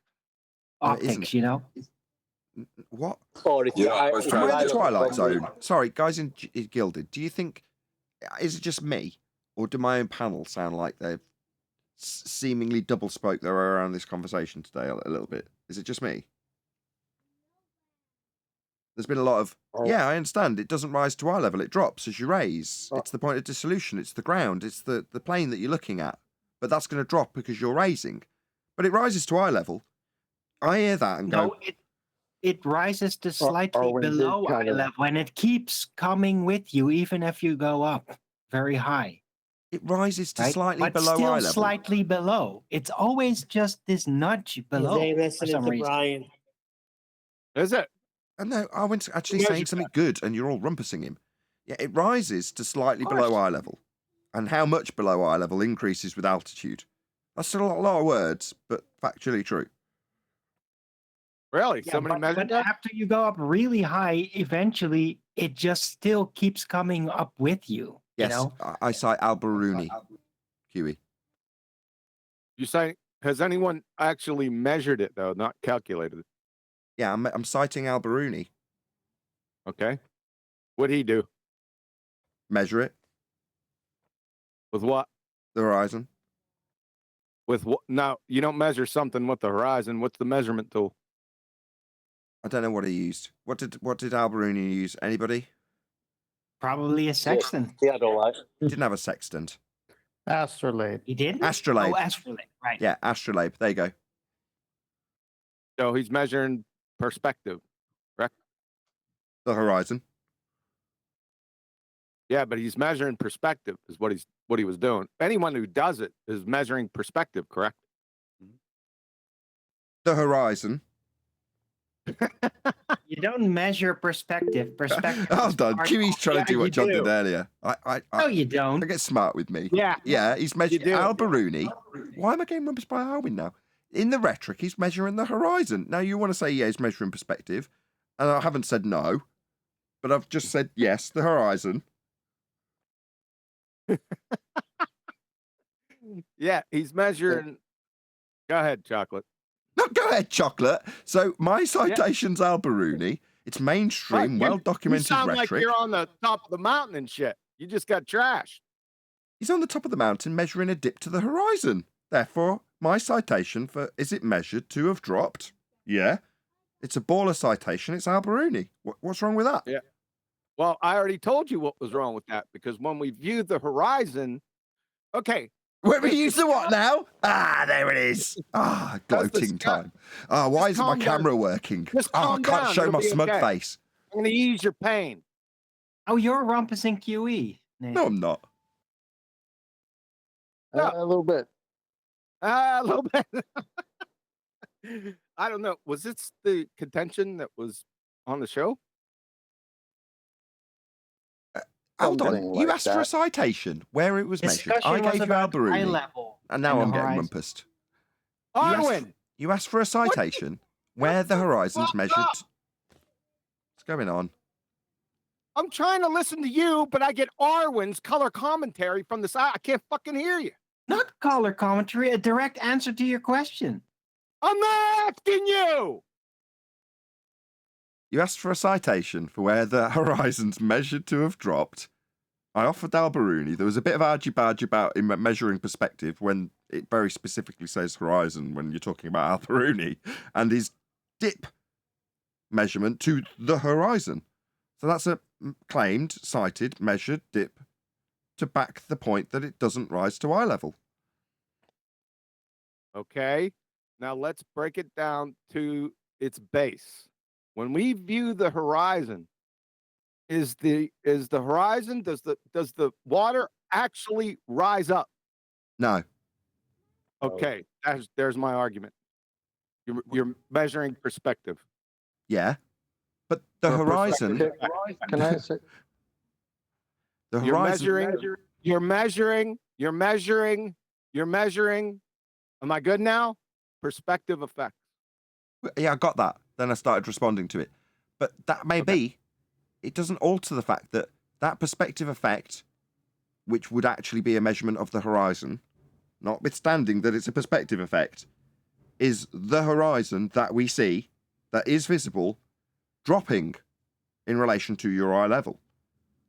Speaker 9: Optics, you know?
Speaker 1: What?
Speaker 15: Or if
Speaker 1: Am I in the Twilight Zone? Sorry, guys in Gilded, do you think, is it just me? Or do my own panel sound like they've seemingly double spoke their way around this conversation today a little bit? Is it just me? There's been a lot of, yeah, I understand. It doesn't rise to eye level. It drops as you raise. It's the point of dissolution. It's the ground. It's the plane that you're looking at. But that's going to drop because you're raising. But it rises to eye level. I hear that and go...
Speaker 9: It rises to slightly below eye level, and it keeps coming with you, even if you go up very high.
Speaker 1: It rises to slightly
Speaker 9: but
Speaker 1: below
Speaker 9: still
Speaker 1: eye level.
Speaker 9: Slightly below. It's always just this nudge below.
Speaker 4: They
Speaker 9: For
Speaker 4: listening
Speaker 9: some
Speaker 4: to
Speaker 9: reason.
Speaker 4: Brian.
Speaker 14: Is it?
Speaker 1: No, I went actually saying something good, and you're all rumpusing him. Yeah, it rises to slightly below eye level. And how much below eye level increases with altitude? That's still a lot of words, but factually true.
Speaker 14: Really?
Speaker 9: Yeah,
Speaker 14: Somebody measured
Speaker 9: but
Speaker 14: that?
Speaker 9: after you go up really high, eventually it just still keeps coming up with you.
Speaker 1: Yes,
Speaker 9: You know?
Speaker 1: I cite Alberuni, Huey.
Speaker 14: You say, has anyone actually measured it, though, not calculated it?
Speaker 1: Yeah, I'm citing Alberuni.
Speaker 14: Okay. What'd he do?
Speaker 1: Measure it.
Speaker 14: With what?
Speaker 1: The horizon.
Speaker 14: With what? No, you don't measure something with the horizon. What's the measurement tool?
Speaker 1: I don't know what he used. What did Alberuni use? Anybody?
Speaker 9: Probably a sextant.
Speaker 15: Yeah, I don't like.
Speaker 1: He didn't have a sextant.
Speaker 5: Astrolabe.
Speaker 9: He didn't?
Speaker 1: Astrolabe.
Speaker 9: Oh, astrolabe. Right.
Speaker 1: Yeah, astrolabe. There you go.
Speaker 14: So he's measuring perspective, correct?
Speaker 1: The horizon.
Speaker 14: Yeah, but he's measuring perspective is what he was doing. Anyone who does it is measuring perspective, correct?
Speaker 1: The horizon.
Speaker 9: You don't measure perspective. Perspective.
Speaker 1: I'm done. Kiwi's trying to do what John
Speaker 14: do.
Speaker 1: did earlier.
Speaker 9: No, you don't.
Speaker 1: Get smart with me.
Speaker 14: Yeah.
Speaker 1: Yeah, he's measuring
Speaker 14: do.
Speaker 1: Alberuni. Why am I getting rubbish by Alwyn now? In the rhetoric, he's measuring the horizon. Now, you want to say, yeah, he's measuring perspective. And I haven't said no. But I've just said, yes, the horizon.
Speaker 14: Yeah, he's measuring. Go ahead, Chocolate.
Speaker 1: No, go ahead, Chocolate. So my citation's Alberuni. It's mainstream,
Speaker 14: Right,
Speaker 1: well-documented
Speaker 14: you sound
Speaker 1: rhetoric.
Speaker 14: like you're on the top of the mountain and shit. You just got trashed.
Speaker 1: He's on the top of the mountain measuring a dip to the horizon. Therefore, my citation for is it measured to have dropped? Yeah. It's a baller citation. It's Alberuni. What's wrong with that?
Speaker 14: Yeah. Well, I already told you what was wrong with that because when we viewed the horizon, okay.
Speaker 1: When we use the what now? Ah, there it is. Ah, gloating time. Ah, why isn't my camera working? Ah, I can't show my smug face.
Speaker 14: I'm going to ease your pain.
Speaker 9: Oh, you're rumpusing QE.
Speaker 1: No, I'm not.
Speaker 12: A little bit.
Speaker 14: A little bit. I don't know. Was this the contention that was on the show?
Speaker 1: Hold on.
Speaker 12: Something
Speaker 1: You
Speaker 12: like
Speaker 1: asked for a
Speaker 12: that.
Speaker 1: citation where it was measured.
Speaker 9: Discussion
Speaker 1: I
Speaker 9: was
Speaker 1: gave you
Speaker 9: about eye
Speaker 1: Alberuni.
Speaker 9: level
Speaker 1: And now
Speaker 9: and
Speaker 1: I'm
Speaker 9: the
Speaker 1: getting
Speaker 9: horizon.
Speaker 1: rumpused.
Speaker 14: Arwen!
Speaker 1: You asked for a citation where the horizon's measured. What's going on?
Speaker 14: I'm trying to listen to you, but I get Arwen's color commentary from the side. I can't fucking hear you.
Speaker 9: Not color commentary, a direct answer to your question.
Speaker 14: I'm not asking you.
Speaker 1: You asked for a citation for where the horizon's measured to have dropped. I offered Alberuni. There was a bit of argy-bargy about in measuring perspective when it very specifically says horizon when you're talking about Alberuni and his dip measurement to the horizon. So that's a claimed, cited, measured dip to back the point that it doesn't rise to eye level.
Speaker 14: Okay. Now let's break it down to its base. When we view the horizon, is the horizon, does the water actually rise up?
Speaker 1: No.
Speaker 14: Okay, there's my argument. You're measuring perspective.
Speaker 1: Yeah. But the horizon.
Speaker 12: Can I say?
Speaker 1: The horizon.
Speaker 14: You're measuring. Am I good now? Perspective effect.
Speaker 1: Yeah, I got that. Then I started responding to it. But that may be. It doesn't alter the fact that that perspective effect, which would actually be a measurement of the horizon, notwithstanding that it's a perspective effect, is the horizon that we see, that is visible, dropping in relation to your eye level.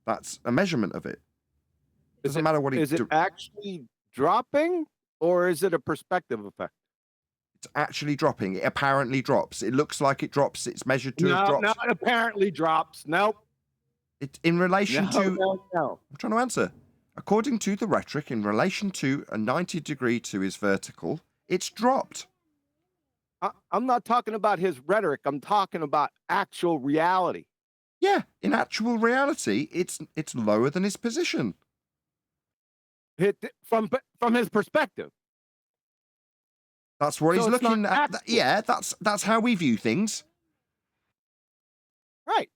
Speaker 1: That's a measurement of it. Doesn't matter what
Speaker 14: is it actually dropping or is it a perspective effect?
Speaker 1: It's actually dropping. It apparently drops. It looks like it drops. It's measured to have dropped.
Speaker 14: No, it apparently drops. Nope.
Speaker 1: It's in relation to.
Speaker 14: No.
Speaker 1: I'm trying to answer. According to the rhetoric, in relation to a 90 degree to his vertical, it's dropped.
Speaker 14: I'm not talking about his rhetoric. I'm talking about actual reality.
Speaker 1: Yeah, in actual reality, it's lower than his position.
Speaker 14: From his perspective.
Speaker 1: That's what
Speaker 14: So
Speaker 1: he's
Speaker 14: it's not
Speaker 1: looking at.
Speaker 14: actual.
Speaker 1: Yeah, that's how we view things.
Speaker 14: Right.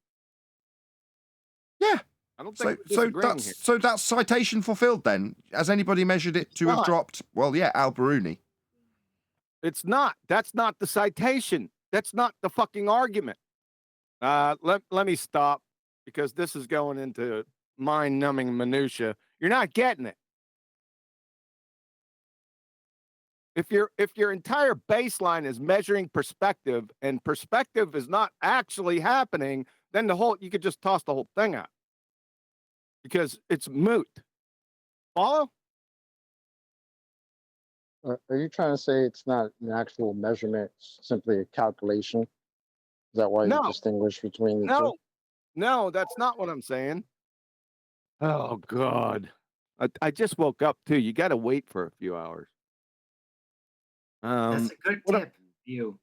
Speaker 1: Yeah.
Speaker 14: I don't think we're disagreeing here.
Speaker 1: So that's citation fulfilled then. Has anybody measured it to have
Speaker 14: Not.
Speaker 1: dropped? Well, yeah, Alberuni.
Speaker 14: It's not. That's not the citation. That's not the fucking argument. Let me stop because this is going into mind-numbing minutia. You're not getting it. If your entire baseline is measuring perspective and perspective is not actually happening, then you could just toss the whole thing out because it's moot. Follow?
Speaker 12: Are you trying to say it's not an actual measurement, simply a calculation? Is that why you
Speaker 14: No.
Speaker 12: distinguish between the two?
Speaker 14: No, that's not what I'm saying. Oh God, I just woke up too. You got to wait for a few hours.
Speaker 9: That's a good tip, you.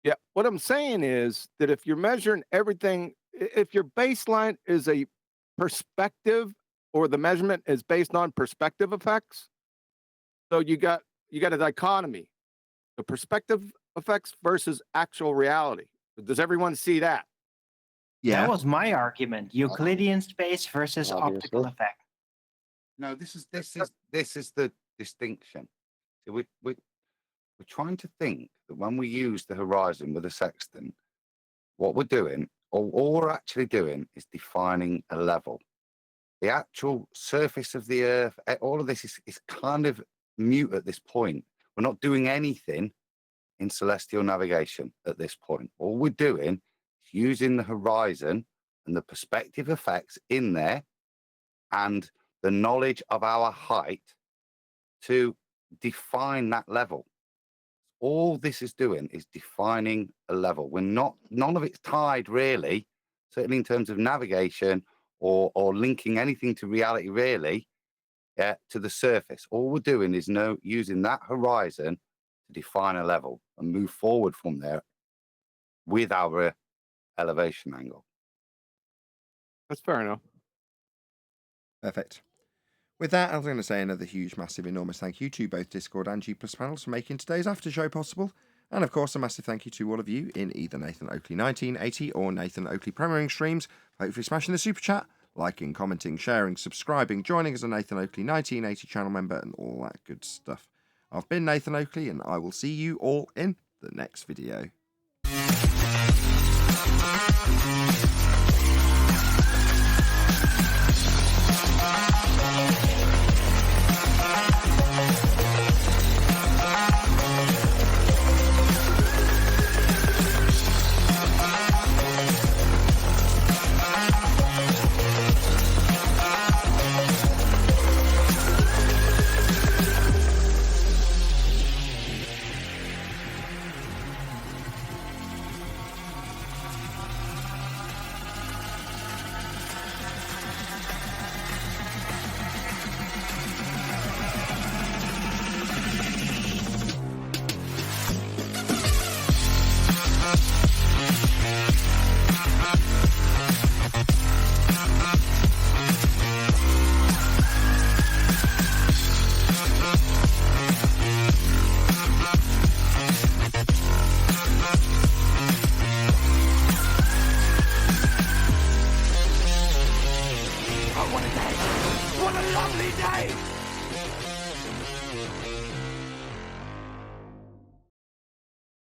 Speaker 14: Yeah, what I'm saying is that if you're measuring everything, if your baseline is a perspective or the measurement is based on perspective effects, so you got a dichotomy, the perspective effects versus actual reality. Does everyone see that?
Speaker 1: Yeah.
Speaker 9: That was my argument. Euclidean space versus optical effect.
Speaker 10: No, this is the distinction. So we're trying to think that when we use the horizon with a sextant, what we're doing, or all we're actually doing, is defining a level. The actual surface of the Earth, all of this is kind of mute at this point. We're not doing anything in celestial navigation at this point. All we're doing is using the horizon and the perspective effects in there and the knowledge of our height to define that level. All this is doing is defining a level. None of it's tied really, certainly in terms of navigation or linking anything to reality really, to the surface. All we're doing is using that horizon to define a level and move forward from there with our elevation angle.
Speaker 14: That's fair enough.
Speaker 1: Perfect. With that, I was going to say another huge, massive, enormous thank you to both Discord and G+ panels for making today's after show possible. And of course, a massive thank you to all of you in either Nathan Oakley 1980 or Nathan Oakley premiering streams, hopefully smashing the super chat, liking, commenting, sharing, subscribing, joining as a Nathan Oakley 1980 channel member, and all that good stuff. I've been Nathan Oakley, and I will see you all in the next video.
Speaker 13: What a lovely day!